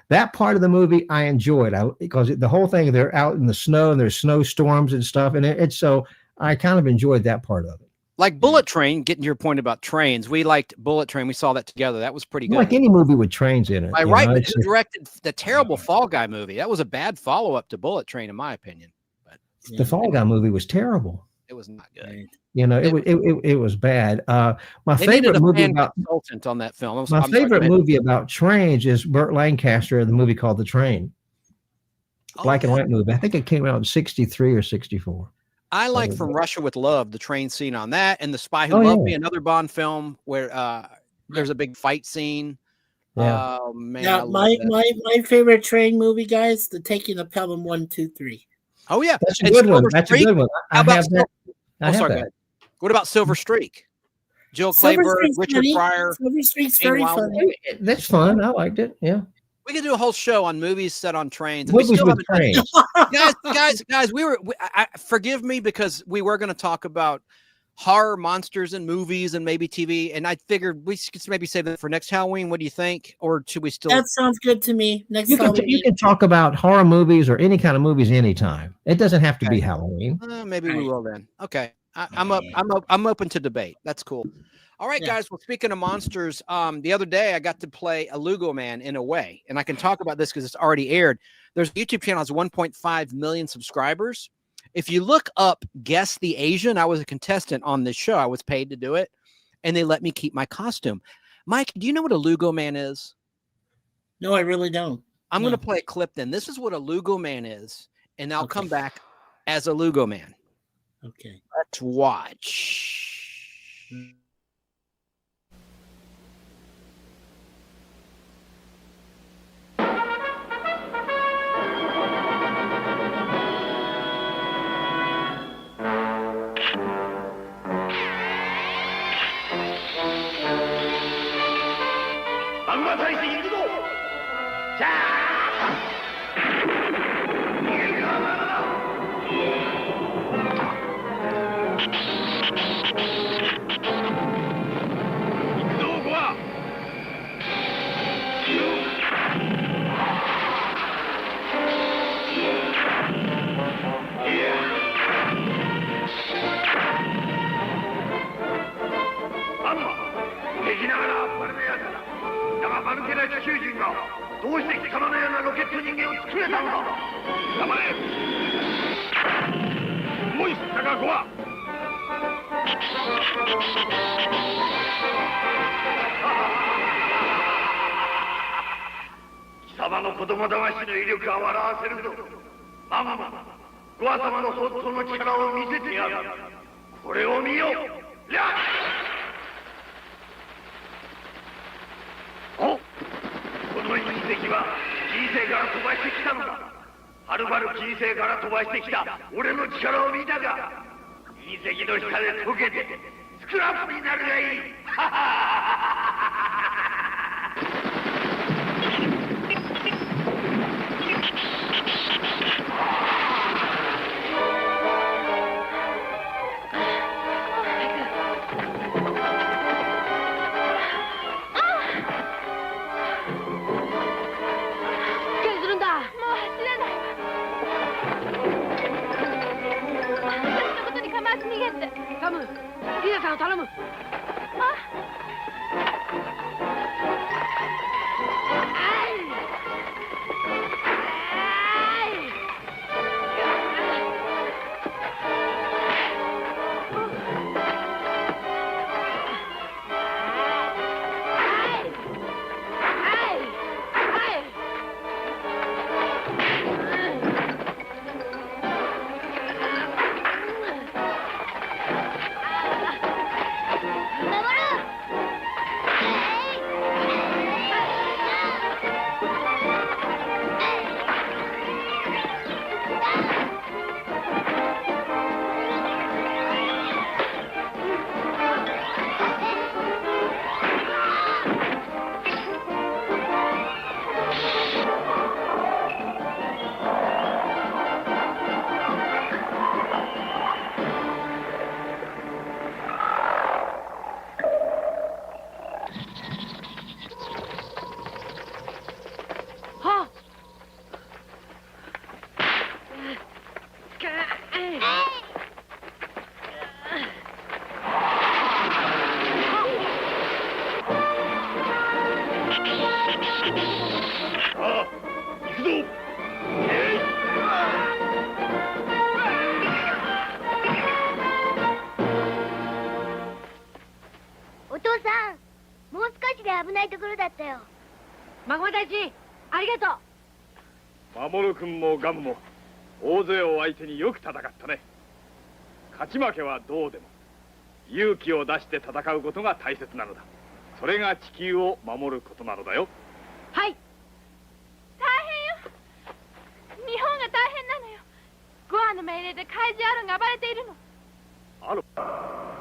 Speaker 11: that part of the movie I enjoyed because the whole thing, they're out in the snow and there's snowstorms and stuff. And it's so I kind of enjoyed that part of it.
Speaker 7: Like Bullet Train, getting to your point about trains, we liked Bullet Train. We saw that together. That was pretty good.
Speaker 11: Like any movie with trains in it.
Speaker 7: Right, but who directed the terrible Fall Guy movie? That was a bad follow-up to Bullet Train, in my opinion. But
Speaker 11: the Fall Guy movie was terrible.
Speaker 7: It was not good.
Speaker 11: It was bad. My favorite movie about
Speaker 7: consultant on that film.
Speaker 11: My favorite movie about trains is Burt Lancaster, the movie called The Train. Black and white movie. I think it came out in 63 or 64.
Speaker 7: I like From Russia with Love, the train scene on that, and The Spy Who Loved Me, another Bond film where there's a big fight scene.
Speaker 11: Yeah.
Speaker 7: Oh man.
Speaker 12: Yeah, my favorite train movie, guys, The Taking of Pelham 1, 2, 3.
Speaker 7: Oh yeah,
Speaker 11: that's a good one. That's a good one.
Speaker 7: How about what about Silver Streak? Jill Clayburgh, Richard Pryor.
Speaker 12: Silver Streak's very funny.
Speaker 11: That's fun. I liked it. Yeah.
Speaker 7: We could do a whole show on movies set on trains.
Speaker 11: Movies with trains.
Speaker 7: guys, forgive me because we were going to talk about horror monsters and movies and maybe TV, and I figured we could maybe save that for next Halloween. What do you think? Or should we still?
Speaker 12: That sounds good to me.
Speaker 11: You can talk about horror movies or any kind of movies anytime. It doesn't have to be Halloween.
Speaker 7: Maybe we will then. Okay, I'm open to debate. That's cool. All right, guys. Well, speaking of monsters, the other day I got to play a Lugo Man in a way, and I can talk about this because it's already aired. There's a YouTube channel that has 1.5 million subscribers, If you look up Guess the Asian, I was a contestant on this show. I was paid to do it, and they let me keep my costume. Mike, do you know what a Lugo man is?
Speaker 12: No, I really don't.
Speaker 7: I'm going to play a clip then. This is what a Lugo man is, and I'll come back as a Lugo man.
Speaker 12: Okay.
Speaker 7: Let's watch.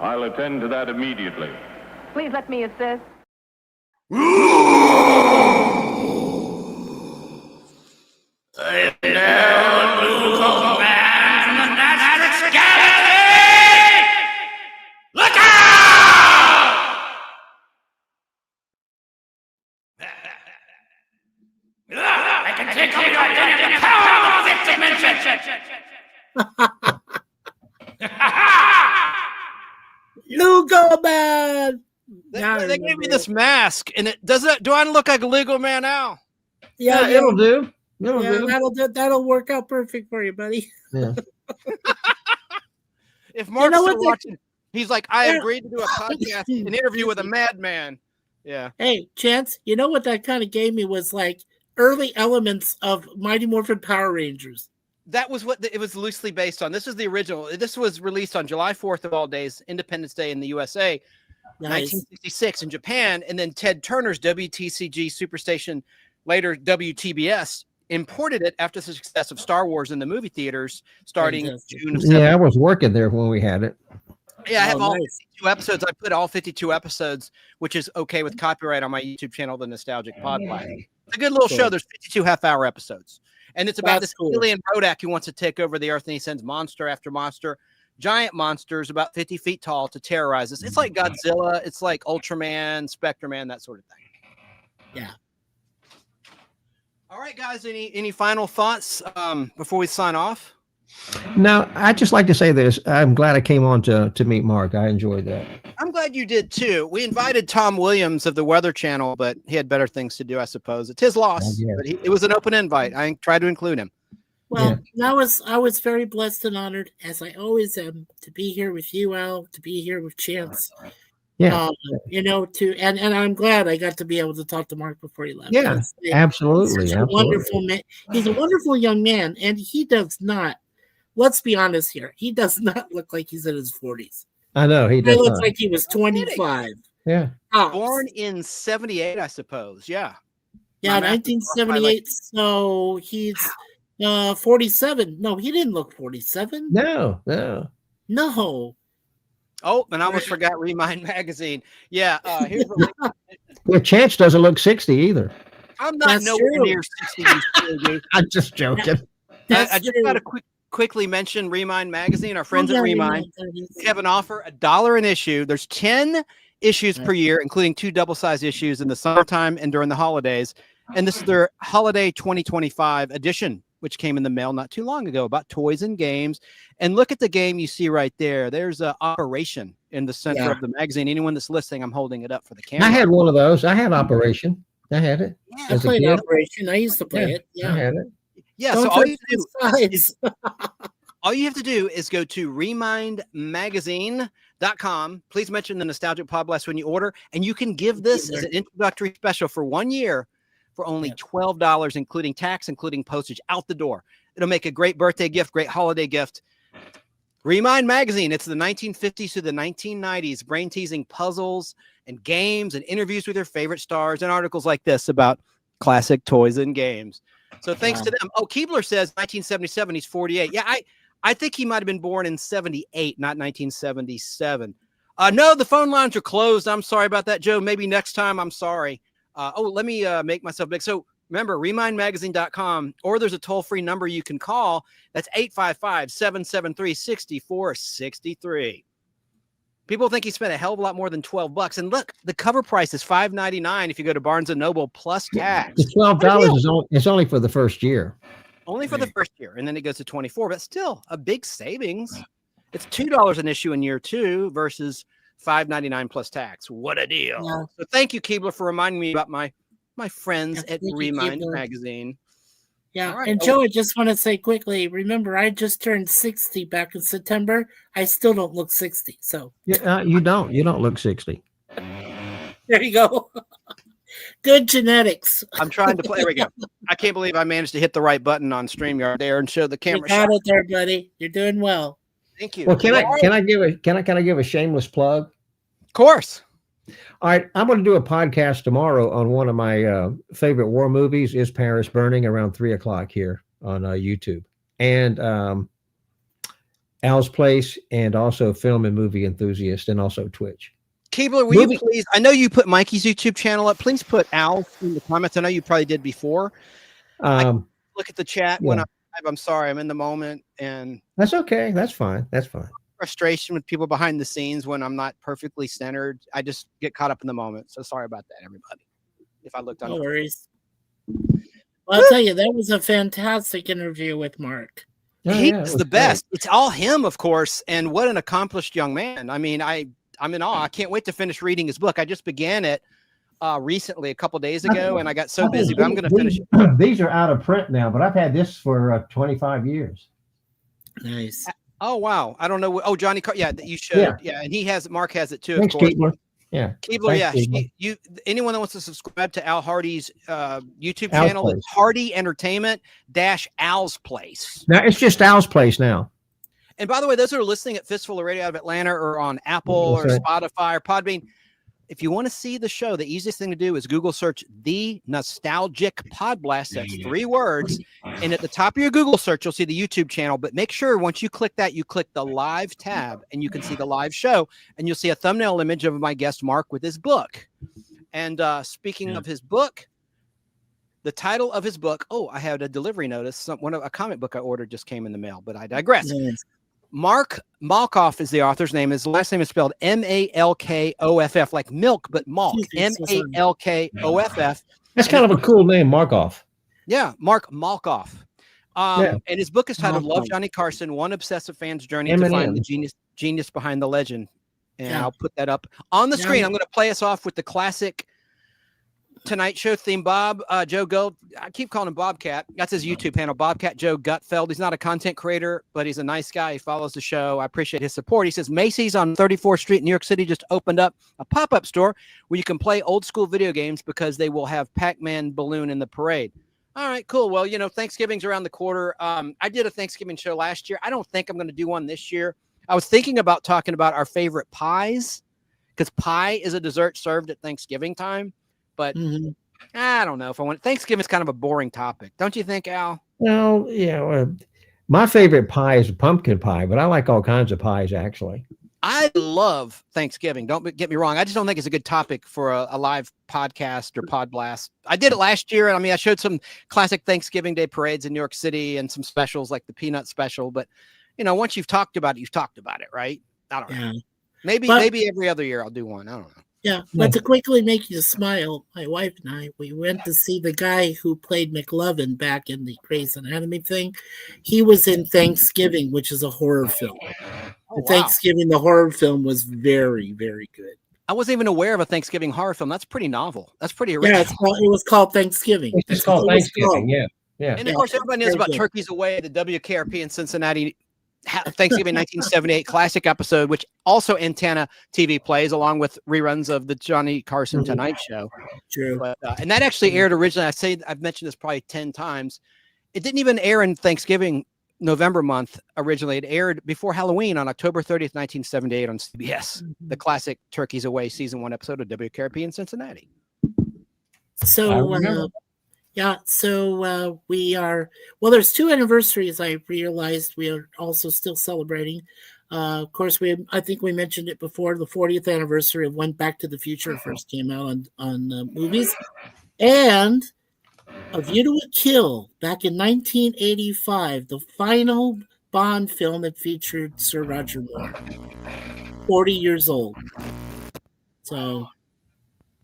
Speaker 20: I'll attend to that immediately.
Speaker 21: Please let me assist.
Speaker 12: Lugo man.
Speaker 7: They gave me this mask, and it does it. Do I look like a Lugo man now?
Speaker 12: Yeah,
Speaker 11: it'll do.
Speaker 12: That'll work out perfect for you, buddy.
Speaker 11: Yeah.
Speaker 7: If Mark's still watching, he's like, I agreed to do a podcast, an interview with a madman. Yeah.
Speaker 12: Hey, Chance, you know what that kind of gave me was like early elements of Mighty Morphin Power Rangers.
Speaker 7: That was what it was loosely based on. This is the original. This was released on July 4th of all days, Independence Day in the USA, 1966 in Japan. And then Ted Turner's WTCG Superstation, later WTBS, imported it after the success of Star Wars in the movie theaters starting June of 70.
Speaker 11: Yeah, I was working there when we had it.
Speaker 7: Yeah, I have all 52 episodes. I put all 52 episodes, which is okay with copyright, on my YouTube channel, The Nostalgic Podblast. It's a good little show. There's 52 half-hour episodes. And it's about this alien Rodak who wants to take over the Earth, and he sends monster after monster, giant monsters about 50 feet tall to terrorize us. It's like Godzilla. It's like Ultraman, Spectreman, that sort of thing.
Speaker 12: Yeah.
Speaker 7: All right, guys. Any final thoughts before we sign off?
Speaker 11: Now, I'd just like to say this. I'm glad I came on to meet Mark. I enjoyed that.
Speaker 7: I'm glad you did too. We invited Tom Williams of the Weather Channel, but he had better things to do, I suppose. It's his loss, but it was an open invite. I tried to include him.
Speaker 12: Well, I was very blessed and honored, as I always am, to be here with you, Al, to be here with Chance.
Speaker 11: Yeah.
Speaker 12: And I'm glad I got to be able to talk to Mark before he left.
Speaker 11: Yeah, absolutely.
Speaker 12: He's a wonderful man. He's a wonderful young man, and he does not. Let's be honest here. He does not look like he's in his 40s.
Speaker 11: I know he does.
Speaker 12: He looks like he was 25.
Speaker 11: Yeah.
Speaker 7: Born in 78, I suppose. Yeah.
Speaker 12: Yeah, 1978. So he's 47. No, he didn't look 47.
Speaker 11: No.
Speaker 12: No.
Speaker 7: Oh, and I almost forgot Remind Magazine. Yeah. Here's the link.
Speaker 11: Well, Chance doesn't look 60 either.
Speaker 7: I'm not nowhere near 60.
Speaker 11: I'm just joking.
Speaker 7: I just got to quickly mention Remind Magazine. Our friends at Remind have an offer, $1 an issue. There's 10 issues per year, including 2 double-size issues in the summertime and during the holidays. And this is their Holiday 2025 edition, which came in the mail not too long ago, about toys and games. And look at the game you see right there. There's an Operation in the center of the magazine. Anyone that's listening, I'm holding it up for the camera.
Speaker 11: I had one of those. I had Operation. I had it.
Speaker 12: Yeah, I played Operation. I used to play it. Yeah.
Speaker 11: I had it.
Speaker 7: Yeah, so all you have to do is go to remindmagazine.com. Please mention the Nostalgic Podblast when you order, and you can give this as an introductory special for 1 year for only $12, including tax, including postage out the door. It'll make a great birthday gift, great holiday gift. Remind Magazine. It's the 1950s to the 1990s, brain-teasing puzzles and games and interviews with your favorite stars and articles like this about classic toys and games. So thanks to them. Oh, Keebler says 1977. He's 48. Yeah, I think he might have been born in 78, not 1977. No, the phone lines are closed. I'm sorry about that, Joe. Maybe next time. I'm sorry. Let me make myself big. So remember, remindmagazine.com, or there's a toll-free number you can call. That's 855-773-6463. People think he spent a hell of a lot more than $12. And look, the cover price is $5.99 if you go to Barnes & Noble plus tax.
Speaker 11: The $12 is only for the first year.
Speaker 7: Only for the first year, and then it goes to $24, but still a big savings. It's $2 an issue in year 2 versus $5.99 plus tax. What a deal. Yeah. So thank you, Keebler, for reminding me about my friends at Remind Magazine.
Speaker 12: Yeah, right. And Joe, I just want to say quickly, remember, I just turned 60 back in September. I still don't look 60, so.
Speaker 11: Yeah, you don't look 60.
Speaker 12: There you go. Good genetics.
Speaker 7: I'm trying to play. There we go. I can't believe I managed to hit the right button on StreamYard there and show the camera.
Speaker 12: You got it there, buddy. You're doing well.
Speaker 7: Thank you.
Speaker 11: Well, can I give a shameless plug?
Speaker 7: Of course.
Speaker 11: All right, I'm going to do a podcast tomorrow on one of my favorite war movies, Is Paris Burning, around 3:00 here on YouTube, and Al's Place, and also Film and Movie Enthusiast, and also Twitch.
Speaker 7: Keebler, will you please? I know you put Mikey's YouTube channel up. Please put Al in the comments. I know you probably did before. Look at the chat when I'm sorry, I'm in the moment, and
Speaker 11: that's okay. That's fine. That's fine.
Speaker 7: Frustration with people behind the scenes when I'm not perfectly centered. I just get caught up in the moment. So sorry about that, everybody. If I looked on,
Speaker 12: no worries. Well, I'll tell you, that was a fantastic interview with Mark.
Speaker 7: He's the best. Great. It's all him, of course, and what an accomplished young man. I mean, I'm in awe. I can't wait to finish reading his book. I just began it recently, a couple days ago, and I got so busy, but I'm going to finish it.
Speaker 11: These are out of print now, but I've had this for 25 years.
Speaker 12: Nice.
Speaker 7: Oh wow, I don't know. Oh, Johnny, yeah, that you showed. Yeah, and Mark has it too.
Speaker 11: Thanks,
Speaker 7: of course.
Speaker 11: Keebler. Yeah,
Speaker 7: Keebler.
Speaker 11: Thanks,
Speaker 7: Yeah,
Speaker 11: Keebler.
Speaker 7: anyone that wants to subscribe to Al Hardee's YouTube channel, it's Hardee Entertainment Al's Place.
Speaker 11: Now it's just Al's Place now.
Speaker 7: And by the way, those who are listening at Fistful of Radio out of Atlanta or on Apple or Spotify or Podbean, if you want to see the show, the easiest thing to do is Google search the Nostalgic Podblast. That's 3 words. And at the top of your Google search, you'll see the YouTube channel. But make sure once you click that, you click the live tab and you can see the live show. And you'll see a thumbnail image of my guest, Mark, with his book. And speaking of his book, the title of his book, I had a delivery notice. A comic book I ordered just came in the mail, but I digress. Yes. Mark Malkoff is the author's name. His last name is spelled Malkoff, like milk, but Malk. Malkoff.
Speaker 11: That's kind of a cool name, Markoff.
Speaker 7: Yeah, Mark Malkoff. And his book is titled Love Johnny Carson, One Obsessive Fan's Journey to Find the Genius Behind the Legend. And I'll put that up on the screen. I'm going to play us off with the classic Tonight Show theme. Joe Gold, I keep calling him Bobcat. That's his YouTube handle, Bobcat Joe Gutfeld. He's not a content creator, but he's a nice guy. He follows the show. I appreciate his support. He says Macy's on 34th Street in New York City just opened up a pop-up store where you can play old school video games because they will have Pac-Man balloon in the parade. All right, cool. Well, Thanksgiving's around the corner. I did a Thanksgiving show last year. I don't think I'm going to do one this year. I was thinking about talking about our favorite pies because pie is a dessert served at Thanksgiving time. But I don't know if I want. Thanksgiving is kind of a boring topic, don't you think, Al?
Speaker 11: Well, yeah. My favorite pie is pumpkin pie, but I like all kinds of pies actually.
Speaker 7: I love Thanksgiving. Don't get me wrong. I just don't think it's a good topic for a live podcast or podblast. I did it last year, and I showed some classic Thanksgiving Day parades in New York City and some specials like the Peanut Special. But once you've talked about it, you've talked about it, right? I don't know. Maybe every other year I'll do one. I don't know.
Speaker 12: Yeah, but to quickly make you smile, my wife and I, we went to see the guy who played McLovin back in the Grey's Anatomy thing. He was in Thanksgiving, which is a horror film. Thanksgiving, the horror film was very, very good.
Speaker 7: I wasn't even aware of a Thanksgiving horror film. That's pretty novel. That's pretty original.
Speaker 12: Yeah, it was called Thanksgiving.
Speaker 11: It's called Thanksgiving, yeah.
Speaker 7: And of course, everybody knows about Turkeys Away, the WKRP in Cincinnati Thanksgiving 1978 classic episode, which also Antenna TV plays along with reruns of the Johnny Carson Tonight Show.
Speaker 12: True.
Speaker 7: But, and that actually aired originally. I've mentioned this probably 10 times. It didn't even air in Thanksgiving November month originally. It aired before Halloween on October 30th, 1978 on CBS. The classic Turkeys Away season 1 episode of WKRP in Cincinnati.
Speaker 12: So we are, there's 2 anniversaries I realized we are also still celebrating. Of course, I think we mentioned it before, the 40th anniversary of when Back to the Future first came out on movies. And A View to a Kill back in 1985, the final Bond film that featured Sir Roger Moore, 40 years old. So,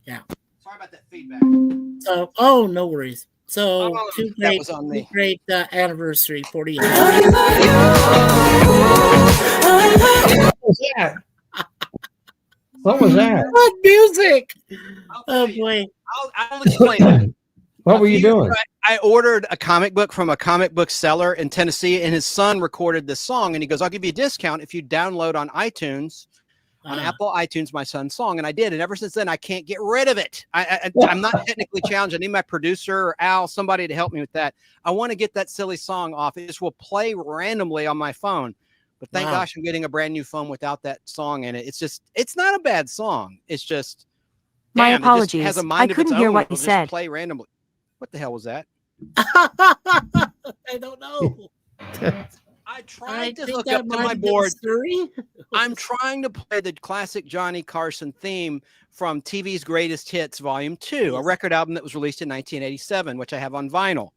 Speaker 12: yeah.
Speaker 7: Sorry about that feedback.
Speaker 12: So, no worries. So, two great anniversary, 40 years.
Speaker 11: What was that?
Speaker 12: What music? Oh, boy.
Speaker 7: I'll explain that.
Speaker 11: What were you doing?
Speaker 7: I ordered a comic book from a comic book seller in Tennessee, and his son recorded this song, and he goes, I'll give you a discount if you download on iTunes. On Apple iTunes, my son's song, and I did. And ever since then, I can't get rid of it. I'm not technically challenged. I need my producer or Al, somebody to help me with that. I want to get that silly song off. It just will play randomly on my phone. But thank gosh, I'm getting a brand new phone without that song in it. It's not a bad song. It's just
Speaker 1: my apologies.
Speaker 7: Has a mind
Speaker 1: I
Speaker 7: of
Speaker 1: couldn't
Speaker 7: its
Speaker 1: hear
Speaker 7: own.
Speaker 1: what
Speaker 7: It'll
Speaker 1: you said.
Speaker 7: Play randomly. What the hell was that?
Speaker 12: I don't know.
Speaker 7: I tried to hook up to my board. I'm trying to play the classic Johnny Carson theme from TV's Greatest Hits Volume 2, a record album that was released in 1987, which I have on vinyl.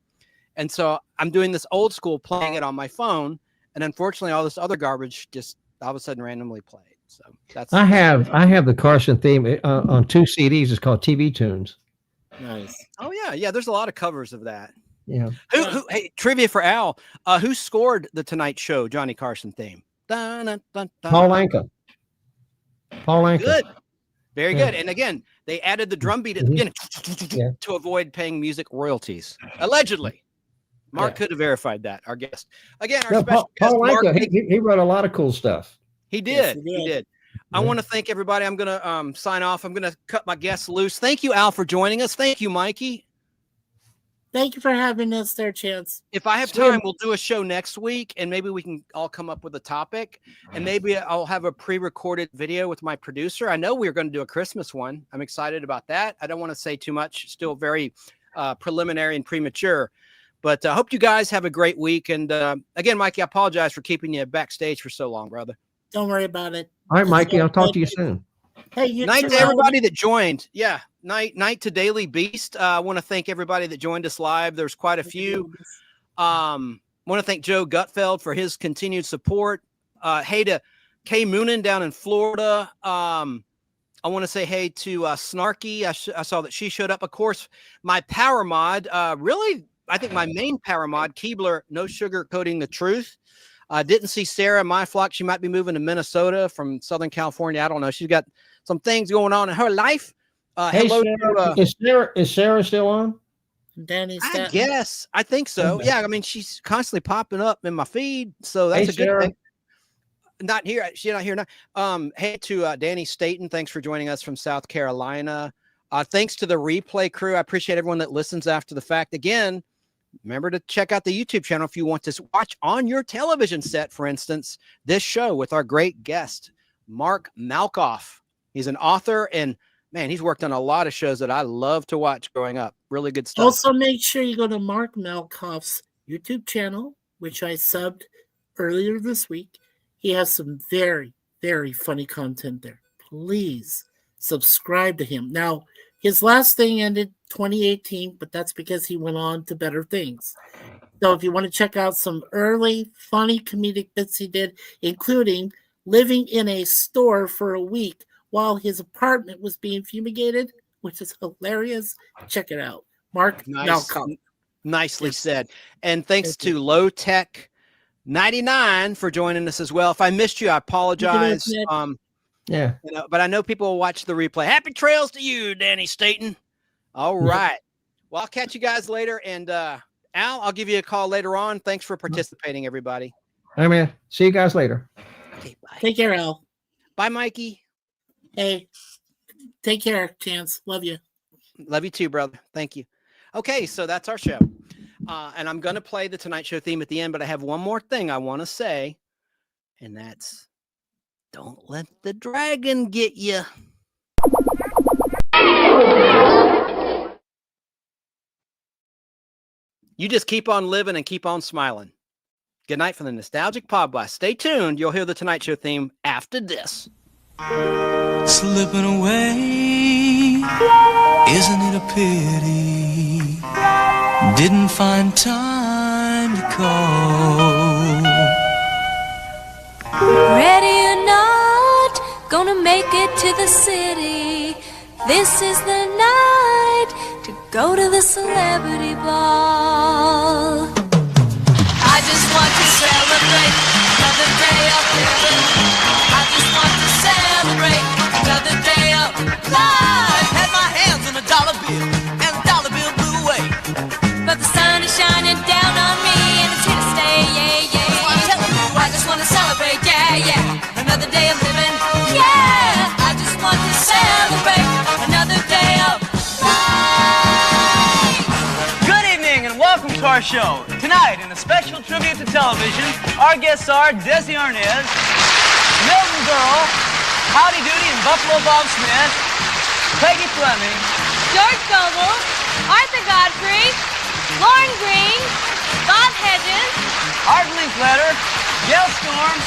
Speaker 7: And so I'm doing this old school, playing it on my phone. And unfortunately, all this other garbage just all of a sudden randomly played. So that's.
Speaker 11: I have the Carson theme on 2 CDs. It's called TV Tunes.
Speaker 12: Nice.
Speaker 7: Oh, yeah. There's a lot of covers of that.
Speaker 11: Yeah.
Speaker 7: Hey, trivia for Al. Who scored the Tonight Show Johnny Carson theme? Dun, dun, dun, dun.
Speaker 11: Paul Anka.
Speaker 7: Good. Very good. And again, they added the drum beat at the beginning to avoid paying music royalties. Allegedly. Mark could have verified that. Our guest again. Our
Speaker 11: No,
Speaker 7: special
Speaker 11: Paul
Speaker 7: guest, Mark.
Speaker 11: Anka, he wrote a lot of cool stuff.
Speaker 7: He did. He did. I want to thank everybody. I'm going to sign off. I'm going to cut my guests loose. Thank you, Al, for joining us. Thank you, Mikey.
Speaker 12: Thank you for having us there, Chance.
Speaker 7: If I have time, we'll do a show next week, and maybe we can all come up with a topic, and maybe I'll have a pre-recorded video with my producer. I know we're going to do a Christmas one. I'm excited about that. I don't want to say too much. Still very preliminary and premature, but I hope you guys have a great week. And again, Mikey, I apologize for keeping you backstage for so long, brother.
Speaker 12: Don't worry about it.
Speaker 11: All right, Mikey, I'll talk to you soon.
Speaker 12: Hey,
Speaker 7: night to everybody that joined. Yeah, night to Daily Beast. I want to thank everybody that joined us live. There's quite a few. Want to thank Joe Gutfeld for his continued support. Hey to Kay Moonen down in Florida. I want to say hey to Snarky. I saw that she showed up. Of course, my power mod. Really, I think my main power mod, Keebler, no sugar coating the truth. Didn't see Sarah, my flock. She might be moving to Minnesota from Southern California. I don't know. She's got some things going on in her life.
Speaker 11: Hey,
Speaker 7: hello,
Speaker 11: Sarah, is Sarah still on?
Speaker 12: Danny,
Speaker 7: I guess. I think so. Yeah. I mean, she's constantly popping up in my feed. So that's a good
Speaker 11: Sarah.
Speaker 7: thing. Not here. She's not here now. Hey to Danny Staten. Thanks for joining us from South Carolina. Thanks to the replay crew. I appreciate everyone that listens after the fact. Again, remember to check out the YouTube channel if you want to watch on your television set, for instance, this show with our great guest, Mark Malkoff. He's an author, and man, he's worked on a lot of shows that I love to watch growing up. Really good stuff.
Speaker 12: Also, make sure you go to Mark Malkoff's YouTube channel, which I subbed earlier this week. He has some very, very funny content there. Please subscribe to him. Now, his last thing ended 2018, but that's because he went on to better things. So if you want to check out some early, funny comedic bits he did, including living in a store for a week while his apartment was being fumigated, which is hilarious. Check it out. Mark Malkoff.
Speaker 7: Nicely said. And thanks to Low Tech 99 for joining us as well. If I missed you, I apologize.
Speaker 11: Yeah.
Speaker 7: But I know people will watch the replay. Happy trails to you, Danny Staten. All right. Well, I'll catch you guys later. And Al, I'll give you a call later on. Thanks for participating, everybody.
Speaker 11: All right, man. See you guys later.
Speaker 7: Okay, bye.
Speaker 12: Take care, Al.
Speaker 7: Bye, Mikey.
Speaker 12: Hey, take care, Chance. Love you.
Speaker 7: Love you too, brother. Thank you. Okay, so that's our show. And I'm going to play the Tonight Show theme at the end, but I have one more thing I want to say, and that's don't let the dragon get you. You just keep on living and keep on smiling. Good night from the Nostalgic Podblast. Stay tuned. You'll hear the Tonight Show theme after this.
Speaker 8: Slipping away, isn't it a pity? Didn't find time to call.
Speaker 1: Ready or not, gonna make it to the city. This is the night to go to the celebrity ball. I just want to celebrate another day of living. I just want to celebrate another day of life.
Speaker 8: Had my hands on a dollar bill, and the dollar bill blew away.
Speaker 1: But the sun is shining down on me, and it's here to stay, yeah, yeah. I just want to celebrate, yeah, yeah. Another day of living, yeah. I just want to celebrate another day of life.
Speaker 22: Good evening and welcome to our show. Tonight, in a special tribute to television, our guests are Desi Arnaz, Milton Berle, Howdy Doody and Buffalo Bob Smith, Peggy Fleming,
Speaker 1: George Gobel, Arthur Godfrey, Lauren Green, Bob Hedges,
Speaker 22: Art Linkletter, Gail Storm,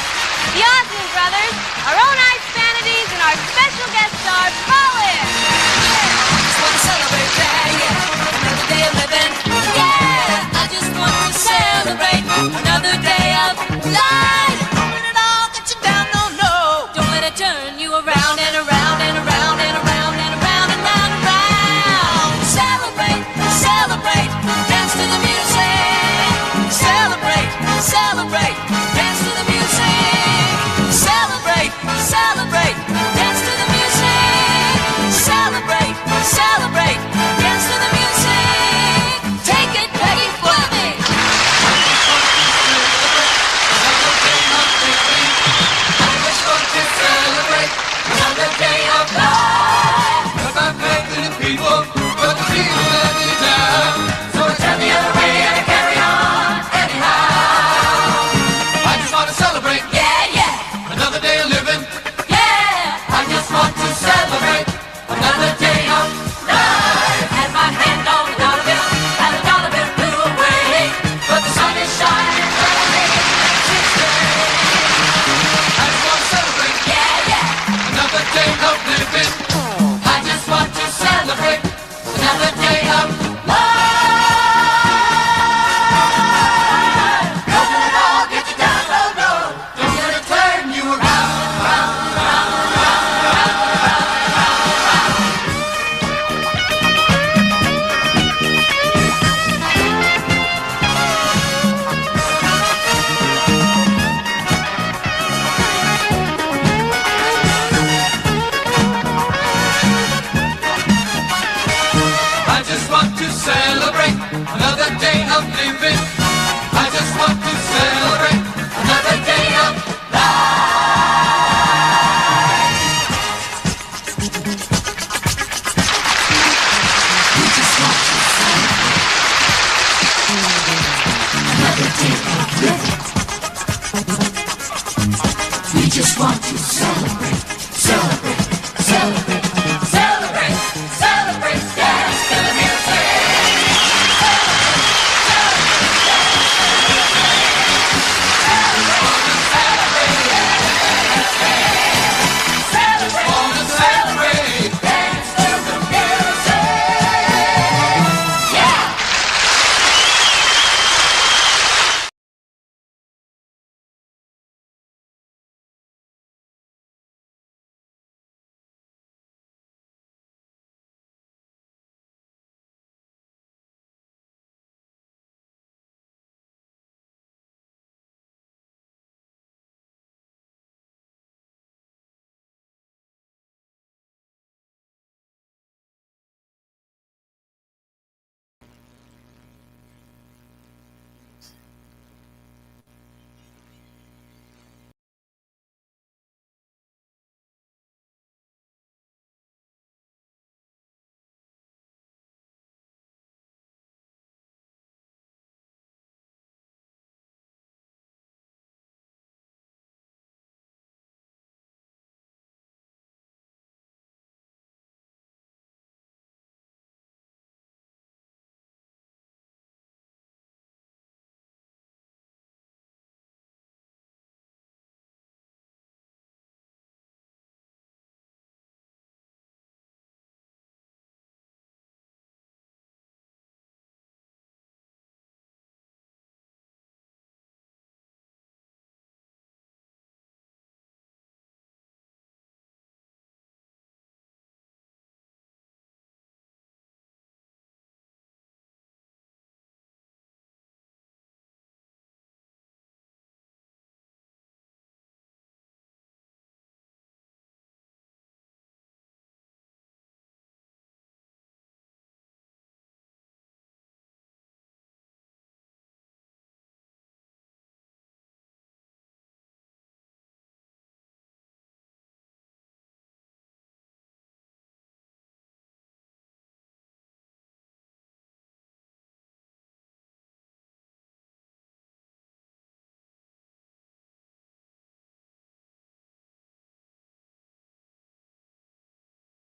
Speaker 1: the Osmond Brothers, our own Ice Vanities, and our special guest star, Paulin.
Speaker 8: I just want to celebrate, yeah, yeah. Another day of living, yeah. I just want to celebrate another day.